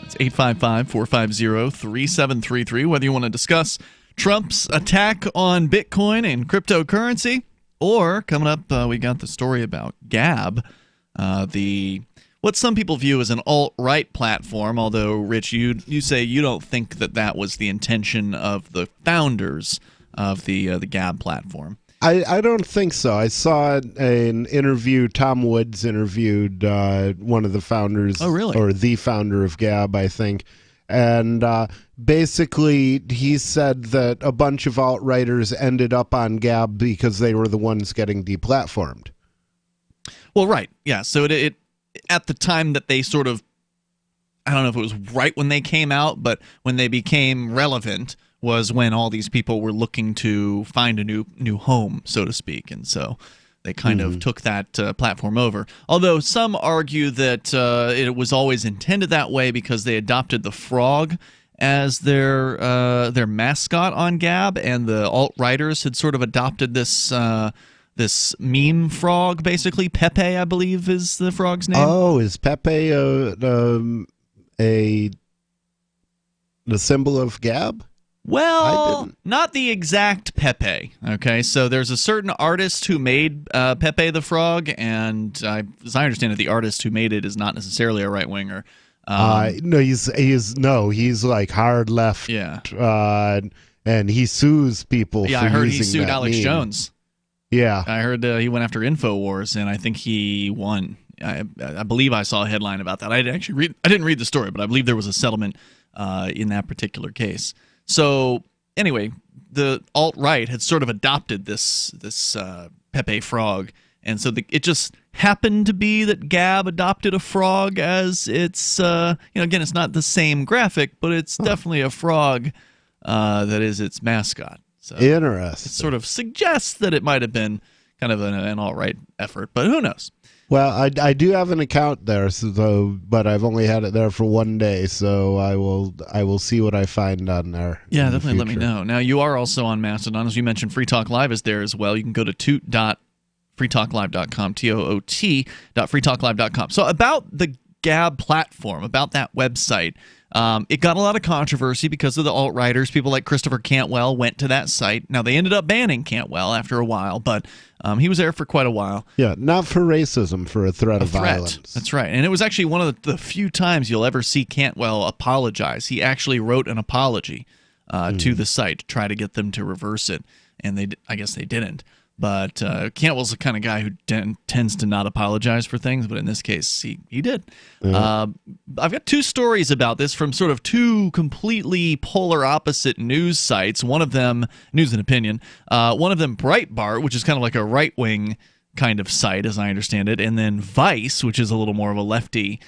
It's 855-450-3733. Whether you want to discuss Trump's attack on Bitcoin and cryptocurrency, or coming up, we got the story about Gab, what some people view as an alt-right platform, although, Rich, you say you don't think that was the intention of the founders of the Gab platform. I don't think so. I saw an interview, Tom Woods interviewed one of the founders, oh, really? Or the founder of Gab, I think, And basically, he said that a bunch of alt-righters ended up on Gab because they were the ones getting deplatformed. Well, right. Yeah. So it at the time that they sort of, I don't know if it was right when they came out, but when they became relevant was when all these people were looking to find a new home, so to speak. And so they kind of took that platform over. Although some argue that it was always intended that way because they adopted the frog as their mascot on Gab, and the alt-righters had sort of adopted this this meme frog, basically. Pepe, I believe, is the frog's name. Oh, is Pepe the symbol of Gab? Well, not the exact Pepe. Okay, so there's a certain artist who made Pepe the Frog, and as I understand it, the artist who made it is not necessarily a right winger. No, he's like hard left. Yeah, and he sues people. Yeah, for I heard using he sued that Alex meme. Jones. Yeah, I heard he went after InfoWars, and I think he won. I believe I saw a headline about that. I didn't read the story, but I believe there was a settlement in that particular case. So anyway, the alt-right had sort of adopted this Pepe frog, and so it just happened to be that Gab adopted a frog as its again, it's not the same graphic, but it's definitely a frog that is its mascot. So interesting. It sort of suggests that it might have been kind of an alt-right effort, but who knows? Well, I do have an account there, but I've only had it there for one day, so I will see what I find on there. Yeah, definitely let me know. Now, you are also on Mastodon. As you mentioned, Free Talk Live is there as well. You can go to toot.freetalklive.com, toot.freetalklive.com. So about the Gab platform, about that website, it got a lot of controversy because of the alt-righters. People like Christopher Cantwell went to that site. Now, they ended up banning Cantwell after a while, but he was there for quite a while. Yeah, not for racism, for a threat of violence. That's right. And it was actually one of the few times you'll ever see Cantwell apologize. He actually wrote an apology to the site to try to get them to reverse it, and I guess they didn't. But Cantwell's the kind of guy who tends to not apologize for things, but in this case, he did. I've got two stories about this from sort of two completely polar opposite news sites. One of them, News and Opinion, one of them Breitbart, which is kind of like a right-wing kind of site, as I understand it, and then Vice, which is a little more of a lefty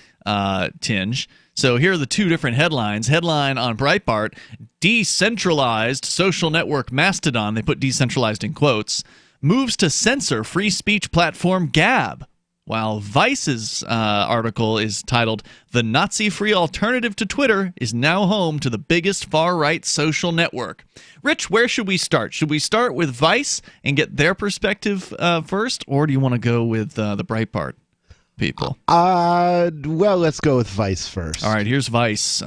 tinge. So here are the two different headlines. Headline on Breitbart, decentralized social network Mastodon, they put decentralized in quotes, moves to censor free speech platform Gab, while Vice's article is titled, The Nazi-Free Alternative to Twitter is now home to the biggest far-right social network. Rich, where should we start? Should we start with Vice and get their perspective first, or do you want to go with the Breitbart people? Well, let's go with Vice first. All right, here's Vice.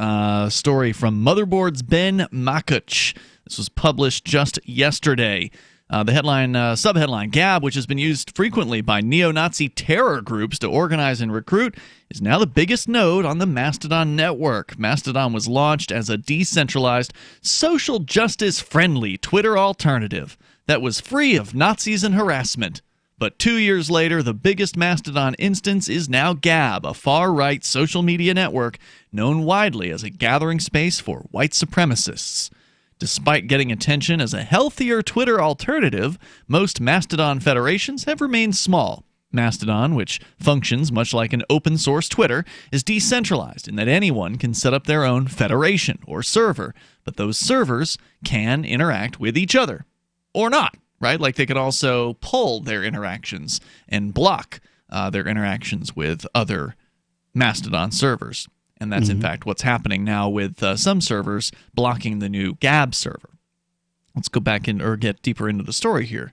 Story from Motherboard's Ben Makuch. This was published just yesterday. The headline, subheadline, Gab, which has been used frequently by neo-Nazi terror groups to organize and recruit, is now the biggest node on the Mastodon network. Mastodon was launched as a decentralized, social justice-friendly Twitter alternative that was free of Nazis and harassment. But 2 years later, the biggest Mastodon instance is now Gab, a far-right social media network known widely as a gathering space for white supremacists. Despite getting attention as a healthier Twitter alternative, most Mastodon federations have remained small. Mastodon, which functions much like an open-source Twitter, is decentralized in that anyone can set up their own federation or server, but those servers can interact with each other. Or not, right? Like they could also pull their interactions and block their interactions with other Mastodon servers. And that's, in fact, what's happening now with some servers blocking the new Gab server. Let's go back or get deeper into the story here.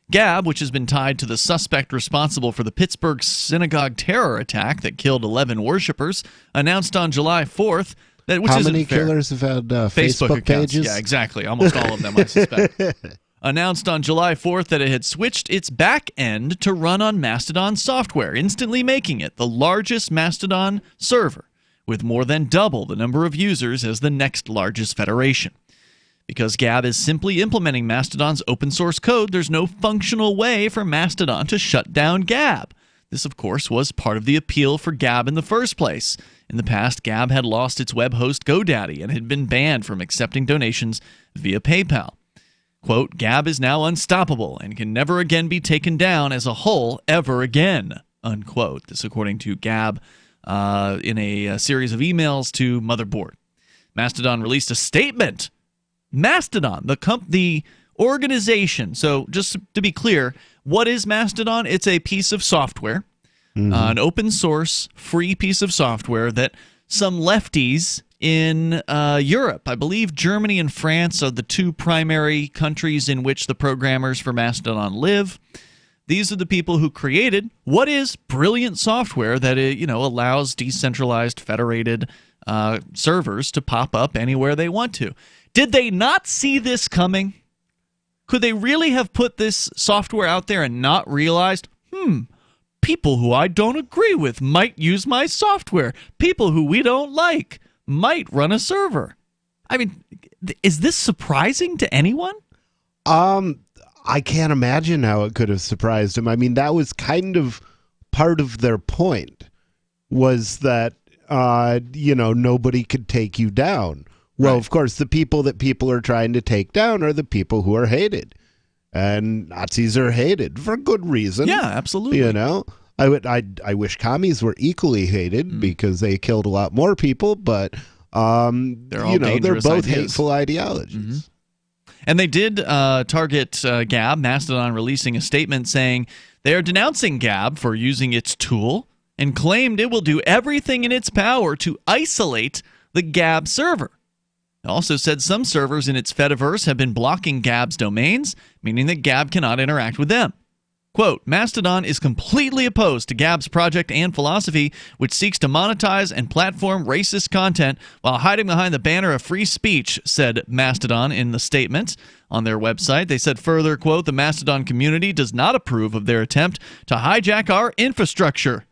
Gab, which has been tied to the suspect responsible for the Pittsburgh synagogue terror attack that killed 11 worshippers, announced on July 4th that How many killers have had Facebook accounts. pages? Yeah, exactly. Almost all of them, I suspect. Announced on July 4th that it had switched its back end to run on Mastodon software, instantly making it the largest Mastodon server, with more than double the number of users as the next largest federation. Because Gab is simply implementing Mastodon's open source code, there's no functional way for Mastodon to shut down Gab. This, of course, was part of the appeal for Gab in the first place. In the past, Gab had lost its web host GoDaddy and had been banned from accepting donations via PayPal. Quote, Gab is now unstoppable and can never again be taken down as a whole ever again, unquote. This according to Gab in a series of emails to Motherboard. Mastodon released a statement. Mastodon, the organization. So just to be clear, what is Mastodon? It's a piece of software, an open source, free piece of software that some lefties in Europe, I believe Germany and France are the two primary countries in which the programmers for Mastodon live. These are the people who created what is brilliant software that allows decentralized federated servers to pop up anywhere they want to. Did they not see this coming? Could they really have put this software out there and not realized, people who I don't agree with might use my software. People who we don't like might run a server. I mean, is this surprising to anyone? I can't imagine how it could have surprised him. I mean, that was kind of part of their point, was that, nobody could take you down. Well, of course, the people that people are trying to take down are the people who are hated. And Nazis are hated for good reason. Yeah, absolutely. I wish commies were equally hated because they killed a lot more people, but they're both hateful ideologies. And they did target Gab, Mastodon releasing a statement saying they are denouncing Gab for using its tool and claimed it will do everything in its power to isolate the Gab server. It also said some servers in its Fediverse have been blocking Gab's domains, meaning that Gab cannot interact with them. Quote, Mastodon is completely opposed to Gab's project and philosophy, which seeks to monetize and platform racist content while hiding behind the banner of free speech, said Mastodon in the statement on their website. They said further, quote, the Mastodon community does not approve of their attempt to hijack our infrastructure.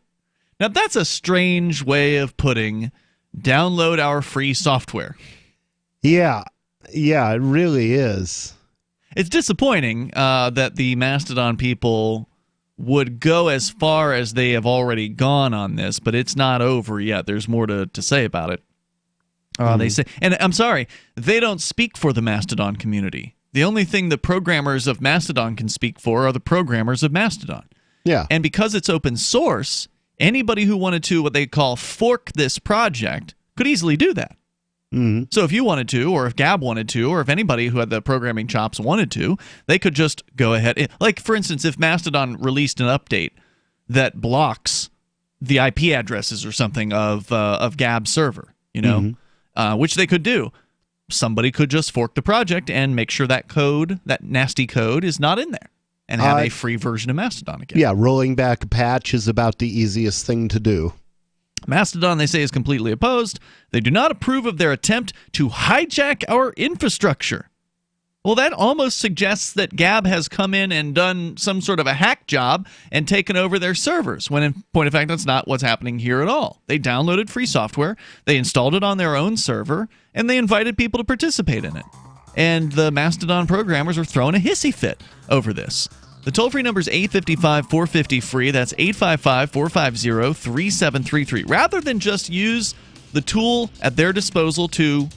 Now, that's a strange way of putting download our free software. Yeah, it really is. It's disappointing that the Mastodon people would go as far as they have already gone on this, but it's not over yet. There's more to say about it. They say, and I'm sorry, they don't speak for the Mastodon community. The only thing the programmers of Mastodon can speak for are the programmers of Mastodon. Yeah. And because it's open source, anybody who wanted to, what they call fork this project, could easily do that. So if you wanted to, or if Gab wanted to, or if anybody who had the programming chops wanted to, they could just go ahead. Like, for instance, if Mastodon released an update that blocks the IP addresses or something of Gab's server, which they could do, somebody could just fork the project and make sure that code, that nasty code, is not in there and have a free version of Mastodon again. Yeah, rolling back a patch is about the easiest thing to do. Mastodon, they say, is completely opposed. They do not approve of their attempt to hijack our infrastructure. Well, that almost suggests that Gab has come in and done some sort of a hack job and taken over their servers, when in point of fact, that's not what's happening here at all. They downloaded free software, they installed it on their own server, and they invited people to participate in it. And the Mastodon programmers are throwing a hissy fit over this. The toll-free number is 855-450-FREE. That's 855-450-3733. Rather than just use the tool at their disposal to,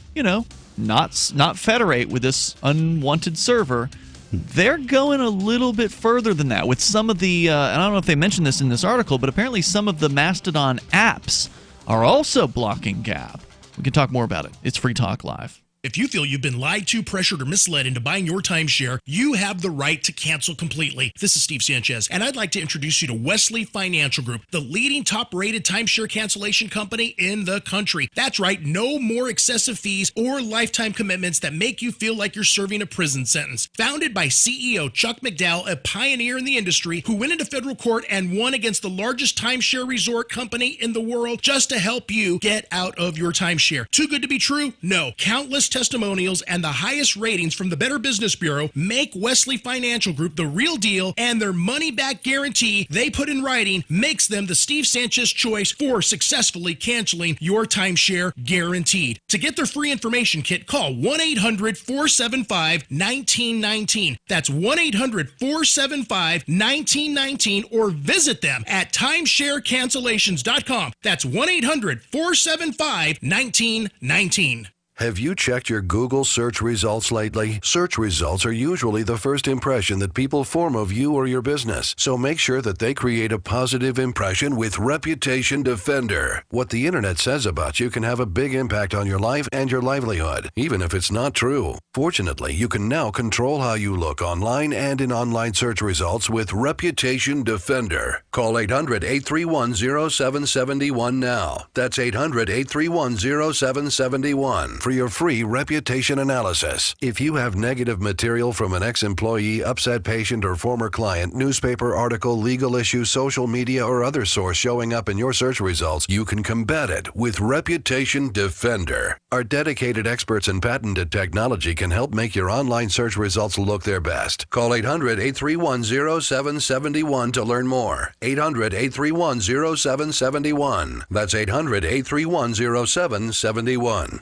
not federate with this unwanted server, they're going a little bit further than that with some of the, and I don't know if they mentioned this in this article, but apparently some of the Mastodon apps are also blocking Gab. We can talk more about it. It's Free Talk Live. If you feel you've been lied to, pressured, or misled into buying your timeshare, you have the right to cancel completely. This is Steve Sanchez, and I'd like to introduce you to Wesley Financial Group, the leading top-rated timeshare cancellation company in the country. That's right, no more excessive fees or lifetime commitments that make you feel like you're serving a prison sentence. Founded by CEO Chuck McDowell, a pioneer in the industry who went into federal court and won against the largest timeshare resort company in the world just to help you get out of your timeshare. Too good to be true? No. Countless most testimonials and the highest ratings from the Better Business Bureau make Wesley Financial Group the real deal, and their money-back guarantee they put in writing makes them the Steve Sanchez choice for successfully canceling your timeshare guaranteed. To get their free information kit, call 1-800-475-1919. That's 1-800-475-1919, or visit them at timesharecancellations.com. That's 1-800-475-1919. Have you checked your Google search results lately? Search results are usually the first impression that people form of you or your business. So make sure that they create a positive impression with Reputation Defender. What the internet says about you can have a big impact on your life and your livelihood, even if it's not true. Fortunately, you can now control how you look online and in online search results with Reputation Defender. Call 800-831-0771 now. That's 800-831-0771 for your free reputation analysis. If you have negative material from an ex-employee, upset patient, or former client, newspaper article, legal issue, social media, or other source showing up in your search results, you can combat it with Reputation Defender. Our dedicated experts in patented technology can help make your online search results look their best. Call 800-831-0771 to learn more. 800-831-0771. That's 800-831-0771.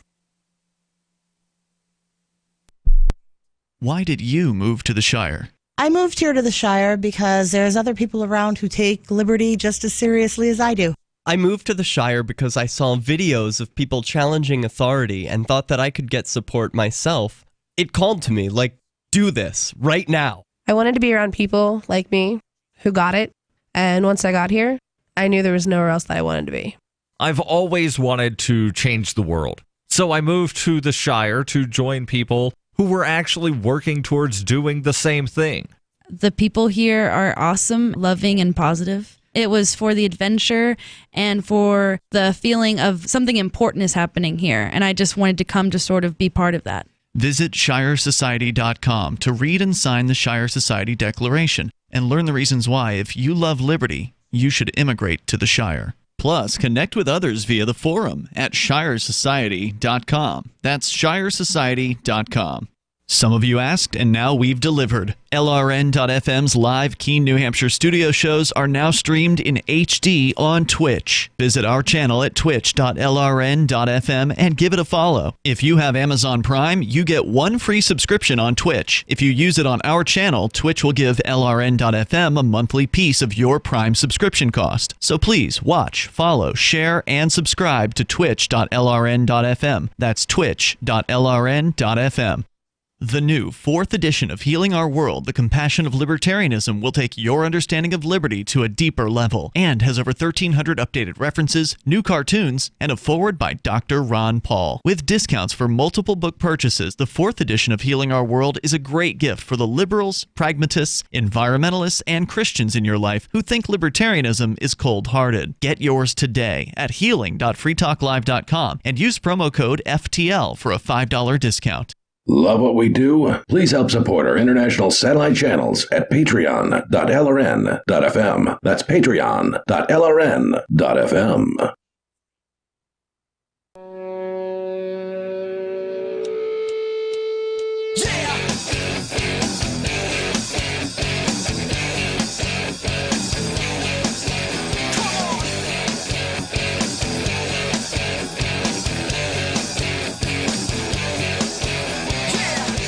Why did you move to the Shire? I moved here to the Shire because there's other people around who take liberty just as seriously as I do. I moved to the Shire because I saw videos of people challenging authority and thought that I could get support myself. It called to me, like, do this, right now. I wanted to be around people like me who got it, and once I got here, I knew there was nowhere else that I wanted to be. I've always wanted to change the world, so I moved to the Shire to join people who were actually working towards doing the same thing. The people here are awesome, loving, and positive. It was for the adventure and for the feeling of something important is happening here, and I just wanted to come to sort of be part of that. Visit ShireSociety.com to read and sign the Shire Society Declaration and learn the reasons why, if you love liberty, you should immigrate to the Shire. Plus, connect with others via the forum at ShireSociety.com. That's ShireSociety.com. Some of you asked, and now we've delivered. LRN.FM's live Keene, New Hampshire studio shows are now streamed in HD on Twitch. Visit our channel at twitch.lrn.fm and give it a follow. If you have Amazon Prime, you get one free subscription on Twitch. If you use it on our channel, Twitch will give LRN.FM a monthly piece of your Prime subscription cost. So please watch, follow, share, and subscribe to twitch.lrn.fm. That's twitch.lrn.fm. The new 4th edition of Healing Our World, The Compassion of Libertarianism, will take your understanding of liberty to a deeper level and has over 1,300 updated references, new cartoons, and a foreword by Dr. Ron Paul. With discounts for multiple book purchases, the 4th edition of Healing Our World is a great gift for the liberals, pragmatists, environmentalists, and Christians in your life who think libertarianism is cold-hearted. Get yours today at healing.freetalklive.com and use promo code FTL for a $5 discount. Love what we do? Please help support our international satellite channels at patreon.lrn.fm. That's patreon.lrn.fm.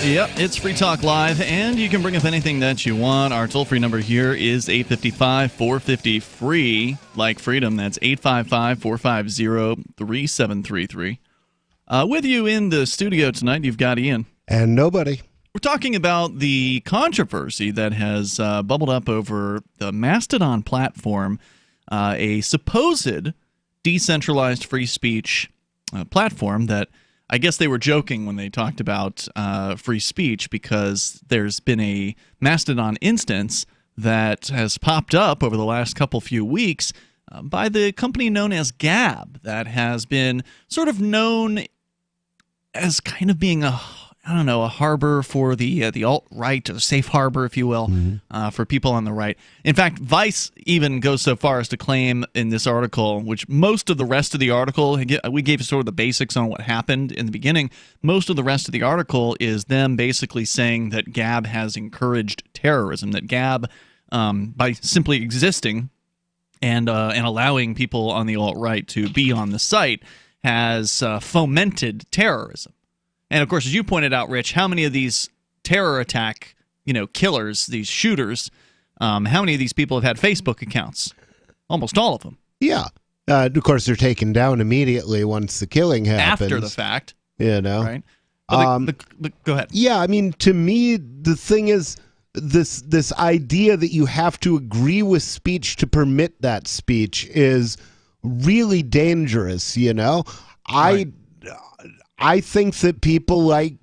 Yep, it's Free Talk Live, and you can bring up anything that you want. Our toll-free number here is 855-450-FREE, like freedom. That's 855-450-3733. With you in the studio tonight, you've got Ian. And nobody. We're talking about the controversy that has bubbled up over the Mastodon platform, a supposed decentralized free speech platform that I guess they were joking when they talked about free speech, because there's been a Mastodon instance that has popped up over the last few weeks by the company known as Gab, that has been sort of known as kind of being I don't know, a harbor for the alt-right, or safe harbor, if you will, for people on the right. In fact, Vice even goes so far as to claim in this article, which most of the rest of the article, we gave sort of the basics on what happened in the beginning. Most of the rest of the article is them basically saying that Gab has encouraged terrorism, that Gab, by simply existing and allowing people on the alt-right to be on the site, has fomented terrorism. And of course, as you pointed out, Rich, how many of these terror attack, killers, these shooters, how many of these people have had Facebook accounts? Almost all of them. Yeah. Of course, they're taken down immediately once the killing happens. After the fact. Right. Well, go ahead. Yeah, I mean, to me, the thing is, this idea that you have to agree with speech to permit that speech is really dangerous, Right. I think that people like,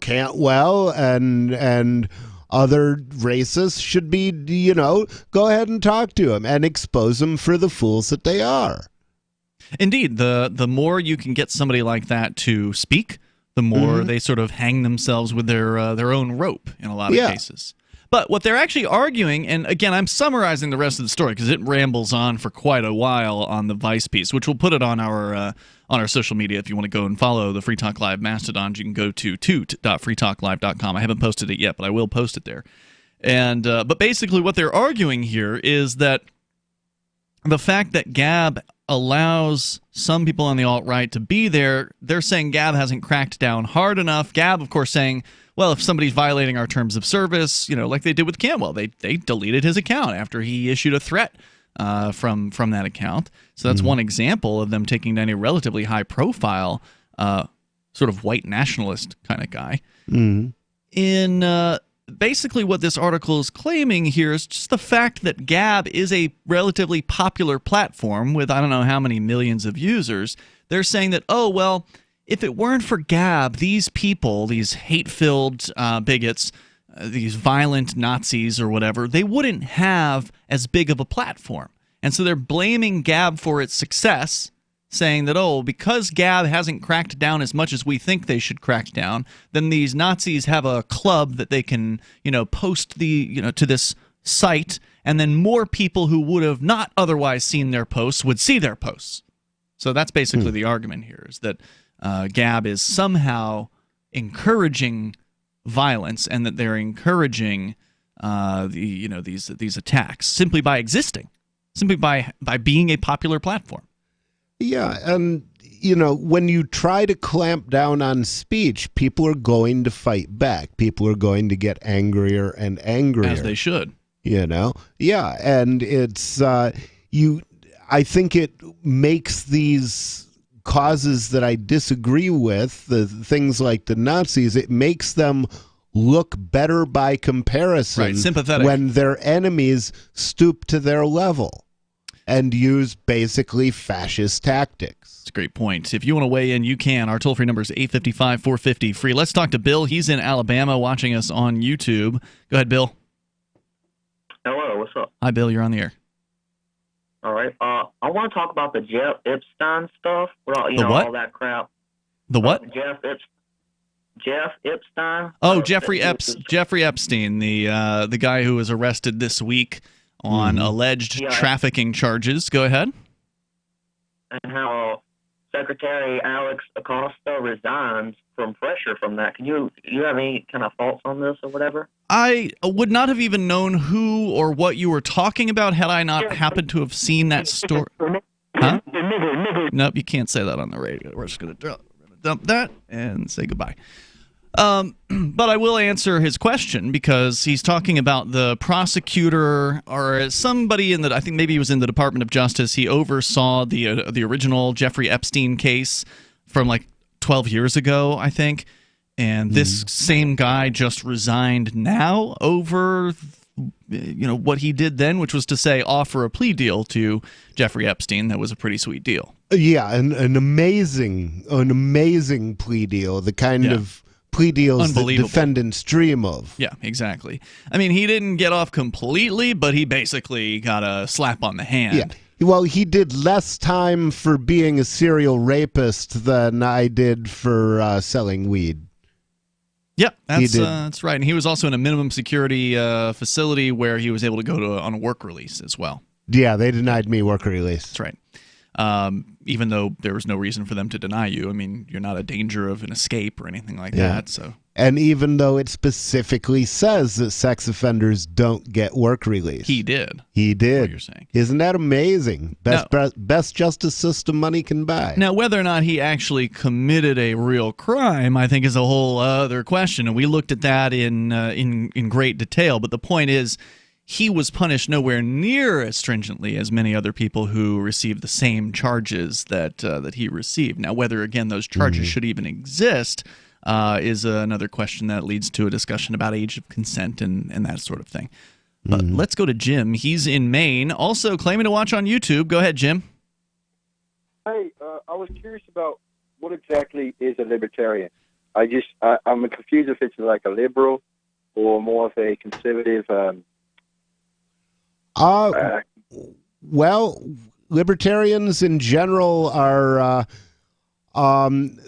Cantwell and other racists should be, go ahead and talk to them and expose them for the fools that they are. Indeed, the more you can get somebody like that to speak, the more they sort of hang themselves with their own rope in a lot of cases. But what they're actually arguing, and again, I'm summarizing the rest of the story because it rambles on for quite a while on the Vice piece, which we'll put it on our social media. If you want to go and follow the Free Talk Live Mastodon, you can go to toot.freetalklive.com. I haven't posted it yet, but I will post it there. And but basically what they're arguing here is that the fact that Gab allows some people on the alt-right to be there, they're saying Gab hasn't cracked down hard enough. Gab, of course, saying, well, if somebody's violating our terms of service, like they did with Cantwell, they deleted his account after he issued a threat from that account. So that's one example of them taking down a relatively high-profile sort of white nationalist kind of guy. In basically what this article is claiming here is just the fact that Gab is a relatively popular platform with I don't know how many millions of users. They're saying that, oh, well, if it weren't for Gab, these people, these hate-filled bigots, these violent Nazis or whatever, they wouldn't have as big of a platform. And so they're blaming Gab for its success, saying that, oh, because Gab hasn't cracked down as much as we think they should crack down, then these Nazis have a club that they can, post to this site, and then more people who would have not otherwise seen their posts would see their posts. So that's basically the argument here, is that Gab is somehow encouraging violence, and that they're encouraging these attacks simply by existing, simply by being a popular platform. Yeah, and when you try to clamp down on speech, people are going to fight back. People are going to get angrier and angrier, as they should. Yeah, and it's I think it makes these causes that I disagree with, the things like the Nazis, it makes them look better by comparison, right, sympathetic, when their enemies stoop to their level and use basically fascist tactics. That's a great point. If you want to weigh in, you can. Our toll-free number is 855-450-FREE. Let's talk to Bill. He's in Alabama watching us on YouTube. Go ahead, Bill. Hello, what's up? Hi, Bill. You're on the air. All right. I want to talk about the Jeff Epstein stuff. Well, The what? All that crap. The what? Jeff Epstein. Oh, Jeffrey Epstein, the guy who was arrested this week on alleged trafficking charges. Go ahead. And how Secretary Alex Acosta resigned from pressure from that. You have any kind of thoughts on this or whatever? I would not have even known who or what you were talking about had I not happened to have seen that story. Huh? Nope, you can't say that on the radio. We're just going to dump that and say goodbye. But I will answer his question, because he's talking about the prosecutor or somebody in I think maybe he was in the Department of Justice. He oversaw the original Jeffrey Epstein case from like 12 years ago, I think. And this same guy just resigned now over what he did then, which was to say offer a plea deal to Jeffrey Epstein. That was a pretty sweet deal. Yeah, an amazing plea deal, the kind of plea deals that defendants dream of. Yeah, exactly. I mean, he didn't get off completely, but he basically got a slap on the hand. Yeah. Well, he did less time for being a serial rapist than I did for selling weed. Yeah, He did. that's right. And he was also in a minimum security facility where he was able to go on a work release as well. Yeah, they denied me work release. That's right. Even though there was no reason for them to deny you. I mean, you're not a danger of an escape or anything like that. So. And even though it specifically says that sex offenders don't get work release. He did. He did. What you're saying. Isn't that amazing? Best justice system money can buy. Now, whether or not he actually committed a real crime, I think, is a whole other question. And we looked at that in great detail. But the point is, he was punished nowhere near as stringently as many other people who received the same charges that he received. Now, whether, again, those charges should even exist is another question that leads to a discussion about age of consent and that sort of thing. But let's go to Jim. He's in Maine, also claiming to watch on YouTube. Go ahead, Jim. Hey, I was curious about what exactly is a libertarian. I'm confused if it's like a liberal or more of a conservative. Well, libertarians in general are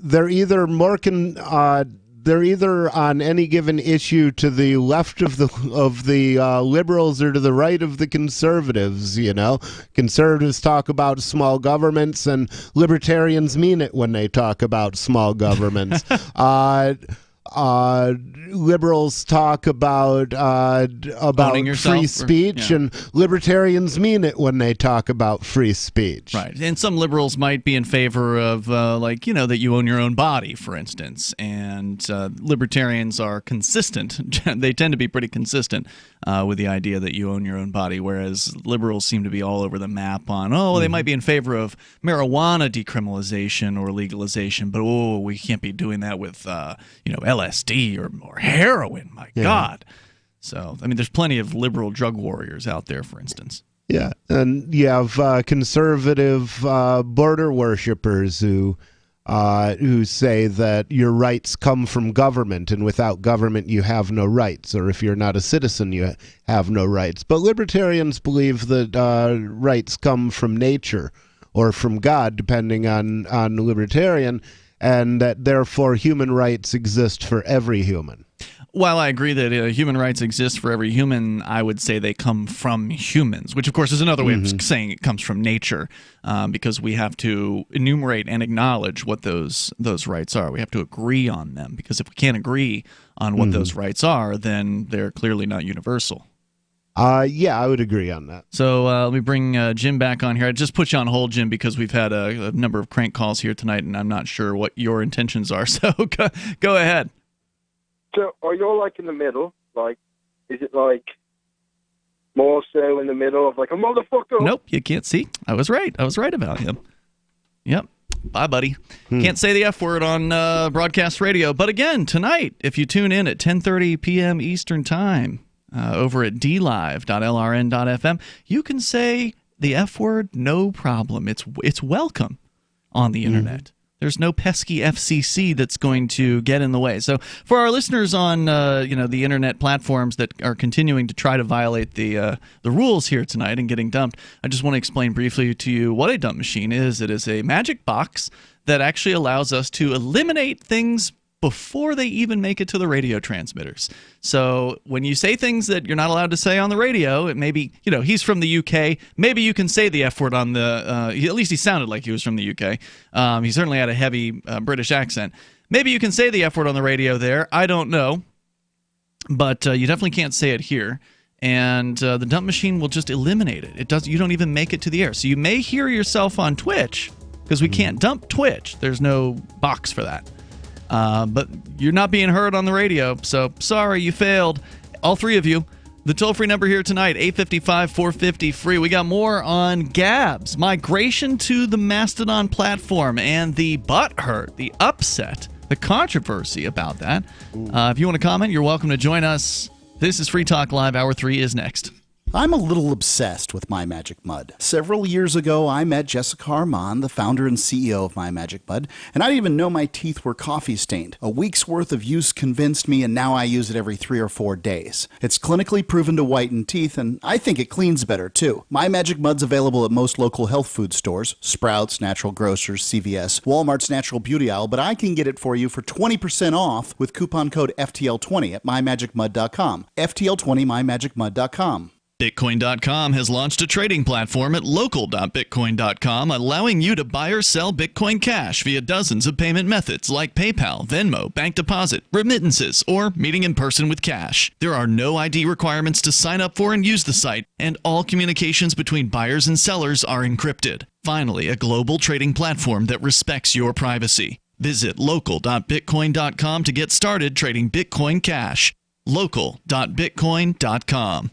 they're either they're either on any given issue to the left of the liberals or to the right of the conservatives. You know, conservatives talk about small governments, and libertarians mean it when they talk about small governments. Liberals talk about free speech, and libertarians mean it when they talk about free speech. Right, and some liberals might be in favor of, that you own your own body, for instance, and libertarians are consistent. They tend to be pretty consistent with the idea that you own your own body, whereas liberals seem to be all over the map on, they might be in favor of marijuana decriminalization or legalization, but we can't be doing that with, LSD or heroin. My God. So, I mean, there's plenty of liberal drug warriors out there, for instance. Yeah, and you have conservative border worshipers who say that your rights come from government, and without government you have no rights, or if you're not a citizen you have no rights. But libertarians believe that rights come from nature or from God, depending on libertarian, and that therefore human rights exist for every human. While I agree that human rights exist for every human, I would say they come from humans, which of course is another way of saying it comes from nature, because we have to enumerate and acknowledge what those rights are. We have to agree on them, because if we can't agree on what those rights are, then they're clearly not universal. Yeah, I would agree on that. So let me bring Jim back on here. I just put you on hold, Jim, because we've had a number of crank calls here tonight, and I'm not sure what your intentions are. So go ahead. So are you all like in the middle? Like, is it like more so in the middle of like a motherfucker? Nope, you can't see. I was right about him. Yep. Bye, buddy. Can't say the F word on broadcast radio. But again, tonight, if you tune in at 10:30 p.m. Eastern Time, over at dlive.lrn.fm, you can say the F word, no problem. It's welcome on the internet. There's no pesky FCC that's going to get in the way. So for our listeners on the internet platforms that are continuing to try to violate the rules here tonight and getting dumped, I just want to explain briefly to you what a dump machine is. It is a magic box that actually allows us to eliminate things before they even make it to the radio transmitters. So when you say things that you're not allowed to say on the radio, it may be, he's from the UK. Maybe you can say the F word on the, at least he sounded like he was from the UK. He certainly had a heavy British accent. Maybe you can say the F word on the radio there. I don't know. But you definitely can't say it here. And the dump machine will just eliminate it. You don't even make it to the air. So you may hear yourself on Twitch, because we can't dump Twitch. There's no box for that. But you're not being heard on the radio, so sorry, you failed. All three of you. The toll-free number here tonight, 855-450-FREE. We got more on Gabs, migration to the Mastodon platform, and the butthurt, the upset, the controversy about that. If you want to comment, you're welcome to join us. This is Free Talk Live. Hour 3 is next. I'm a little obsessed with My Magic Mud. Several years ago, I met Jessica Armand, the founder and CEO of My Magic Mud, and I didn't even know my teeth were coffee stained. A week's worth of use convinced me, and now I use it every 3 or 4 days. It's clinically proven to whiten teeth, and I think it cleans better too. My Magic Mud's available at most local health food stores, Sprouts, Natural Grocers, CVS, Walmart's Natural Beauty Aisle, but I can get it for you for 20% off with coupon code FTL20 at mymagicmud.com. FTL20 mymagicmud.com. Bitcoin.com has launched a trading platform at local.bitcoin.com, allowing you to buy or sell Bitcoin Cash via dozens of payment methods like PayPal, Venmo, bank deposit, remittances, or meeting in person with cash. There are no ID requirements to sign up for and use the site, and all communications between buyers and sellers are encrypted. Finally, a global trading platform that respects your privacy. Visit local.bitcoin.com to get started trading Bitcoin Cash. local.bitcoin.com.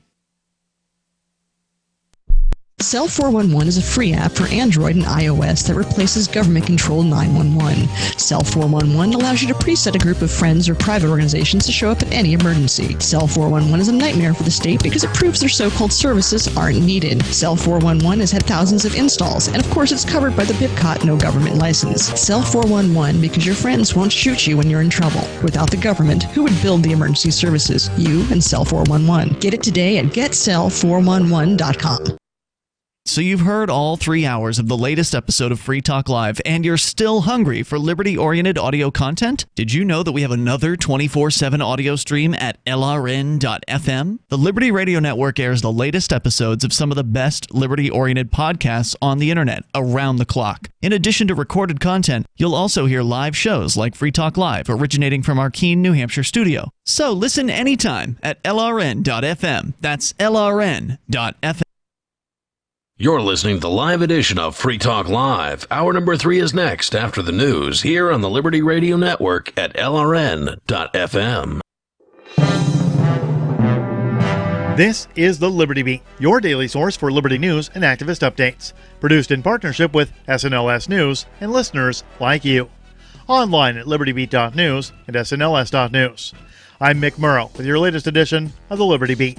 Cell 411 is a free app for Android and iOS that replaces government-controlled 911. Cell 411 allows you to preset a group of friends or private organizations to show up at any emergency. Cell 411 is a nightmare for the state because it proves their so-called services aren't needed. Cell 411 has had thousands of installs, and of course it's covered by the BIPCOT no government license. Cell 411 because your friends won't shoot you when you're in trouble. Without the government, who would build the emergency services? You and Cell 411. Get it today at getcell411.com. So you've heard all 3 hours of the latest episode of Free Talk Live, and you're still hungry for liberty-oriented audio content? Did you know that we have another 24/7 audio stream at LRN.FM? The Liberty Radio Network airs the latest episodes of some of the best liberty-oriented podcasts on the internet around the clock. In addition to recorded content, you'll also hear live shows like Free Talk Live, originating from our Keene, New Hampshire studio. So listen anytime at LRN.FM. That's LRN.FM. You're listening to the live edition of Free Talk Live. Hour number 3 is next after the news here on the Liberty Radio Network at LRN.FM. This is the Liberty Beat, your daily source for liberty news and activist updates. Produced in partnership with SNLS News and listeners like you. Online at libertybeat.news and snls.news. I'm Mick Murrow with your latest edition of the Liberty Beat.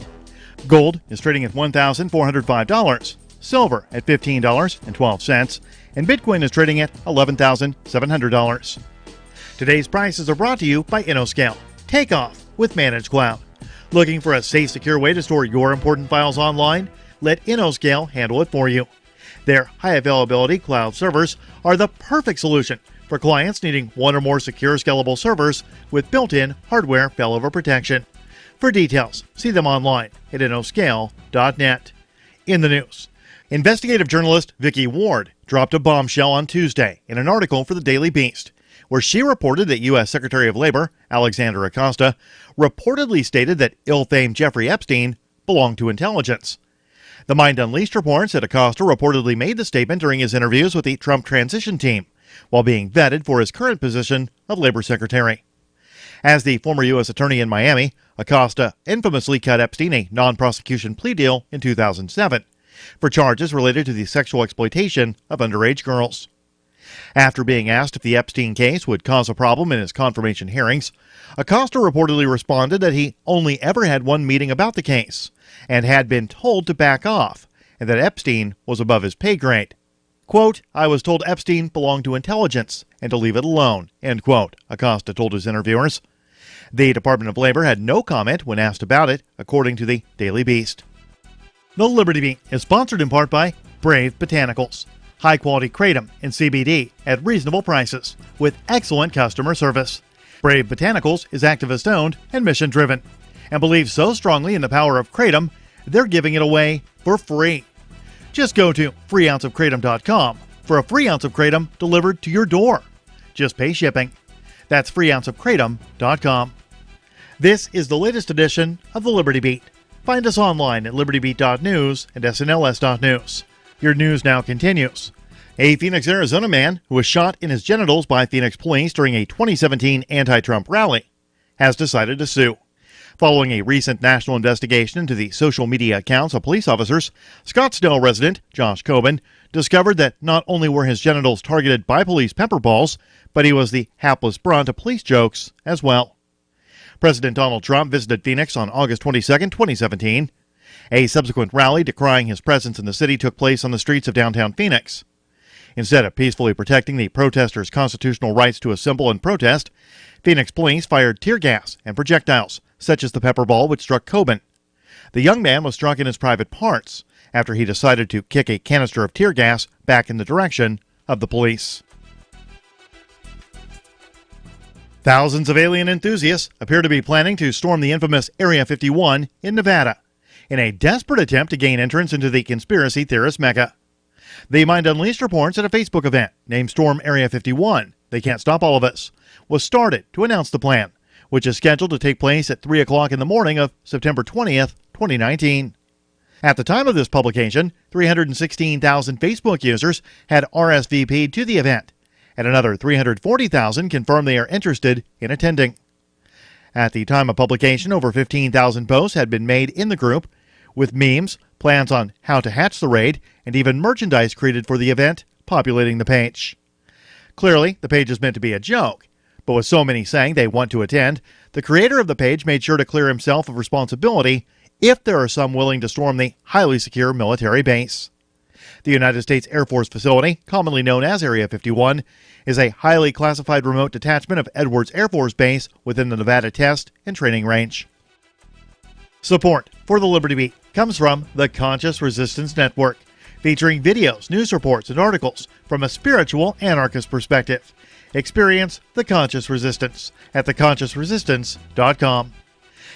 Gold is trading at $1,405. Silver at $15.12, and Bitcoin is trading at $11,700. Today's prices are brought to you by InnoScale. Take off with Managed Cloud. Looking for a safe, secure way to store your important files online? Let InnoScale handle it for you. Their high-availability cloud servers are the perfect solution for clients needing one or more secure, scalable servers with built-in hardware failover protection. For details, see them online at innoscale.net. In the news, investigative journalist Vicky Ward dropped a bombshell on Tuesday in an article for the Daily Beast, where she reported that U.S. Secretary of Labor Alexander Acosta reportedly stated that ill-famed Jeffrey Epstein belonged to intelligence. The Mind Unleashed reports that Acosta reportedly made the statement during his interviews with the Trump transition team, while being vetted for his current position of Labor Secretary. As the former U.S. Attorney in Miami, Acosta infamously cut Epstein a non-prosecution plea deal in 2007. For charges related to the sexual exploitation of underage girls. After being asked if the Epstein case would cause a problem in his confirmation hearings, Acosta reportedly responded that he only ever had one meeting about the case and had been told to back off, and that Epstein was above his pay grade. Quote, "I was told Epstein belonged to intelligence and to leave it alone," end quote, Acosta told his interviewers. The Department of Labor had no comment when asked about it, according to the Daily Beast. The Liberty Beat is sponsored in part by Brave Botanicals. High-quality kratom and CBD at reasonable prices with excellent customer service. Brave Botanicals is activist-owned and mission-driven and believes so strongly in the power of kratom, they're giving it away for free. Just go to freeounceofkratom.com for a free ounce of kratom delivered to your door. Just pay shipping. That's freeounceofkratom.com. This is the latest edition of the Liberty Beat. Find us online at libertybeat.news and snls.news. Your news now continues. A Phoenix, Arizona man who was shot in his genitals by Phoenix police during a 2017 anti-Trump rally has decided to sue. Following a recent national investigation into the social media accounts of police officers, Scottsdale resident Josh Coben discovered that not only were his genitals targeted by police pepper balls, but he was the hapless brunt of police jokes as well. President Donald Trump visited Phoenix on August 22, 2017. A subsequent rally decrying his presence in the city took place on the streets of downtown Phoenix. Instead of peacefully protecting the protesters' constitutional rights to assemble and protest, Phoenix police fired tear gas and projectiles, such as the pepper ball which struck Coben. The young man was struck in his private parts after he decided to kick a canister of tear gas back in the direction of the police. Thousands of alien enthusiasts appear to be planning to storm the infamous Area 51 in Nevada in a desperate attempt to gain entrance into the conspiracy theorist mecca. The Mind Unleashed reports that a Facebook event named Storm Area 51, They Can't Stop All of Us, was started to announce the plan, which is scheduled to take place at 3 o'clock in the morning of September 20th, 2019. At the time of this publication, 316,000 Facebook users had RSVP'd to the event, and another 340,000 confirmed they are interested in attending. At the time of publication, over 15,000 posts had been made in the group, with memes, plans on how to hatch the raid, and even merchandise created for the event populating the page. Clearly, the page is meant to be a joke, but with so many saying they want to attend, the creator of the page made sure to clear himself of responsibility if there are some willing to storm the highly secure military base. The United States Air Force facility, commonly known as Area 51, is a highly classified remote detachment of Edwards Air Force Base within the Nevada Test and Training Range. Support for the Liberty Beat comes from the Conscious Resistance Network, featuring videos, news reports, and articles from a spiritual anarchist perspective. Experience the Conscious Resistance at theconsciousresistance.com.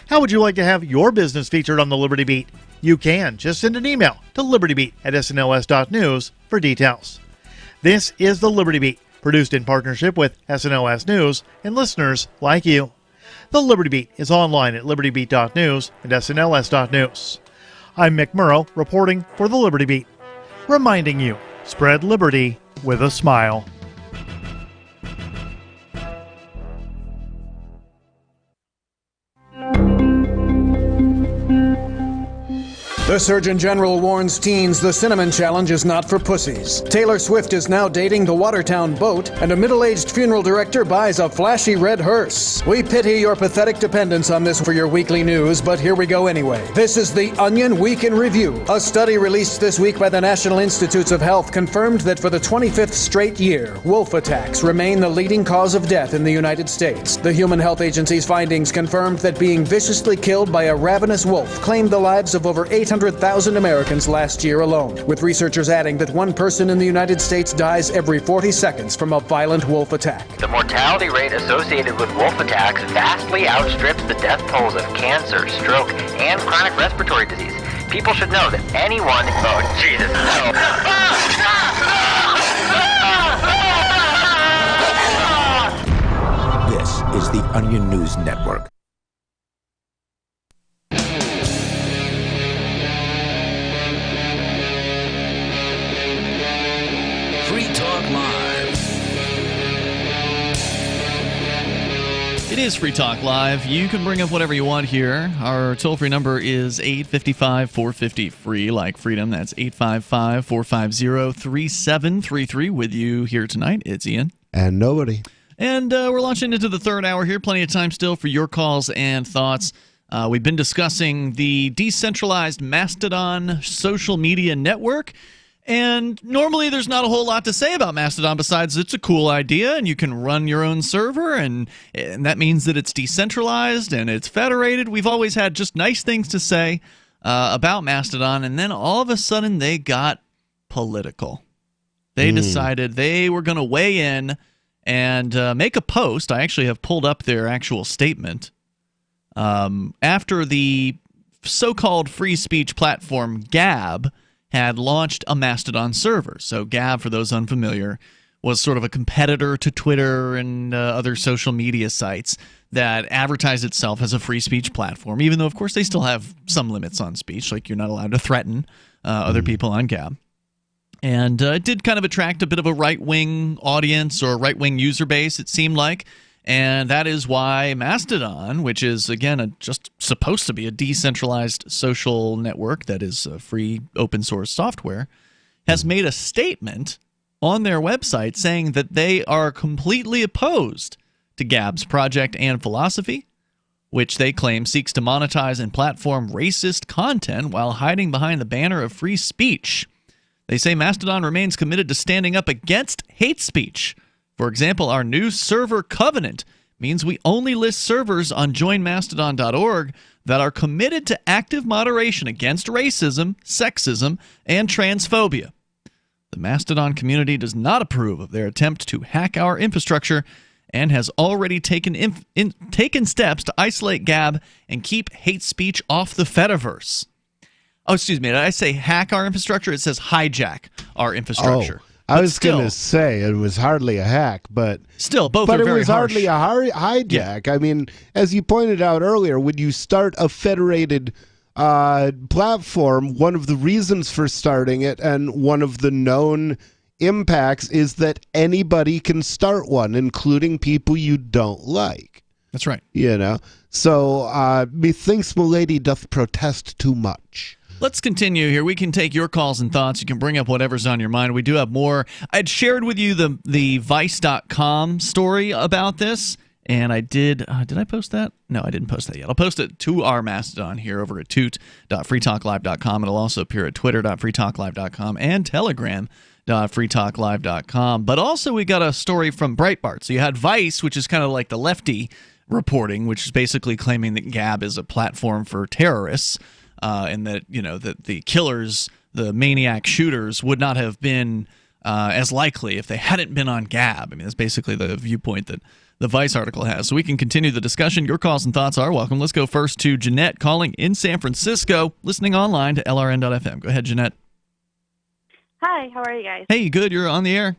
How would you like to have your business featured on the Liberty Beat? You can. Just send an email to libertybeat@snls.news for details. This is the Liberty Beat, produced in partnership with SNLS News and listeners like you. The Liberty Beat is online at libertybeat.news and snls.news. I'm Mick Murrow, reporting for the Liberty Beat, reminding you, spread liberty with a smile. The Surgeon General warns teens the cinnamon challenge is not for pussies. Taylor Swift is now dating the Watertown boat, and a middle-aged funeral director buys a flashy red hearse. We pity your pathetic dependence on this for your weekly news, but here we go anyway. This is the Onion Week in Review. A study released this week by the National Institutes of Health confirmed that for the 25th straight year, wolf attacks remain the leading cause of death in the United States. The Human Health Agency's findings confirmed that being viciously killed by a ravenous wolf claimed the lives of over 800,000 Americans last year alone, with researchers adding that one person in the United States dies every 40 seconds from a violent wolf attack. The mortality rate associated with wolf attacks vastly outstrips the death tolls of cancer, stroke, and chronic respiratory disease. People should know that anyone... Oh, Jesus, no. This is the Onion News Network. Free Talk Live. It is Free Talk Live. You can bring up whatever you want here. Our toll-free number is 855-450-FREE, like freedom. That's 855-450-3733. With you here tonight, it's Ian. And nobody. And we're launching into the third hour here. Plenty of time still for your calls and thoughts. We've been discussing the decentralized Mastodon social media network. And normally there's not a whole lot to say about Mastodon besides it's a cool idea and you can run your own server and that means that it's decentralized and it's federated. We've always had just nice things to say about Mastodon, and then all of a sudden they got political. They decided they were going to weigh in and make a post. I actually have pulled up their actual statement. After the so-called free speech platform Gab had launched a Mastodon server. So Gab, for those unfamiliar, was sort of a competitor to Twitter and other social media sites that advertised itself as a free speech platform, even though, of course, they still have some limits on speech, like you're not allowed to threaten other people on Gab. And it did kind of attract a bit of a right-wing audience or right-wing user base, it seemed like. And that is why Mastodon, which is, again, just supposed to be a decentralized social network that is free open source software, has made a statement on their website saying that they are completely opposed to Gab's project and philosophy, which they claim seeks to monetize and platform racist content while hiding behind the banner of free speech. They say Mastodon remains committed to standing up against hate speech. For example, our new server covenant means we only list servers on joinmastodon.org that are committed to active moderation against racism, sexism, and transphobia. The Mastodon community does not approve of their attempt to hack our infrastructure and has already taken steps to isolate Gab and keep hate speech off the Fediverse. Oh, excuse me. Did I say hack our infrastructure? It says hijack our infrastructure. Oh, I was going to say it was hardly a hack, but still, both but are it very was harsh. hardly a hijack. I mean, as you pointed out earlier, when you start a federated platform, one of the reasons for starting it and one of the known impacts is that anybody can start one, including people you don't like. That's right. You know, so methinks milady doth protest too much. Let's continue here. We can take your calls and thoughts. You can bring up whatever's on your mind. We do have more. I'd shared with you the Vice.com story about this, and I did. Did I post that? No, I didn't post that yet. I'll post it to our Mastodon here over at toot.freetalklive.com. It'll also appear at twitter.freetalklive.com and telegram.freetalklive.com. But also we got a story from Breitbart. So you had Vice, which is kind of like the lefty reporting, which is basically claiming that Gab is a platform for terrorists. And that, you know, that the killers, the maniac shooters, would not have been as likely if they hadn't been on Gab. I mean, that's basically the viewpoint that the Vice article has. So we can continue the discussion. Your calls and thoughts are welcome. Let's go first to Jeanette calling in San Francisco, listening online to LRN.FM. Go ahead, Jeanette. Hi, how are you guys? Hey, good. You're on the air.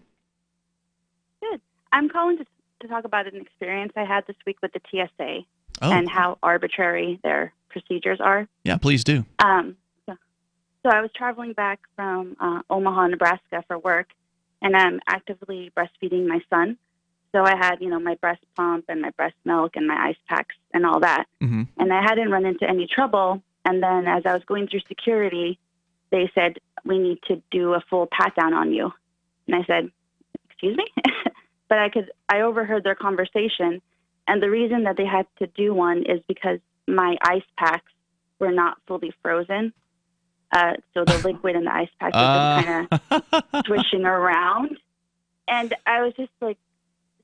Good. I'm calling to talk about an experience I had this week with the TSA Oh. and how arbitrary their procedures are. Yeah, please do. So I was traveling back from Omaha, Nebraska for work, and I'm actively breastfeeding my son. So I had, you know, my breast pump and my breast milk and my ice packs and all that. Mm-hmm. And I hadn't run into any trouble. And then as I was going through security, they said, we need to do a full pat down on you. And I said, excuse me? But I overheard their conversation. And the reason that they had to do one is because my ice packs were not fully frozen. So the liquid in the ice pack was just kind of swishing around. And I was just like,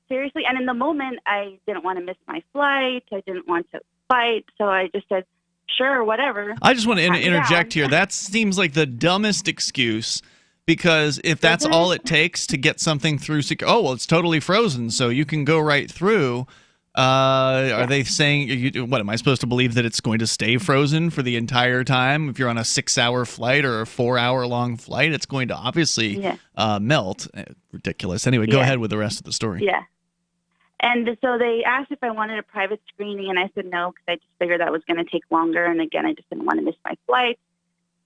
seriously? And in the moment, I didn't want to miss my flight. I didn't want to fight. So I just said, sure, whatever. I just want to interject down. here. That seems like the dumbest excuse, because if that's all it takes to get something through, oh, well, it's totally frozen, so you can go right through. Are they saying, what, am I supposed to believe that it's going to stay frozen for the entire time? If you're on a 6-hour flight or a 4-hour-long flight, it's going to obviously melt. Ridiculous. Anyway, go ahead with the rest of the story. Yeah. And so they asked if I wanted a private screening, and I said no, because I just figured that was going to take longer. And again, I just didn't want to miss my flight.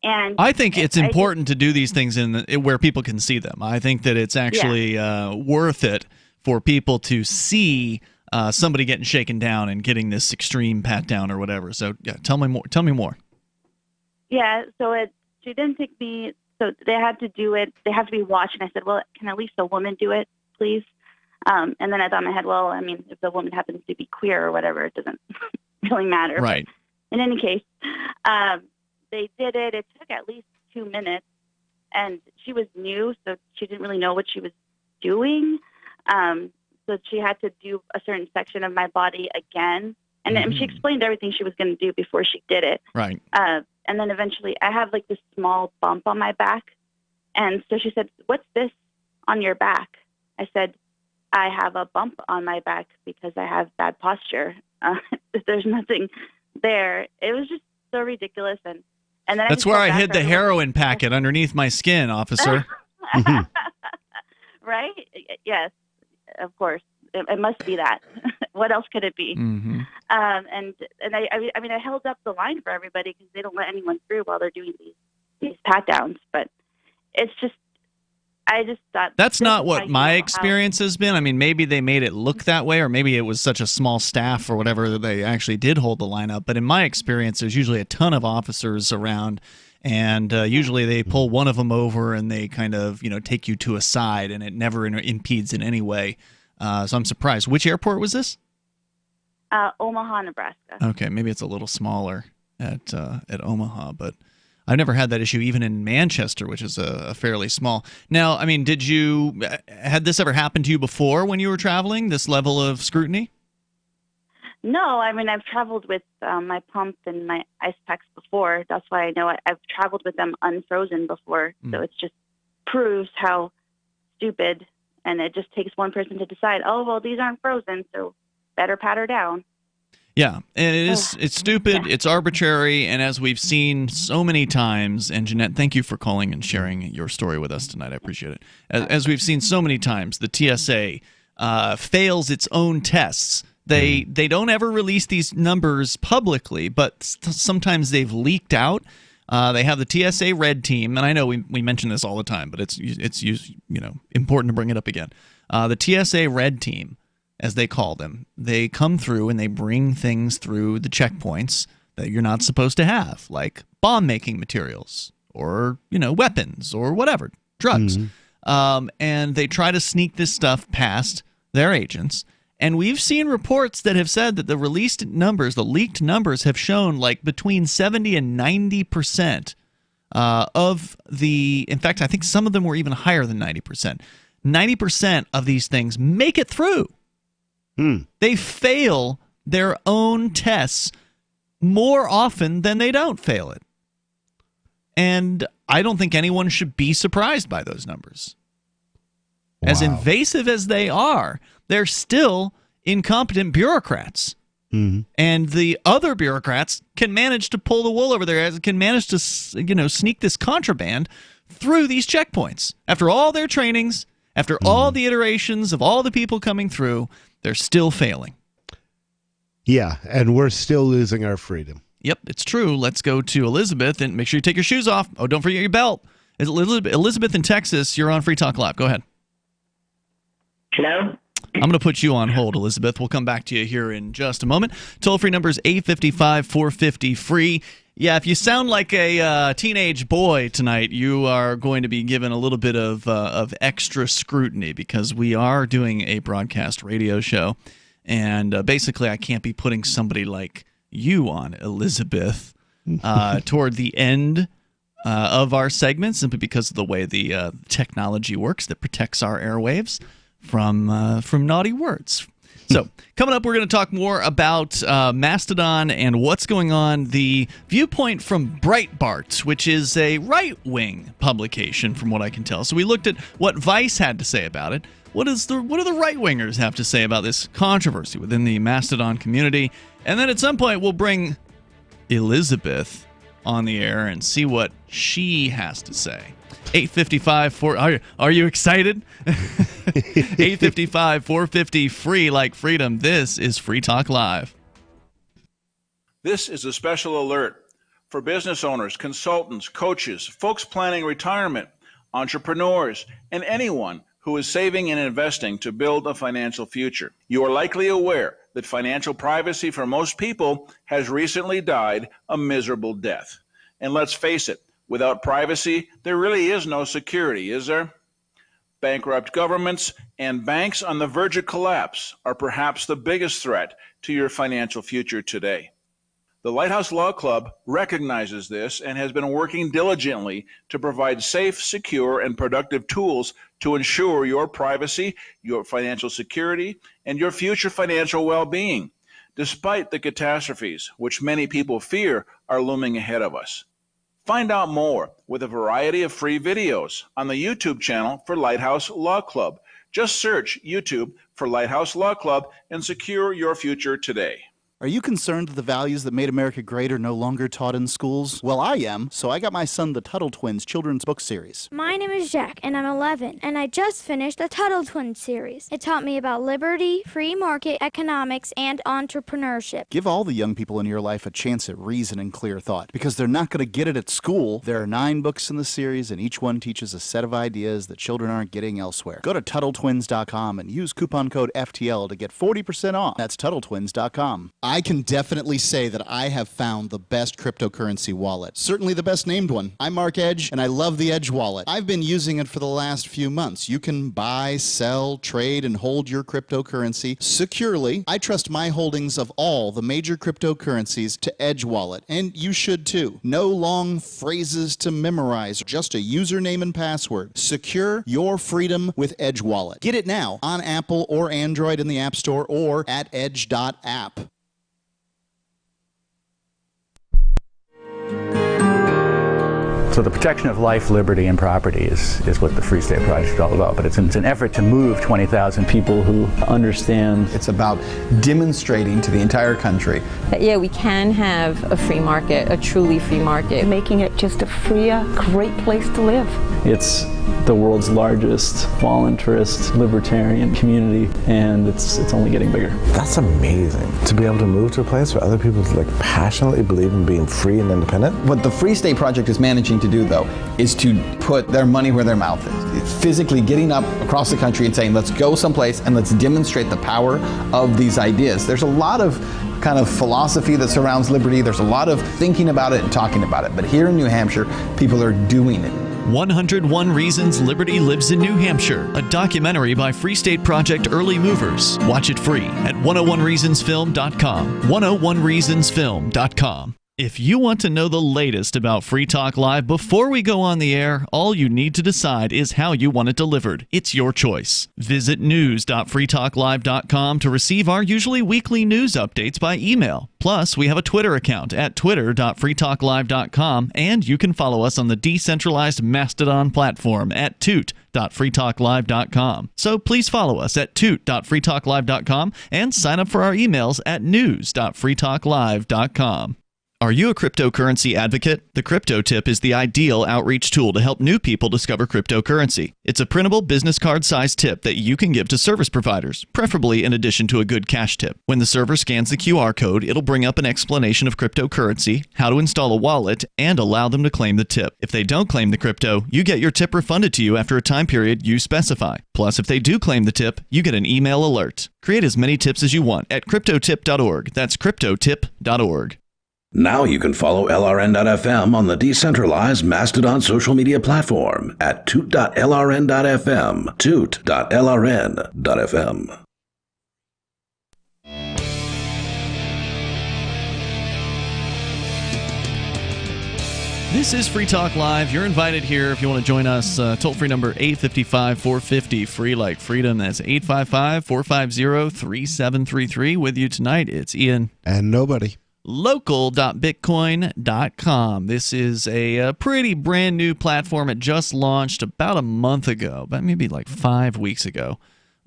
And I think it's important to do these things where people can see them. I think that it's actually worth it for people to see somebody getting shaken down and getting this extreme pat down or whatever. So yeah, tell me more. Yeah, so she didn't take me. So they had to do it. They have to be watched. And I said, well, can at least a woman do it, please? And then I thought in my head, well, I mean, if the woman happens to be queer or whatever, it doesn't really matter. Right. But in any case, they did it. It took at least 2 minutes. And she was new, so she didn't really know what she was doing. So she had to do a certain section of my body again. And she explained everything she was going to do before she did it. Right. And then eventually I have like this small bump on my back. And so she said, what's this on your back? I said, I have a bump on my back because I have bad posture. There's nothing there. It was just so ridiculous. And then that's where I hid the heroin packet underneath my skin, officer. Right? Yes, of course. It must be that. What else could it be? Mm-hmm. And I mean, I held up the line for everybody because they don't let anyone through while they're doing these pat downs. But it's just, I just thought that's not what my experience has been. I mean, maybe they made it look that way, or maybe it was such a small staff or whatever that they actually did hold the line up. But in my experience, there's usually a ton of officers around, and usually they pull one of them over and they kind of, take you to a side, and it never impedes in any way. So I'm surprised. Which airport was this? Omaha, Nebraska. Okay, maybe it's a little smaller at Omaha, but I've never had that issue even in Manchester, which is a fairly small. Now, I mean, had this ever happened to you before when you were traveling, this level of scrutiny? No, I mean, I've traveled with my pump and my ice packs before. That's why I know I've traveled with them unfrozen before. So it just proves how stupid, and it just takes one person to decide, oh, well, these aren't frozen, so better pat her down. Yeah, and it's stupid, it's arbitrary, and as we've seen so many times, and Jeanette, thank you for calling and sharing your story with us tonight. I appreciate it. As we've seen so many times, the TSA fails its own tests. They don't ever release these numbers publicly, but sometimes they've leaked out. They have the TSA Red Team, and I know we mention this all the time, but it's important to bring it up again. The TSA Red Team, as they call them, they come through and they bring things through the checkpoints that you're not supposed to have, like bomb-making materials or weapons or whatever, drugs. And they try to sneak this stuff past their agents. And we've seen reports that have said that the leaked numbers have shown like between 70 and 90% of the, in fact, I think some of them were even higher than 90%. 90% of these things make it through. They fail their own tests more often than they don't fail it. And I don't think anyone should be surprised by those numbers. Wow. As invasive as they are, they're still incompetent bureaucrats. And the other bureaucrats can manage to pull the wool over their eyes, can manage to sneak this contraband through these checkpoints. After all their trainings, after all the iterations of all the people coming through, they're still failing. Yeah, and we're still losing our freedom. Yep, it's true. Let's go to Elizabeth, and make sure you take your shoes off. Oh, don't forget your belt. Elizabeth in Texas, you're on Free Talk Live. Go ahead. Hello? I'm going to put you on hold, Elizabeth. We'll come back to you here in just a moment. Toll-free number is 855-450-FREE. Yeah, if you sound like a teenage boy tonight, you are going to be given a little bit of extra scrutiny because we are doing a broadcast radio show. And basically, I can't be putting somebody like you on, Elizabeth, toward the end of our segment, simply because of the way the technology works that protects our airwaves from naughty words. So coming up, we're going to talk more about Mastodon and what's going on. The viewpoint from Breitbart, which is a right-wing publication, from what I can tell. So we looked at what Vice had to say about it. What do the right-wingers have to say about this controversy within the Mastodon community? And then at some point, we'll bring Elizabeth on the air and see what she has to say. 855 are you excited? 855-450-FREE, like freedom. This is Free Talk Live. This is a special alert for business owners, consultants, coaches, folks planning retirement, entrepreneurs, and anyone who is saving and investing to build a financial future. You are likely aware that financial privacy for most people has recently died a miserable death. And let's face it, without privacy, there really is no security, is there? Bankrupt governments and banks on the verge of collapse are perhaps the biggest threat to your financial future today. The Lighthouse Law Club recognizes this and has been working diligently to provide safe, secure, and productive tools to ensure your privacy, your financial security, and your future financial well-being, despite the catastrophes which many people fear are looming ahead of us. Find out more with a variety of free videos on the YouTube channel for Lighthouse Law Club. Just search YouTube for Lighthouse Law Club and secure your future today. Are you concerned that the values that made America great are no longer taught in schools? Well, I am, so I got my son the Tuttle Twins children's book series. My name is Jack, and I'm 11, and I just finished the Tuttle Twins series. It taught me about liberty, free market economics, and entrepreneurship. Give all the young people in your life a chance at reason and clear thought, because they're not going to get it at school. There are 9 books in the series, and each one teaches a set of ideas that children aren't getting elsewhere. Go to TuttleTwins.com and use coupon code FTL to get 40% off. That's TuttleTwins.com. I can definitely say that I have found the best cryptocurrency wallet. Certainly the best named one. I'm Mark Edge, and I love the Edge wallet. I've been using it for the last few months. You can buy, sell, trade, and hold your cryptocurrency securely. I trust my holdings of all the major cryptocurrencies to Edge Wallet, and you should too. No long phrases to memorize, just a username and password. Secure your freedom with Edge Wallet. Get it now on Apple or Android in the App Store or at edge.app. So the protection of life, liberty, and property is what the Free State Project is all about. But it's an effort to move 20,000 people who understand. It's about demonstrating to the entire country that, yeah, we can have a free market, a truly free market. Making it just a freer, great place to live. It's the world's largest voluntarist libertarian community, and it's only getting bigger. That's amazing, to be able to move to a place where other people passionately believe in being free and independent. What the Free State Project is managing to do, though, is to put their money where their mouth is. It's physically getting up across the country and saying, let's go someplace and let's demonstrate the power of these ideas. There's a lot of kind of philosophy that surrounds liberty. There's a lot of thinking about it and talking about it. But here in New Hampshire, people are doing it. 101 Reasons Liberty Lives in New Hampshire, a documentary by Free State Project Early Movers. Watch it free at 101reasonsfilm.com. 101reasonsfilm.com. If you want to know the latest about Free Talk Live before we go on the air, all you need to decide is how you want it delivered. It's your choice. Visit news.freetalklive.com to receive our usually weekly news updates by email. Plus, we have a Twitter account at twitter.freetalklive.com, and you can follow us on the decentralized Mastodon platform at toot.freetalklive.com. So please follow us at toot.freetalklive.com and sign up for our emails at news.freetalklive.com. Are you a cryptocurrency advocate? The Crypto Tip is the ideal outreach tool to help new people discover cryptocurrency. It's a printable business card-sized tip that you can give to service providers, preferably in addition to a good cash tip. When the server scans the QR code, it'll bring up an explanation of cryptocurrency, how to install a wallet, and allow them to claim the tip. If they don't claim the crypto, you get your tip refunded to you after a time period you specify. Plus, if they do claim the tip, you get an email alert. Create as many tips as you want at cryptotip.org. That's cryptotip.org. Now you can follow LRN.FM on the decentralized Mastodon social media platform at toot.lrn.fm, toot.lrn.fm. This is Free Talk Live. You're invited here if you want to join us. Toll-free number 855-450, free like freedom. That's 855-450-3733. With you tonight, it's Ian. And nobody. Local.bitcoin.com. This is a pretty brand new platform. It just launched about a month ago, but maybe like 5 weeks ago,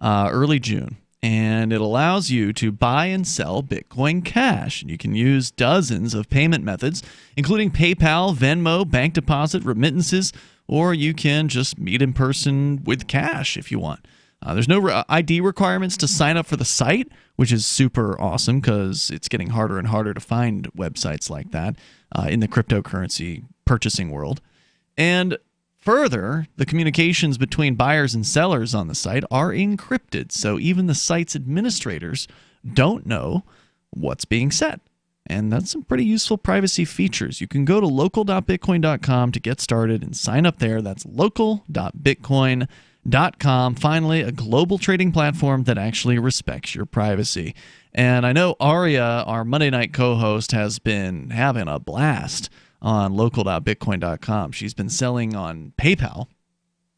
early June. And it allows you to buy and sell Bitcoin Cash. And you can use dozens of payment methods, including PayPal, Venmo, bank deposit, remittances, or you can just meet in person with cash if you want. There's no ID requirements to sign up for the site, which is super awesome because it's getting harder and harder to find websites like that in the cryptocurrency purchasing world. And further, the communications between buyers and sellers on the site are encrypted, so even the site's administrators don't know what's being said. And that's some pretty useful privacy features. You can go to local.bitcoin.com to get started and sign up there. That's local.bitcoin.com. Finally, a global trading platform that actually respects your privacy. And I know Aria, our Monday night co-host, has been having a blast on local.bitcoin.com. She's been selling on PayPal,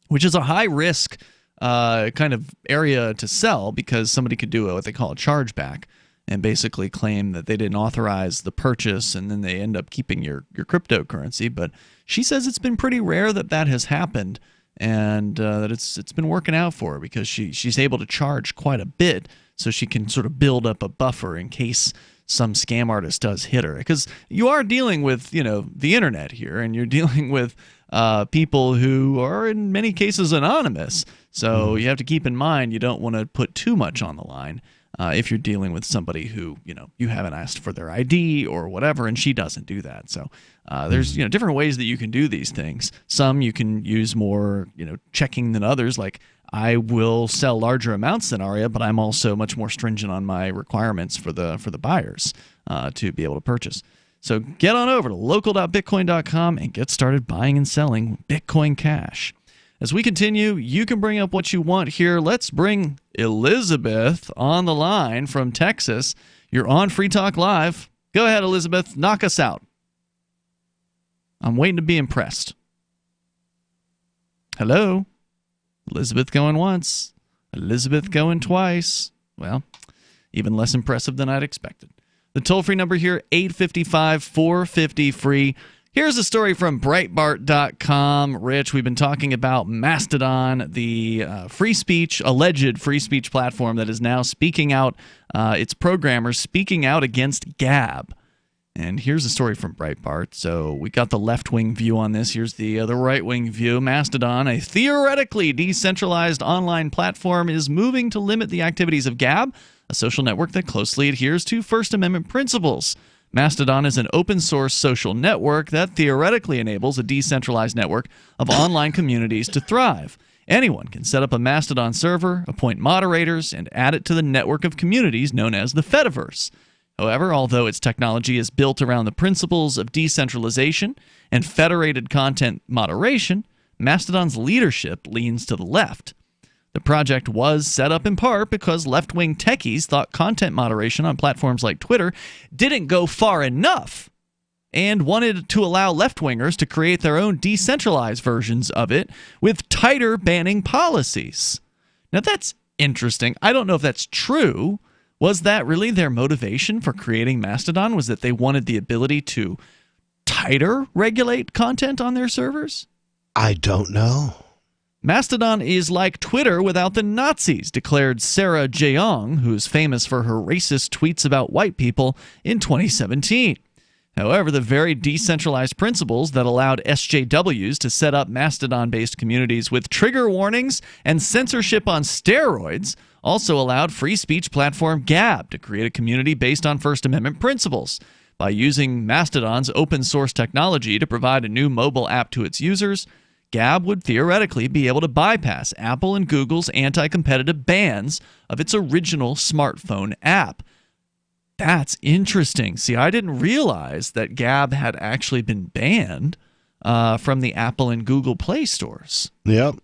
which is a high-risk kind of area to sell because somebody could do what they call a chargeback and basically claim that they didn't authorize the purchase, and then they end up keeping your cryptocurrency. But she says it's been pretty rare that has happened, and that it's been working out for her because she's able to charge quite a bit, so she can sort of build up a buffer in case some scam artist does hit her. Because you are dealing with, the internet here, and you're dealing with people who are in many cases anonymous. So you have to keep in mind you don't want to put too much on the line. if you're dealing with somebody who, you haven't asked for their ID or whatever, and she doesn't do that. So there's, different ways that you can do these things. Some you can use more, checking than others. Like, I will sell larger amounts than Aria, but I'm also much more stringent on my requirements for the buyers to be able to purchase. So get on over to local.bitcoin.com and get started buying and selling Bitcoin Cash. As we continue, you can bring up what you want here. Let's bring Elizabeth on the line from Texas. You're on Free Talk Live. Go ahead, Elizabeth. Knock us out. I'm waiting to be impressed. Hello? Elizabeth going once. Elizabeth going twice. Well, even less impressive than I'd expected. The toll-free number here, 855-450-FREE. Here's a story from Breitbart.com. Rich, we've been talking about Mastodon, the alleged free speech platform that is now speaking out, its programmers speaking out against Gab. And here's a story from Breitbart. So we got the left-wing view on this. Here's the right-wing view. Mastodon, a theoretically decentralized online platform, is moving to limit the activities of Gab, a social network that closely adheres to First Amendment principles. Mastodon is an open-source social network that theoretically enables a decentralized network of online communities to thrive. Anyone can set up a Mastodon server, appoint moderators, and add it to the network of communities known as the Fediverse. However, although its technology is built around the principles of decentralization and federated content moderation, Mastodon's leadership leans to the left. The project was set up in part because left-wing techies thought content moderation on platforms like Twitter didn't go far enough and wanted to allow left-wingers to create their own decentralized versions of it with tighter banning policies. Now, that's interesting. I don't know if that's true. Was that really their motivation for creating Mastodon? Was that they wanted the ability to tighter regulate content on their servers? I don't know. Mastodon is like Twitter without the Nazis, declared Sarah Jeong, who's famous for her racist tweets about white people, in 2017. However, the very decentralized principles that allowed SJWs to set up Mastodon-based communities with trigger warnings and censorship on steroids also allowed free speech platform Gab to create a community based on First Amendment principles. By using Mastodon's open-source technology to provide a new mobile app to its users, Gab would theoretically be able to bypass Apple and Google's anti-competitive bans of its original smartphone app. That's interesting. See, I didn't realize that Gab had actually been banned from the Apple and Google Play stores. Yep.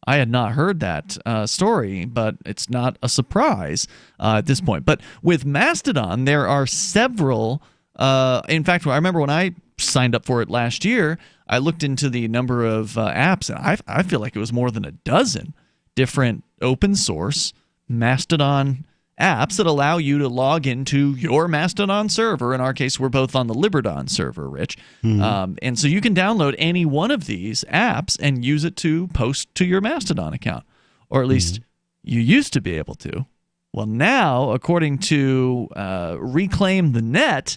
I had not heard that story, but it's not a surprise at this point. But with Mastodon, there are several. In fact, I remember when I signed up for it last year, I looked into the number of apps, and I feel like it was more than a dozen different open source Mastodon apps that allow you to log into your Mastodon server. In our case, we're both on the Liberdon server, Rich. And so you can download any one of these apps and use it to post to your Mastodon account, or at least you used to be able to. Well, now, according to Reclaim the Net,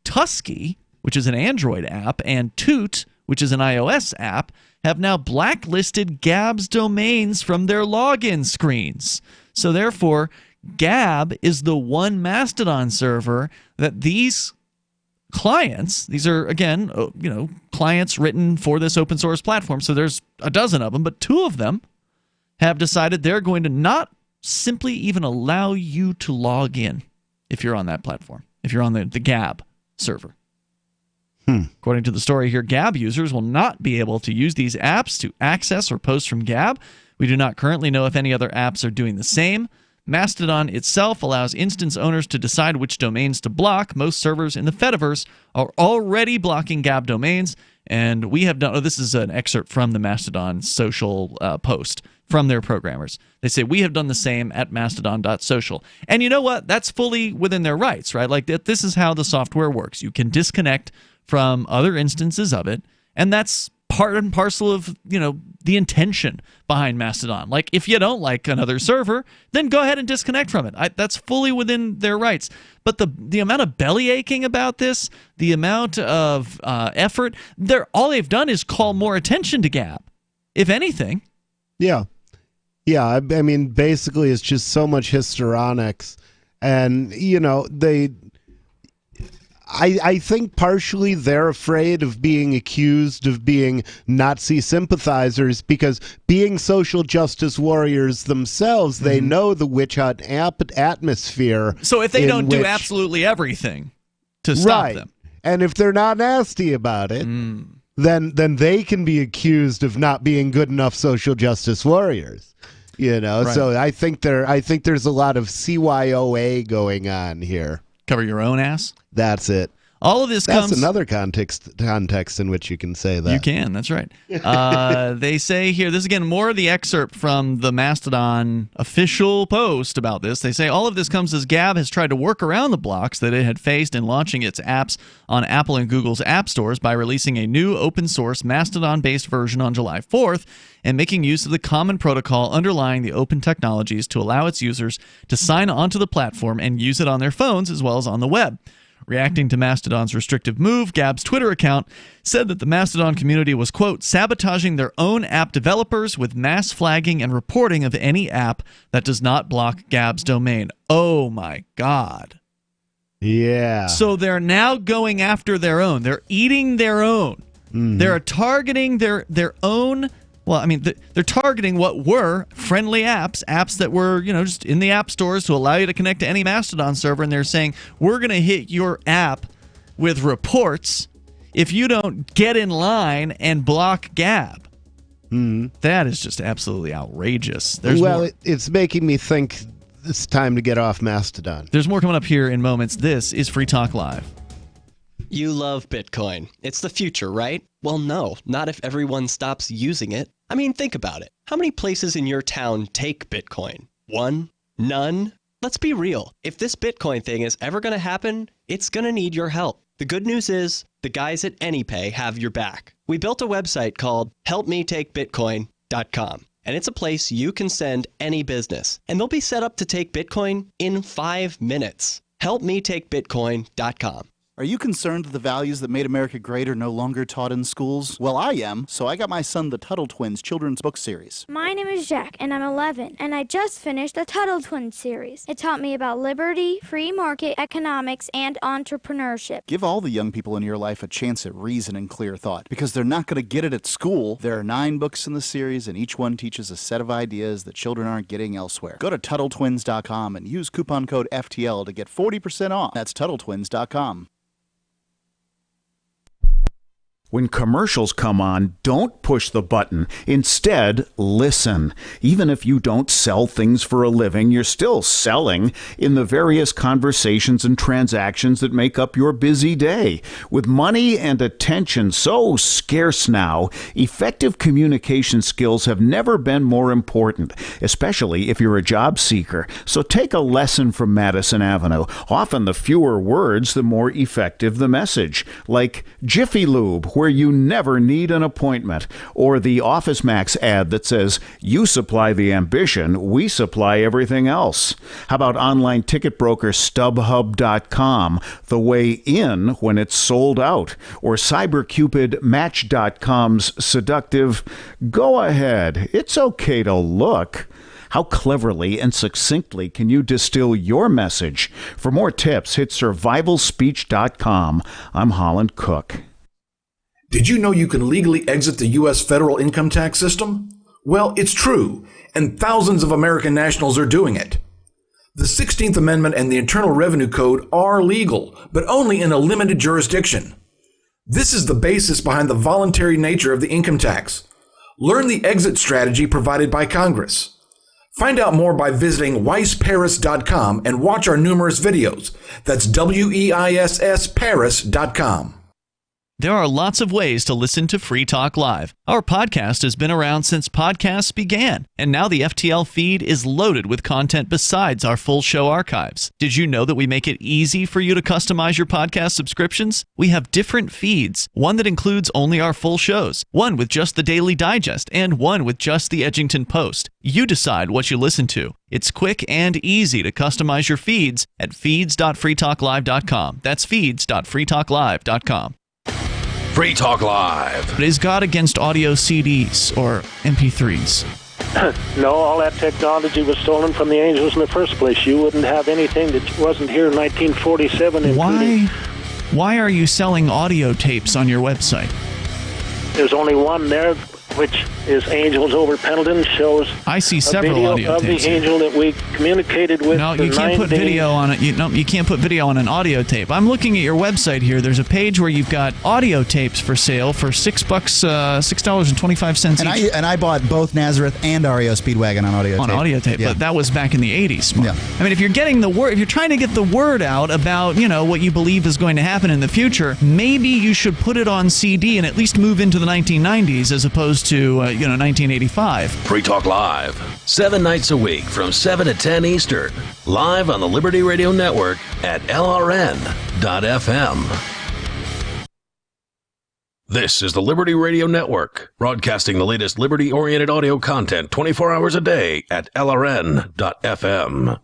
Tusky, which is an Android app, and Toot, which is an iOS app, have now blacklisted Gab's domains from their login screens. So therefore, Gab is the one Mastodon server that these clients, these are, again, clients written for this open source platform, so there's a dozen of them, but two of them have decided they're going to not simply even allow you to log in if you're on that platform, if you're on the Gab server. According to the story here, Gab users will not be able to use these apps to access or post from Gab. We do not currently know if any other apps are doing the same. Mastodon itself allows instance owners to decide which domains to block. Most servers in the Fediverse are already blocking Gab domains, and we have done. Oh, this is an excerpt from the Mastodon social post from their programmers. They say, we have done the same at mastodon.social. And you know what? That's fully within their rights, right? Like, this is how the software works. You can disconnect from other instances of it, and that's part and parcel of, the intention behind Mastodon. Like, if you don't like another server, then go ahead and disconnect from it. That's fully within their rights. But the amount of belly aching about this, the amount of effort, all they've done is call more attention to Gab, if anything. Yeah. I mean, basically, it's just so much histrionics. And, I think partially they're afraid of being accused of being Nazi sympathizers because being social justice warriors themselves, they know the witch hunt atmosphere. So if they don't do absolutely everything to stop them. And if they're not nasty about it, then they can be accused of not being good enough social justice warriors. Right. So I think there's a lot of CYOA going on here. Cover your own ass? That's it. All of this That's comes... another context in which you can say that. You can, that's right. They say here, this is again more of the excerpt from the Mastodon official post about this. They say all of this comes as Gab has tried to work around the blocks that it had faced in launching its apps on Apple and Google's app stores by releasing a new open source Mastodon-based version on July 4th and making use of the common protocol underlying the open technologies to allow its users to sign onto the platform and use it on their phones as well as on the web. Reacting to Mastodon's restrictive move, Gab's Twitter account said that the Mastodon community was, quote, sabotaging their own app developers with mass flagging and reporting of any app that does not block Gab's domain. Oh, my God. Yeah. So they're now going after their own. They're eating their own. They're targeting their own... Well, I mean, they're targeting what were friendly apps that were, just in the app stores to allow you to connect to any Mastodon server, and they're saying, we're going to hit your app with reports if you don't get in line and block Gab. That is just absolutely outrageous. It's making me think it's time to get off Mastodon. There's more coming up here in moments. This is Free Talk Live. You love Bitcoin. It's the future, right? Well, no, not if everyone stops using it. I mean, think about it. How many places in your town take Bitcoin? One? None? Let's be real. If this Bitcoin thing is ever going to happen, it's going to need your help. The good news is the guys at AnyPay have your back. We built a website called helpmetakebitcoin.com, and it's a place you can send any business, and they'll be set up to take Bitcoin in 5 minutes. helpmetakebitcoin.com. Are you concerned that the values that made America great are no longer taught in schools? Well, I am, so I got my son the Tuttle Twins children's book series. My name is Jack, and I'm 11, and I just finished the Tuttle Twins series. It taught me about liberty, free market economics, and entrepreneurship. Give all the young people in your life a chance at reason and clear thought, because they're not going to get it at school. There are 9 books in the series, and each one teaches a set of ideas that children aren't getting elsewhere. Go to TuttleTwins.com and use coupon code FTL to get 40% off. That's TuttleTwins.com. When commercials come on, don't push the button. Instead, listen. Even if you don't sell things for a living, you're still selling in the various conversations and transactions that make up your busy day. With money and attention so scarce now, effective communication skills have never been more important, especially if you're a job seeker. So take a lesson from Madison Avenue. Often the fewer words, the more effective the message. Like Jiffy Lube, where you never need an appointment, or the Office Max ad that says, you supply the ambition, we supply everything else. How about online ticket broker StubHub.com, the way in when it's sold out, or CyberCupidMatch.com's seductive, go ahead, it's okay to look. How cleverly and succinctly can you distill your message? For more tips, hit survivalspeech.com. I'm Holland Cook. Did you know you can legally exit the U.S. federal income tax system? Well, it's true, and thousands of American nationals are doing it. The 16th Amendment and the Internal Revenue Code are legal, but only in a limited jurisdiction. This is the basis behind the voluntary nature of the income tax. Learn the exit strategy provided by Congress. Find out more by visiting weissparis.com and watch our numerous videos. That's WEISSparis.com. There are lots of ways to listen to Free Talk Live. Our podcast has been around since podcasts began, and now the FTL feed is loaded with content besides our full show archives. Did you know that we make it easy for you to customize your podcast subscriptions? We have different feeds, one that includes only our full shows, one with just the Daily Digest, and one with just the Edgington Post. You decide what you listen to. It's quick and easy to customize your feeds at feeds.freetalklive.com. That's feeds.freetalklive.com. Free Talk Live. But is God against audio CDs or MP3s? No, all that technology was stolen from the Angels in the first place. You wouldn't have anything that wasn't here in 1947. Why are you selling audio tapes on your website? There's only one there, which is Angels Over Pendleton, shows I see several audio of tapes the angel that we communicated with. No, you can't put video on it. You can't put video on an audio tape. I'm looking at your website here. There's a page where you've got audio tapes for sale for $6, $6.25 each. And I bought both Nazareth and REO Speedwagon on audio tape. On audio tape, Yeah. but that was back in the 80s. Mark. Yeah. I mean, if you're getting the word, if you're trying to get the word out about, what you believe is going to happen in the future, maybe you should put it on CD and at least move into the 1990s as opposed to, 1985. Free Talk Live, 7 nights a week from 7 to 10 Eastern, live on the Liberty Radio Network at LRN.FM. This is the Liberty Radio Network, broadcasting the latest liberty-oriented audio content 24 hours a day at LRN.FM.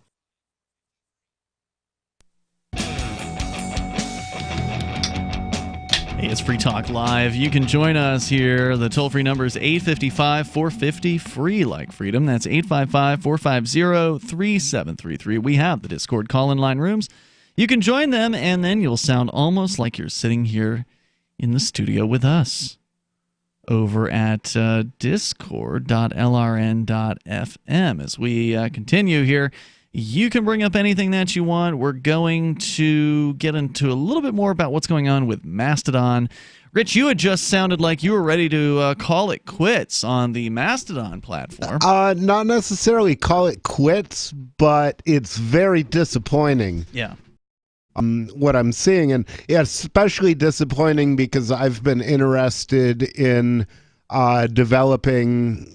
Hey, it's Free Talk Live. You can join us here. The toll-free number is 855-450-FREE like freedom. That's 855-450-3733. We have the Discord call-in line rooms. You can join them, and then you'll sound almost like you're sitting here in the studio with us over at discord.lrn.fm. As we continue here, you can bring up anything that you want. We're going to get into a little bit more about what's going on with Mastodon. Rich, you had just sounded like you were ready to call it quits on the Mastodon platform. Not necessarily call it quits, but it's very disappointing. Yeah. What I'm seeing, and especially disappointing because I've been interested in developing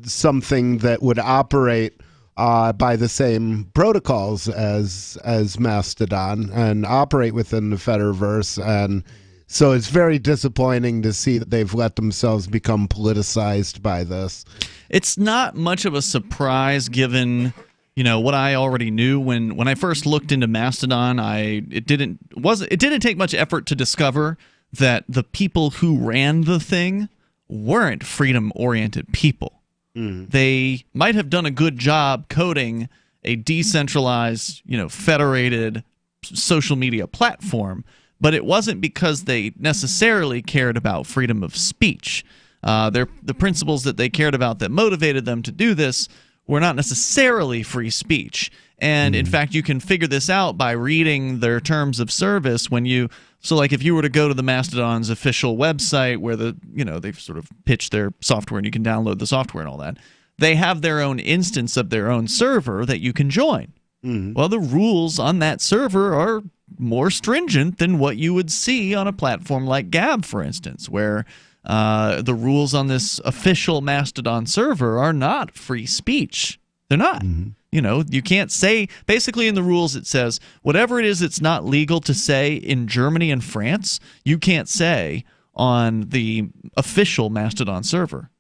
something that would operate by the same protocols as Mastodon and operate within the Fediverse. And so it's very disappointing to see that they've let themselves become politicized by this. It's not much of a surprise given what I already knew when I first looked into Mastodon. It didn't take much effort to discover that the people who ran the thing weren't freedom-oriented people. They might have done a good job coding a decentralized, federated social media platform, but it wasn't because they necessarily cared about freedom of speech. The principles that they cared about that motivated them to do this were not necessarily free speech. And in fact, you can figure this out by reading their terms of service if you were to go to the Mastodon's official website where they've sort of pitched their software and you can download the software and all that, they have their own instance of their own server that you can join. Well, the rules on that server are more stringent than what you would see on a platform like Gab, for instance, where the rules on this official Mastodon server are not free speech. They're not. You can't say, basically in the rules it says, whatever it is it's not legal to say in Germany and France, you can't say on the official Mastodon server.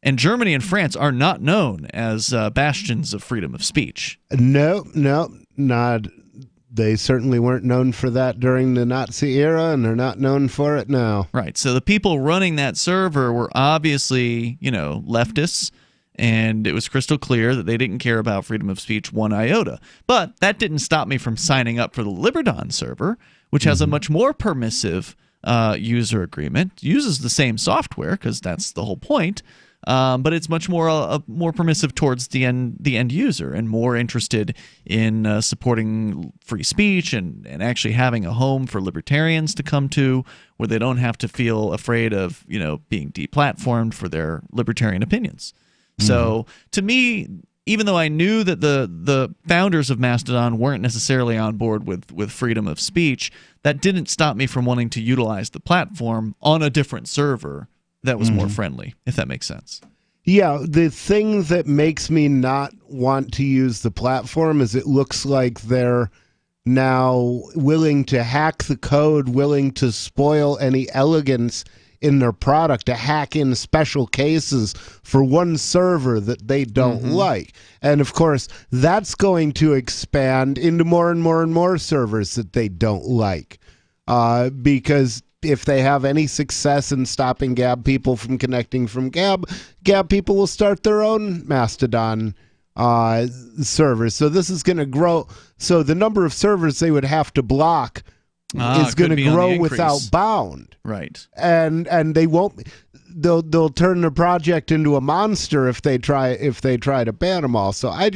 And Germany and France are not known as bastions of freedom of speech. No, not. They certainly weren't known for that during the Nazi era, and they're not known for it now. Right. So the people running that server were obviously, leftists, and it was crystal clear that they didn't care about freedom of speech one iota. But that didn't stop me from signing up for the Liberdon server, which has a much more permissive user agreement. It uses the same software, because that's the whole point. But it's much more more permissive towards the end user and more interested in supporting free speech and actually having a home for libertarians to come to where they don't have to feel afraid of being deplatformed for their libertarian opinions. So to me, even though I knew that the founders of Mastodon weren't necessarily on board with freedom of speech, that didn't stop me from wanting to utilize the platform on a different server that was more friendly, if that makes sense. Yeah, the thing that makes me not want to use the platform is it looks like they're now willing to hack the code, willing to spoil any elegance in their product, to hack in special cases for one server that they don't like. And of course, that's going to expand into more and more and more servers that they don't like. Because if they have any success in stopping Gab people from connecting from Gab people will start their own Mastodon servers. So this is going to grow. So the number of servers they would have to block is going to grow without bound. Right. And they won't. They'll turn the project into a monster if they try to ban them all. So I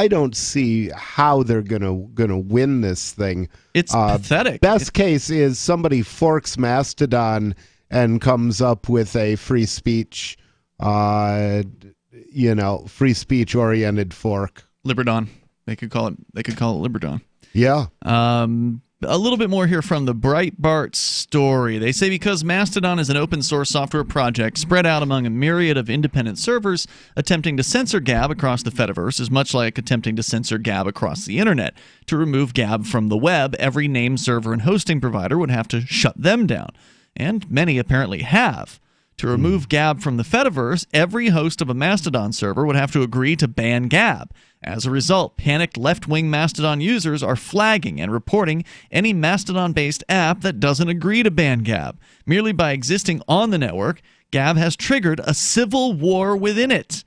don't see how they're gonna win this thing. It's pathetic. Best case is somebody forks Mastodon and comes up with a free speech, free speech oriented fork. Liberdon. They could call it Liberdon. Yeah. A little bit more here from the Breitbart story. They say because Mastodon is an open source software project spread out among a myriad of independent servers, attempting to censor Gab across the Fediverse is much like attempting to censor Gab across the internet. To remove Gab from the web, every name server and hosting provider would have to shut them down. And many apparently have. To remove Gab from the Fediverse, every host of a Mastodon server would have to agree to ban Gab. As a result, panicked left-wing Mastodon users are flagging and reporting any Mastodon-based app that doesn't agree to ban Gab. Merely by existing on the network, Gab has triggered a civil war within it.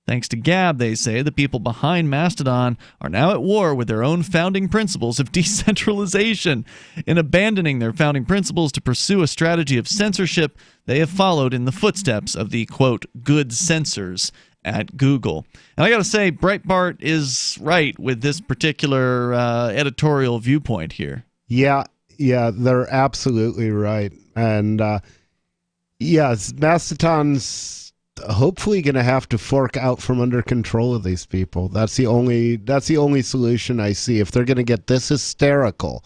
Thanks to Gab, they say, the people behind Mastodon are now at war with their own founding principles of decentralization. In abandoning their founding principles to pursue a strategy of censorship, they have followed in the footsteps of the, quote, good censors at Google. And I got to say, Breitbart is right with this particular editorial viewpoint here. Yeah, they're absolutely right. And yes, Mastodon's hopefully going to have to fork out from under control of these people. That's the only solution I see. If they're going to get this hysterical,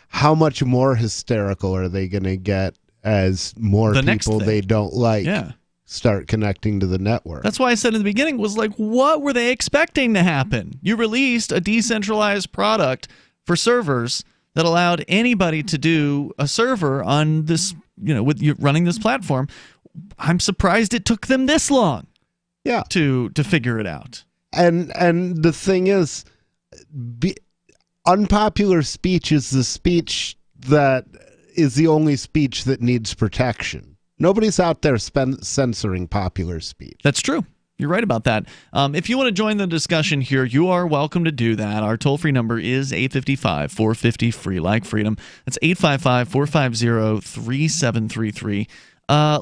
how much more hysterical are they going to get as more people they don't like start connecting to the network? That's why I said in the beginning was like, what were they expecting to happen? You released a decentralized product for servers that allowed anybody to do a server on this, with you running this platform. I'm surprised it took them this long. Yeah. To figure it out. And the thing is, unpopular speech is the speech that is the only speech that needs protection. Nobody's out there censoring popular speech. That's true. You're right about that. If you want to join the discussion here, you are welcome to do that. Our toll-free number is 855-450-FREE, like freedom. That's 855-450-3733.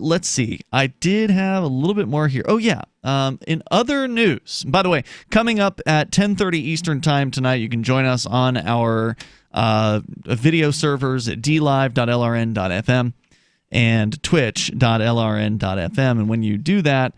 Let's see. I did have a little bit more here. Oh, yeah. In other news, by the way, coming up at 10:30 Eastern Time tonight, you can join us on our video servers at dlive.lrn.fm and twitch.lrn.fm. And when you do that,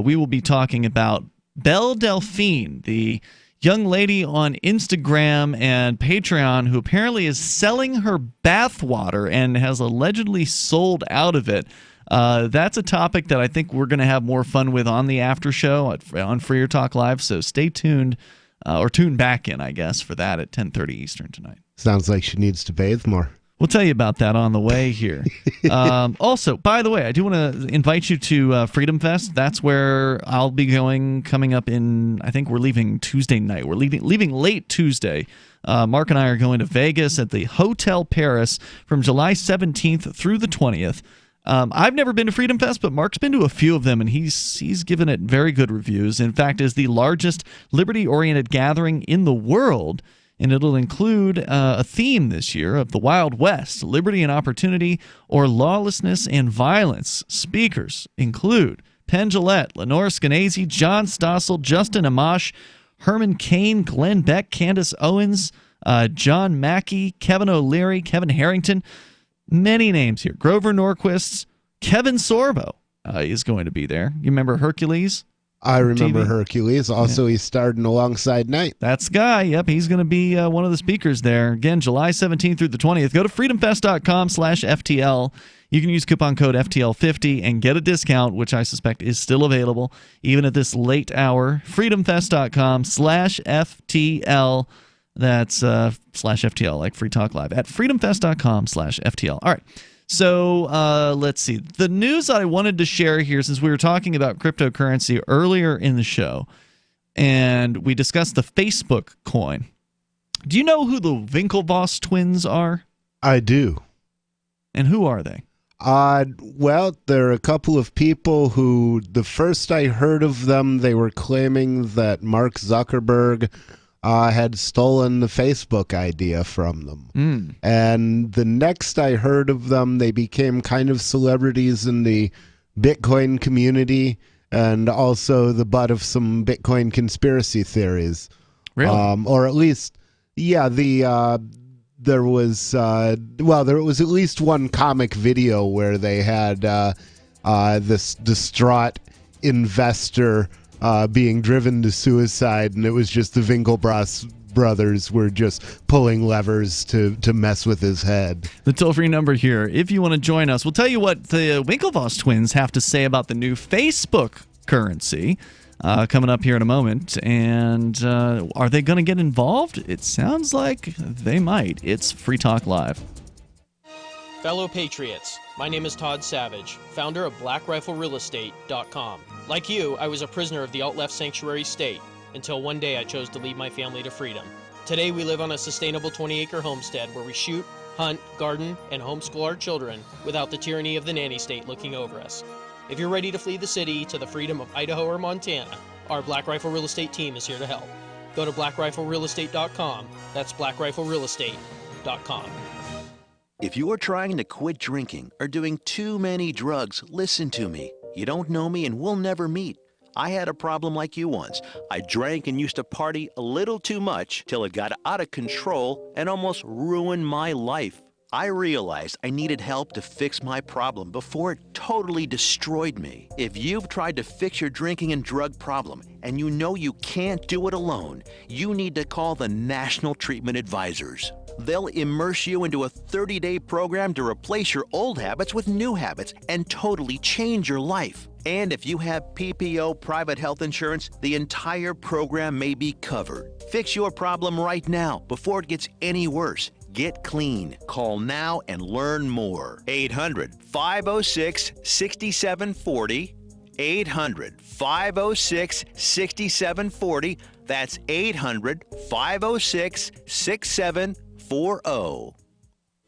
we will be talking about Belle Delphine, the young lady on Instagram and Patreon who apparently is selling her bathwater and has allegedly sold out of it. That's a topic that I think we're going to have more fun with on the after show on Freer Talk Live. So stay tuned, or tune back in, I guess, for that at 10:30 Eastern tonight. Sounds like she needs to bathe more. We'll tell you about that on the way here. Also, by the way, I do want to invite you to Freedom Fest. That's where I'll be going coming up in, I think we're leaving Tuesday night. We're leaving late Tuesday. Mark and I are going to Vegas at the Hotel Paris from July 17th through the 20th. I've never been to Freedom Fest, but Mark's been to a few of them, and he's given it very good reviews. In fact, is the largest liberty-oriented gathering in the world. And it'll include a theme this year of the Wild West, liberty and opportunity, or lawlessness and violence. Speakers include Penn Jillette, Lenore Skenazy, John Stossel, Justin Amash, Herman Cain, Glenn Beck, Candace Owens, John Mackey, Kevin O'Leary, Kevin Harrington. Many names here. Grover Norquist, Kevin Sorbo is going to be there. You remember Hercules? I remember TV? Hercules. Also, he starred in Alongside Night. That's the guy. Yep, he's going to be one of the speakers there. Again, July 17th through the 20th. Go to freedomfest.com/FTL. You can use coupon code FTL50 and get a discount, which I suspect is still available, even at this late hour. freedomfest.com/FTL. That's /FTL, like Free Talk Live, at freedomfest.com/FTL. All right. So let's see. The news that I wanted to share here, since we were talking about cryptocurrency earlier in the show, and we discussed the Facebook coin. Do you know who the Winklevoss twins are? I do. And who are they? Well, there are a couple of people who, the first I heard of them, they were claiming that Mark Zuckerberg had stolen the Facebook idea from them. And the next I heard of them, they became kind of celebrities in the Bitcoin community and also the butt of some Bitcoin conspiracy theories. Really? Or at least, yeah, there was at least one comic video where they had this distraught investor being driven to suicide, and it was just the Winklevoss brothers were just pulling levers to mess with his head. The toll-free number here, if you want to join us, we'll tell you what the Winklevoss twins have to say about the new Facebook currency coming up here in a moment. And are they going to get involved? It sounds like they might. It's Free Talk Live. Fellow Patriots, my name is Todd Savage, founder of BlackRifleRealEstate.com. Like you, I was a prisoner of the alt-left sanctuary state until one day I chose to lead my family to freedom. Today we live on a sustainable 20-acre homestead where we shoot, hunt, garden, and homeschool our children without the tyranny of the nanny state looking over us. If you're ready to flee the city to the freedom of Idaho or Montana, our Black Rifle Real Estate team is here to help. Go to BlackRifleRealEstate.com. That's BlackRifleRealEstate.com. If you are trying to quit drinking or doing too many drugs, listen to me. You don't know me and we'll never meet. I had a problem like you once. I drank and used to party a little too much till it got out of control and almost ruined my life. I realized I needed help to fix my problem before it totally destroyed me. If you've tried to fix your drinking and drug problem and you know you can't do it alone, you need to call the National Treatment Advisors. They'll immerse you into a 30-day program to replace your old habits with new habits and totally change your life. And if you have PPO private health insurance, the entire program may be covered. Fix your problem right now before it gets any worse. Get clean. Call now and learn more. 800-506-6740. 800-506-6740. That's 800-506-6740.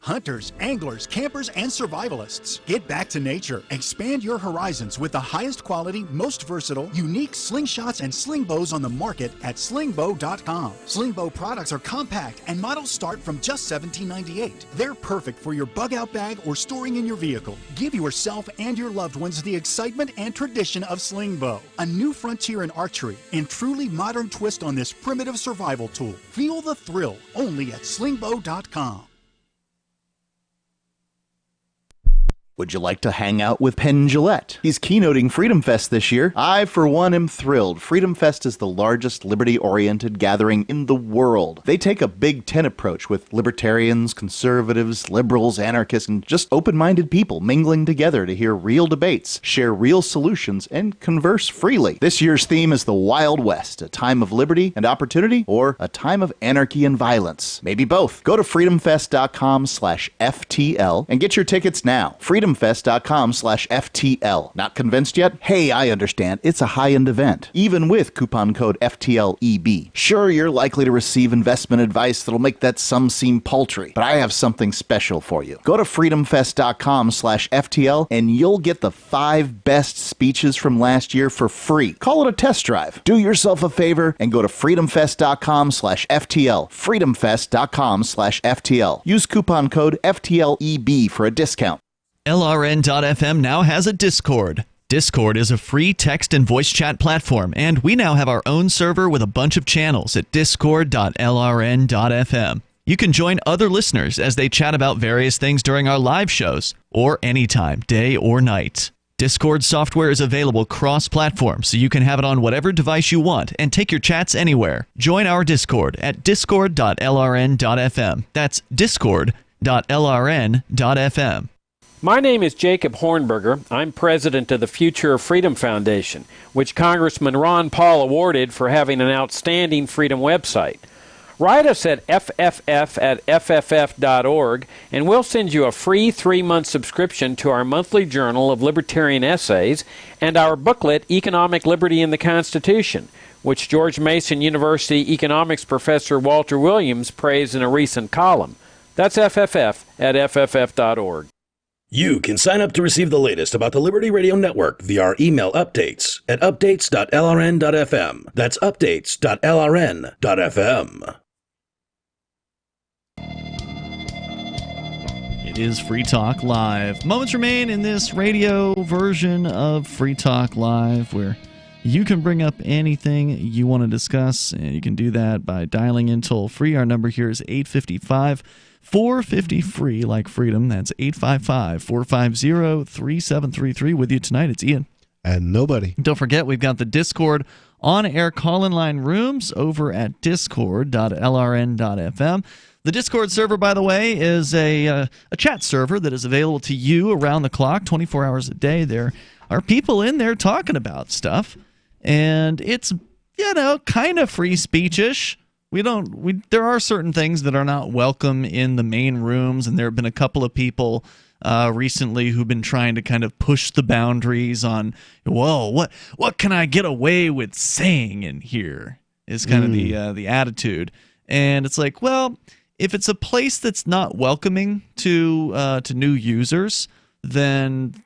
Hunters, anglers, campers, and survivalists. Get back to nature. Expand your horizons with the highest quality, most versatile, unique slingshots and sling bows on the market at slingbow.com. Slingbow products are compact and models start from just $17.98. They're perfect for your bug out bag or storing in your vehicle. Give yourself and your loved ones the excitement and tradition of Slingbow, a new frontier in archery and truly modern twist on this primitive survival tool. Feel the thrill only at slingbow.com. Would you like to hang out with Penn Jillette? He's keynoting Freedom Fest this year. I, for one, am thrilled. Freedom Fest is the largest liberty-oriented gathering in the world. They take a Big Tent approach with libertarians, conservatives, liberals, anarchists, and just open-minded people mingling together to hear real debates, share real solutions, and converse freely. This year's theme is the Wild West, a time of liberty and opportunity, or a time of anarchy and violence. Maybe both. Go to freedomfest.com/FTL and get your tickets now. freedomfest.com/FTL. Not convinced yet? Hey, I understand. It's a high-end event, even with coupon code FTLEB. Sure, you're likely to receive investment advice that'll make that sum seem paltry, but I have something special for you. Go to freedomfest.com/FTL and you'll get the 5 best speeches from last year for free. Call it a test drive. Do yourself a favor and go to freedomfest.com/FTL. freedomfest.com/FTL. Use coupon code FTLEB for a discount. LRN.FM now has a Discord. Discord is a free text and voice chat platform, and we now have our own server with a bunch of channels at discord.lrn.fm. You can join other listeners as they chat about various things during our live shows, or anytime, day or night. Discord software is available cross-platform, so you can have it on whatever device you want and take your chats anywhere. Join our Discord at discord.lrn.fm. That's discord.lrn.fm. My name is Jacob Hornberger. I'm president of the Future of Freedom Foundation, which Congressman Ron Paul awarded for having an outstanding freedom website. Write us at fff@fff.org, and we'll send you a free 3-month subscription to our monthly journal of libertarian essays and our booklet, Economic Liberty in the Constitution, which George Mason University economics professor Walter Williams praised in a recent column. That's fff@fff.org. You can sign up to receive the latest about the Liberty Radio Network via our email updates at updates.lrn.fm. That's updates.lrn.fm. It is Free Talk Live. Moments remain in this radio version of Free Talk Live, where you can bring up anything you want to discuss, and you can do that by dialing in toll-free. Our number here is 855-450-FREE, like freedom. That's 855-450-3733. With you tonight, it's Ian. And nobody. Don't forget, we've got the Discord on-air call-in line rooms over at discord.lrn.fm. The Discord server, by the way, is a chat server that is available to you around the clock, 24 hours a day. There are people in there talking about stuff, and it's, kind of free speech-ish. There are certain things that are not welcome in the main rooms, and there have been a couple of people recently who've been trying to kind of push the boundaries on, what can I get away with saying in here, is kind of the attitude. And it's like, well, if it's a place that's not welcoming to new users, then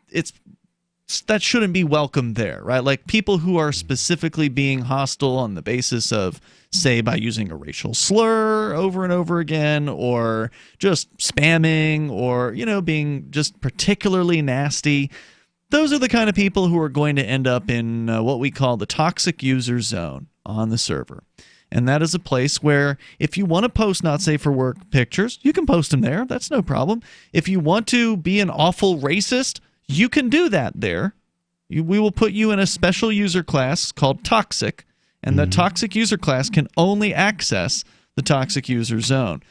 that shouldn't be welcome there, right? Like people who are specifically being hostile on the basis of, say, by using a racial slur over and over again, or just spamming, or, being just particularly nasty. Those are the kind of people who are going to end up in what we call the toxic user zone on the server. And that is a place where if you want to post not safe for work pictures, you can post them there. That's no problem. If you want to be an awful racist, you can do that there. We will put you in a special user class called Toxic, and the Toxic user class can only access the Toxic user zone.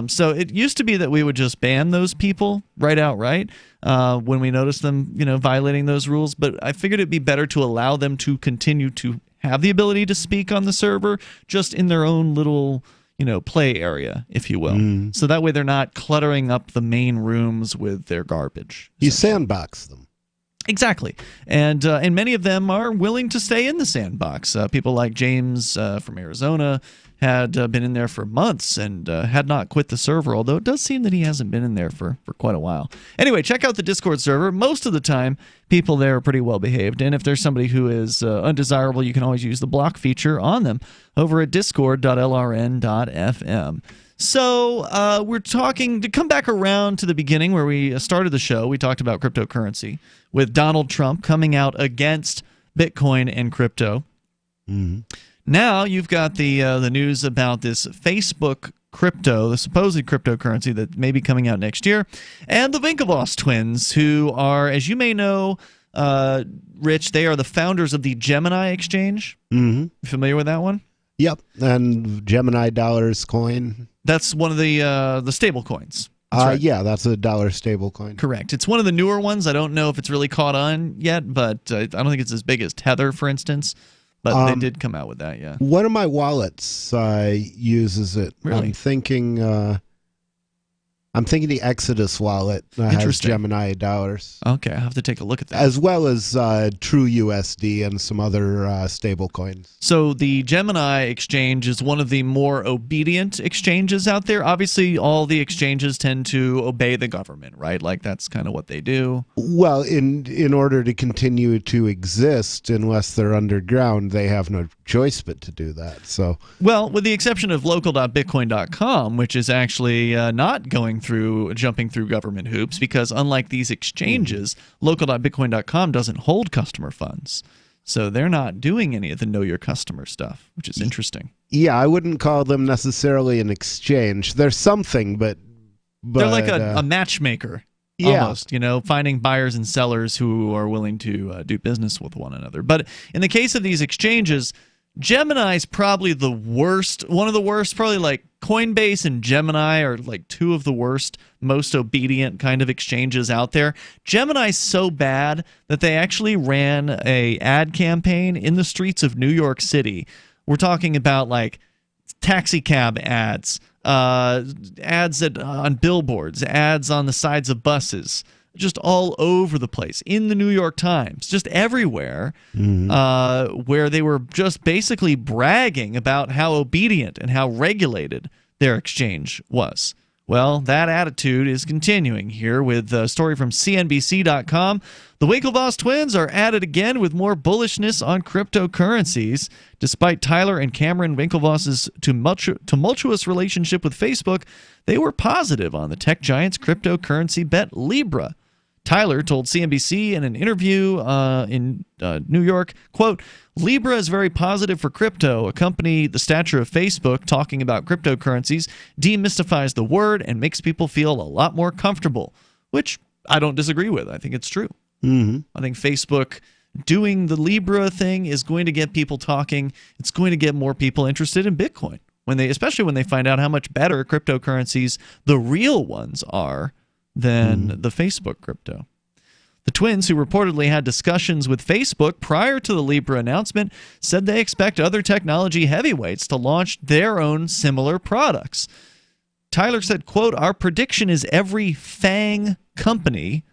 So it used to be that we would just ban those people outright when we noticed them, violating those rules. But I figured it'd be better to allow them to continue to have the ability to speak on the server, just in their own little, play area, if you will. So that way they're not cluttering up the main rooms with their garbage. You sandbox them. Exactly. And many of them are willing to stay in the sandbox. People like James from Arizona had been in there for months and had not quit the server, although it does seem that he hasn't been in there for quite a while. Anyway, check out the Discord server. Most of the time, people there are pretty well behaved, and if there's somebody who is undesirable, you can always use the block feature on them over at discord.lrn.fm. So we're talking, to come back around to the beginning where we started the show, we talked about cryptocurrency with Donald Trump coming out against Bitcoin and crypto. Now you've got the news about this Facebook crypto, the supposed cryptocurrency that may be coming out next year, and the Winklevoss twins, who are, as you may know, Rich, they are the founders of the Gemini exchange. You familiar with that one? Yep, and Gemini Dollars coin. That's one of the stable coins. Right. Yeah, that's a dollar stable coin. Correct. It's one of the newer ones. I don't know if it's really caught on yet, but I don't think it's as big as Tether, for instance. But they did come out with that, yeah. One of my wallets uses it. Really? I'm thinking the Exodus wallet has Gemini dollars. Okay, I'll have to take a look at that. As well as True USD and some other stable coins. So the Gemini exchange is one of the more obedient exchanges out there. Obviously, all the exchanges tend to obey the government, right? Like that's kind of what they do. Well, in order to continue to exist, unless they're underground, they have no choice but to do that. So, well, with the exception of local.bitcoin.com, which is actually not jumping through government hoops, because unlike these exchanges, local.bitcoin.com doesn't hold customer funds. So they're not doing any of the know your customer stuff, which is interesting. Yeah, I wouldn't call them necessarily an exchange. They're something, but they're like a matchmaker. Yeah. Almost, finding buyers and sellers who are willing to do business with one another. But in the case of these exchanges, Gemini's probably the worst, one of the worst, probably like Coinbase and Gemini are like two of the worst, most obedient kind of exchanges out there. Gemini's so bad that they actually ran a ad campaign in the streets of New York City. We're talking about like taxi cab ads, ads on billboards, ads on the sides of buses, just all over the place, in the New York Times, just everywhere, where they were just basically bragging about how obedient and how regulated their exchange was, Well, that attitude is continuing here with a story from CNBC.com. The Winklevoss twins are at it again with more bullishness on cryptocurrencies. Despite Tyler and Cameron Winklevoss's tumultuous relationship with Facebook, they were positive on the tech giant's cryptocurrency bet Libra. Tyler told CNBC in an interview in New York, quote, Libra is very positive for crypto. A company the stature of Facebook talking about cryptocurrencies demystifies the word and makes people feel a lot more comfortable, which I don't disagree with. I think it's true. Mm-hmm. I think Facebook doing the Libra thing is going to get people talking. It's going to get more people interested in Bitcoin, especially when they find out how much better cryptocurrencies, the real ones, are than the Facebook crypto. The twins, who reportedly had discussions with Facebook prior to the Libra announcement, said they expect other technology heavyweights to launch their own similar products. Tyler said, quote, our prediction is every FANG company.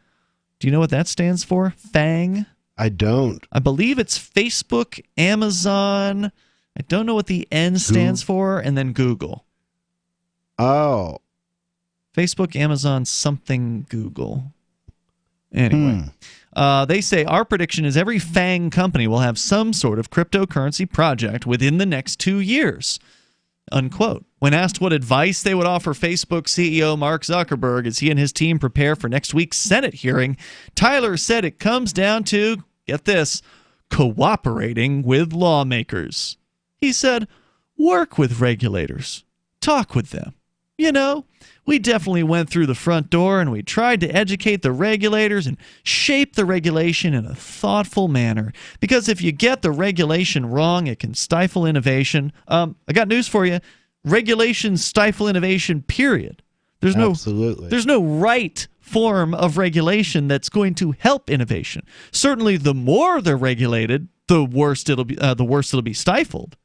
Do you know what that stands for? FANG? I don't. I believe it's Facebook, Amazon. I don't know what the N stands for, and then Google. Oh. Facebook, Amazon, something, Google. Anyway, they say our prediction is every FANG company will have some sort of cryptocurrency project within the next 2 years, unquote. When asked what advice they would offer Facebook CEO Mark Zuckerberg as he and his team prepare for next week's Senate hearing, Tyler said it comes down to, get this, cooperating with lawmakers. He said, work with regulators. Talk with them. You know, we definitely went through the front door and we tried to educate the regulators and shape the regulation in a thoughtful manner. Because if you get the regulation wrong, it can stifle innovation. I got news for you. Regulations stifle innovation, period. There's no right form of regulation that's going to help innovation. Certainly, the more they're regulated, the worse it'll be stifled.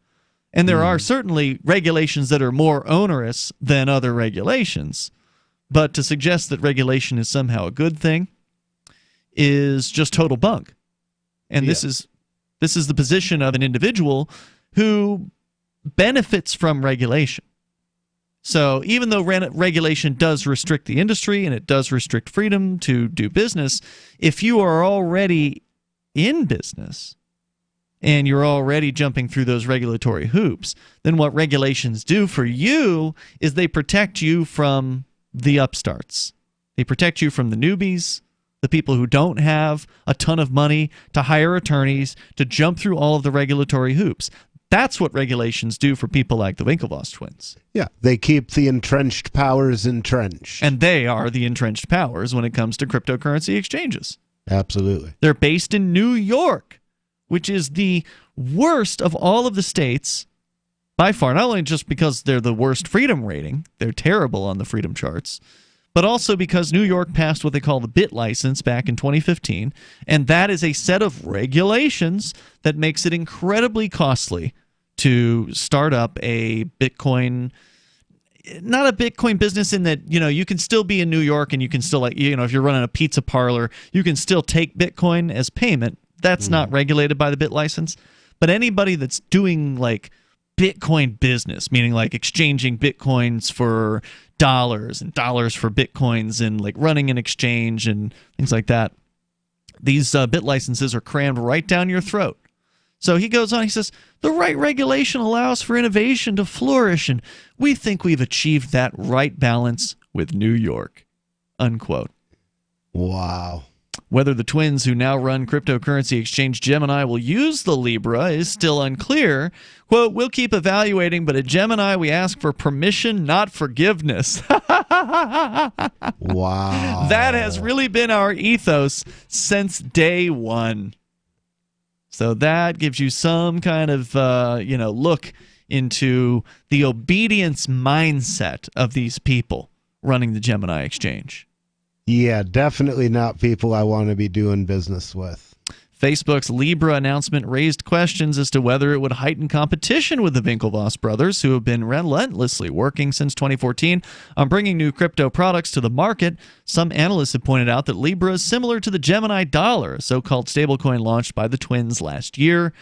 And there are certainly regulations that are more onerous than other regulations. But to suggest that regulation is somehow a good thing is just total bunk. And this is the position of an individual who benefits from regulation. So even though regulation does restrict the industry and it does restrict freedom to do business, if you are already in business and you're already jumping through those regulatory hoops, then what regulations do for you is they protect you from the upstarts. They protect you from the newbies, the people who don't have a ton of money to hire attorneys to jump through all of the regulatory hoops. That's what regulations do for people like the Winklevoss twins. Yeah, they keep the entrenched powers entrenched. And they are the entrenched powers when it comes to cryptocurrency exchanges. Absolutely. They're based in New York, which is the worst of all of the states by far, not only just because they're the worst freedom rating, they're terrible on the freedom charts, but also because New York passed what they call the BIT license back in 2015, and that is a set of regulations that makes it incredibly costly to start up a Bitcoin, not a Bitcoin business in that, you can still be in New York and you can still, if you're running a pizza parlor, you can still take Bitcoin as payment. That's not regulated by the BIT license. But anybody that's doing like Bitcoin business, meaning like exchanging Bitcoins for dollars and dollars for Bitcoins and like running an exchange and things like that, these BIT licenses are crammed right down your throat. So he goes on, he says, the right regulation allows for innovation to flourish, and we think we've achieved that right balance with New York, unquote. Wow. Whether the twins who now run cryptocurrency exchange Gemini will use the Libra is still unclear. Quote, we'll keep evaluating, but at Gemini we ask for permission, not forgiveness. Wow. That has really been our ethos since day one. So that gives you some kind of, look into the obedience mindset of these people running the Gemini exchange. Yeah, definitely not people I want to be doing business with. Facebook's Libra announcement raised questions as to whether it would heighten competition with the Winklevoss brothers, who have been relentlessly working since 2014 on bringing new crypto products to the market. Some analysts have pointed out that Libra is similar to the Gemini dollar, a so-called stablecoin launched by the twins last year.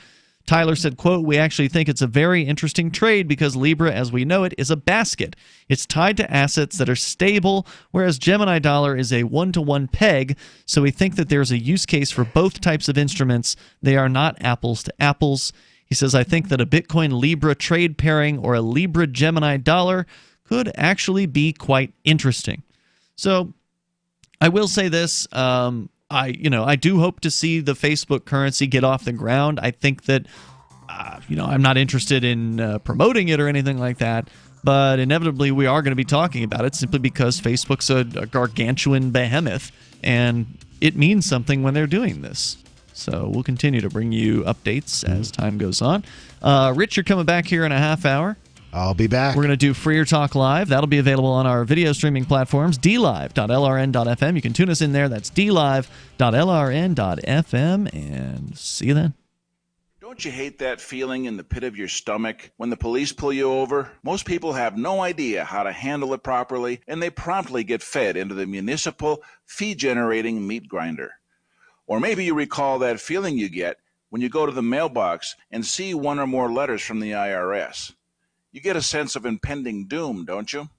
Tyler said, quote, "We actually think it's a very interesting trade because Libra, as we know it, is a basket. It's tied to assets that are stable, whereas Gemini Dollar is a one-to-one peg, so we think that there's a use case for both types of instruments. They are not apples to apples." He says, "I think that a Bitcoin Libra trade pairing or a Libra Gemini Dollar could actually be quite interesting." So I will say this, I do hope to see the Facebook currency get off the ground. I think that, I'm not interested in promoting it or anything like that, but inevitably we are going to be talking about it simply because Facebook's a gargantuan behemoth, and it means something when they're doing this. So we'll continue to bring you updates as time goes on. Rich, you're coming back here in a half hour. I'll be back. We're going to do Freer Talk Live. That'll be available on our video streaming platforms, dlive.lrn.fm. You can tune us in there. That's dlive.lrn.fm. And see you then. Don't you hate that feeling in the pit of your stomach when the police pull you over? Most people have no idea how to handle it properly, and they promptly get fed into the municipal fee-generating meat grinder. Or maybe you recall that feeling you get when you go to the mailbox and see one or more letters from the IRS. You get a sense of impending doom, don't you?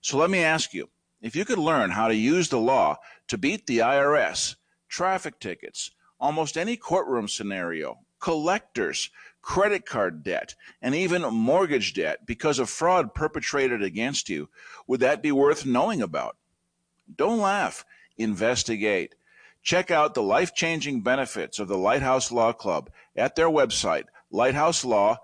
So let me ask you, if you could learn how to use the law to beat the IRS, traffic tickets, almost any courtroom scenario, collectors, credit card debt, and even mortgage debt because of fraud perpetrated against you, would that be worth knowing about? Don't laugh. Investigate. Check out the life-changing benefits of the Lighthouse Law Club at their website, lighthouselawclub.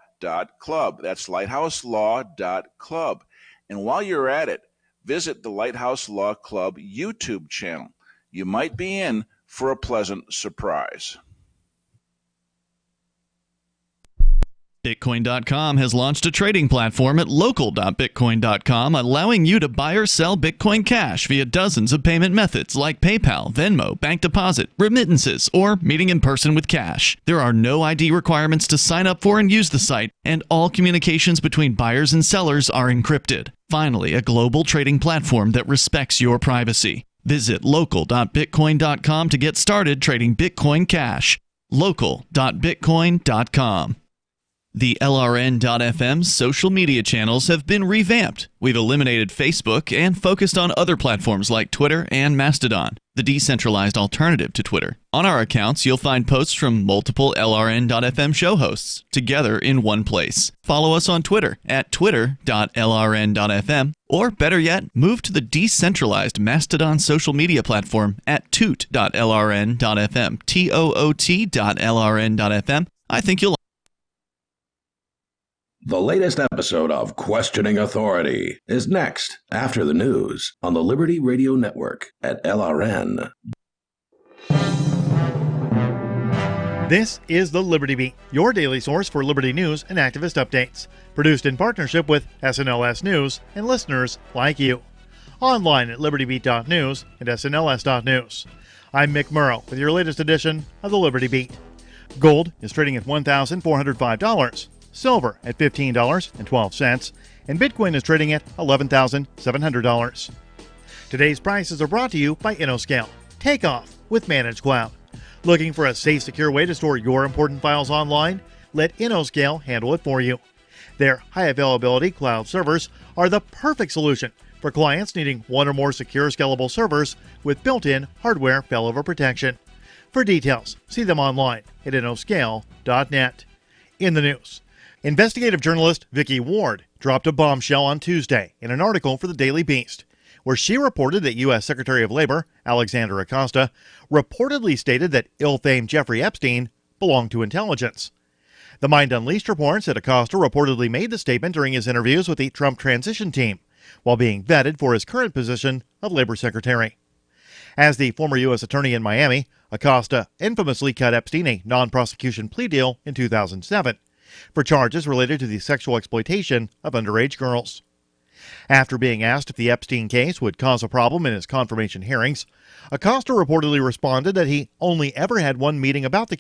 That's lighthouselawclub. And while you're at it, visit the Lighthouse Law Club YouTube channel. You might be in for a pleasant surprise. Bitcoin.com has launched a trading platform at local.bitcoin.com, allowing you to buy or sell Bitcoin Cash via dozens of payment methods like PayPal, Venmo, bank deposit, remittances, or meeting in person with cash. There are no ID requirements to sign up for and use the site, and all communications between buyers and sellers are encrypted. Finally, a global trading platform that respects your privacy. Visit local.bitcoin.com to get started trading Bitcoin Cash. local.bitcoin.com. The LRN.FM social media channels have been revamped. We've eliminated Facebook and focused on other platforms like Twitter and Mastodon, the decentralized alternative to Twitter. On our accounts, you'll find posts from multiple LRN.FM show hosts together in one place. Follow us on Twitter at twitter.lrn.fm, or better yet, move to the decentralized Mastodon social media platform at toot.lrn.fm, toot.lrn.fm. I think you'll The latest episode of Questioning Authority is next after the news on the Liberty Radio Network at LRN. This is the Liberty Beat, your daily source for Liberty news and activist updates. Produced in partnership with SNLS News and listeners like you. Online at libertybeat.news and snls.news. I'm Mick Murrow with your latest edition of the Liberty Beat. Gold is trading at $1,405. Silver at $15.12, and Bitcoin is trading at $11,700. Today's prices are brought to you by InnoScale. Take off with Managed Cloud. Looking for a safe, secure way to store your important files online? Let InnoScale handle it for you. Their high-availability cloud servers are the perfect solution for clients needing one or more secure, scalable servers with built-in hardware failover protection. For details, see them online at innoscale.net. In the news, investigative journalist Vicky Ward dropped a bombshell on Tuesday in an article for the Daily Beast, where she reported that U.S. Secretary of Labor Alexander Acosta reportedly stated that ill-famed Jeffrey Epstein belonged to intelligence. The Mind Unleashed reports that Acosta reportedly made the statement during his interviews with the Trump transition team, while being vetted for his current position of Labor Secretary. As the former U.S. Attorney in Miami, Acosta infamously cut Epstein a non-prosecution plea deal in 2007. For charges related to the sexual exploitation of underage girls. After being asked if the Epstein case would cause a problem in his confirmation hearings, Acosta reportedly responded that he only ever had one meeting about the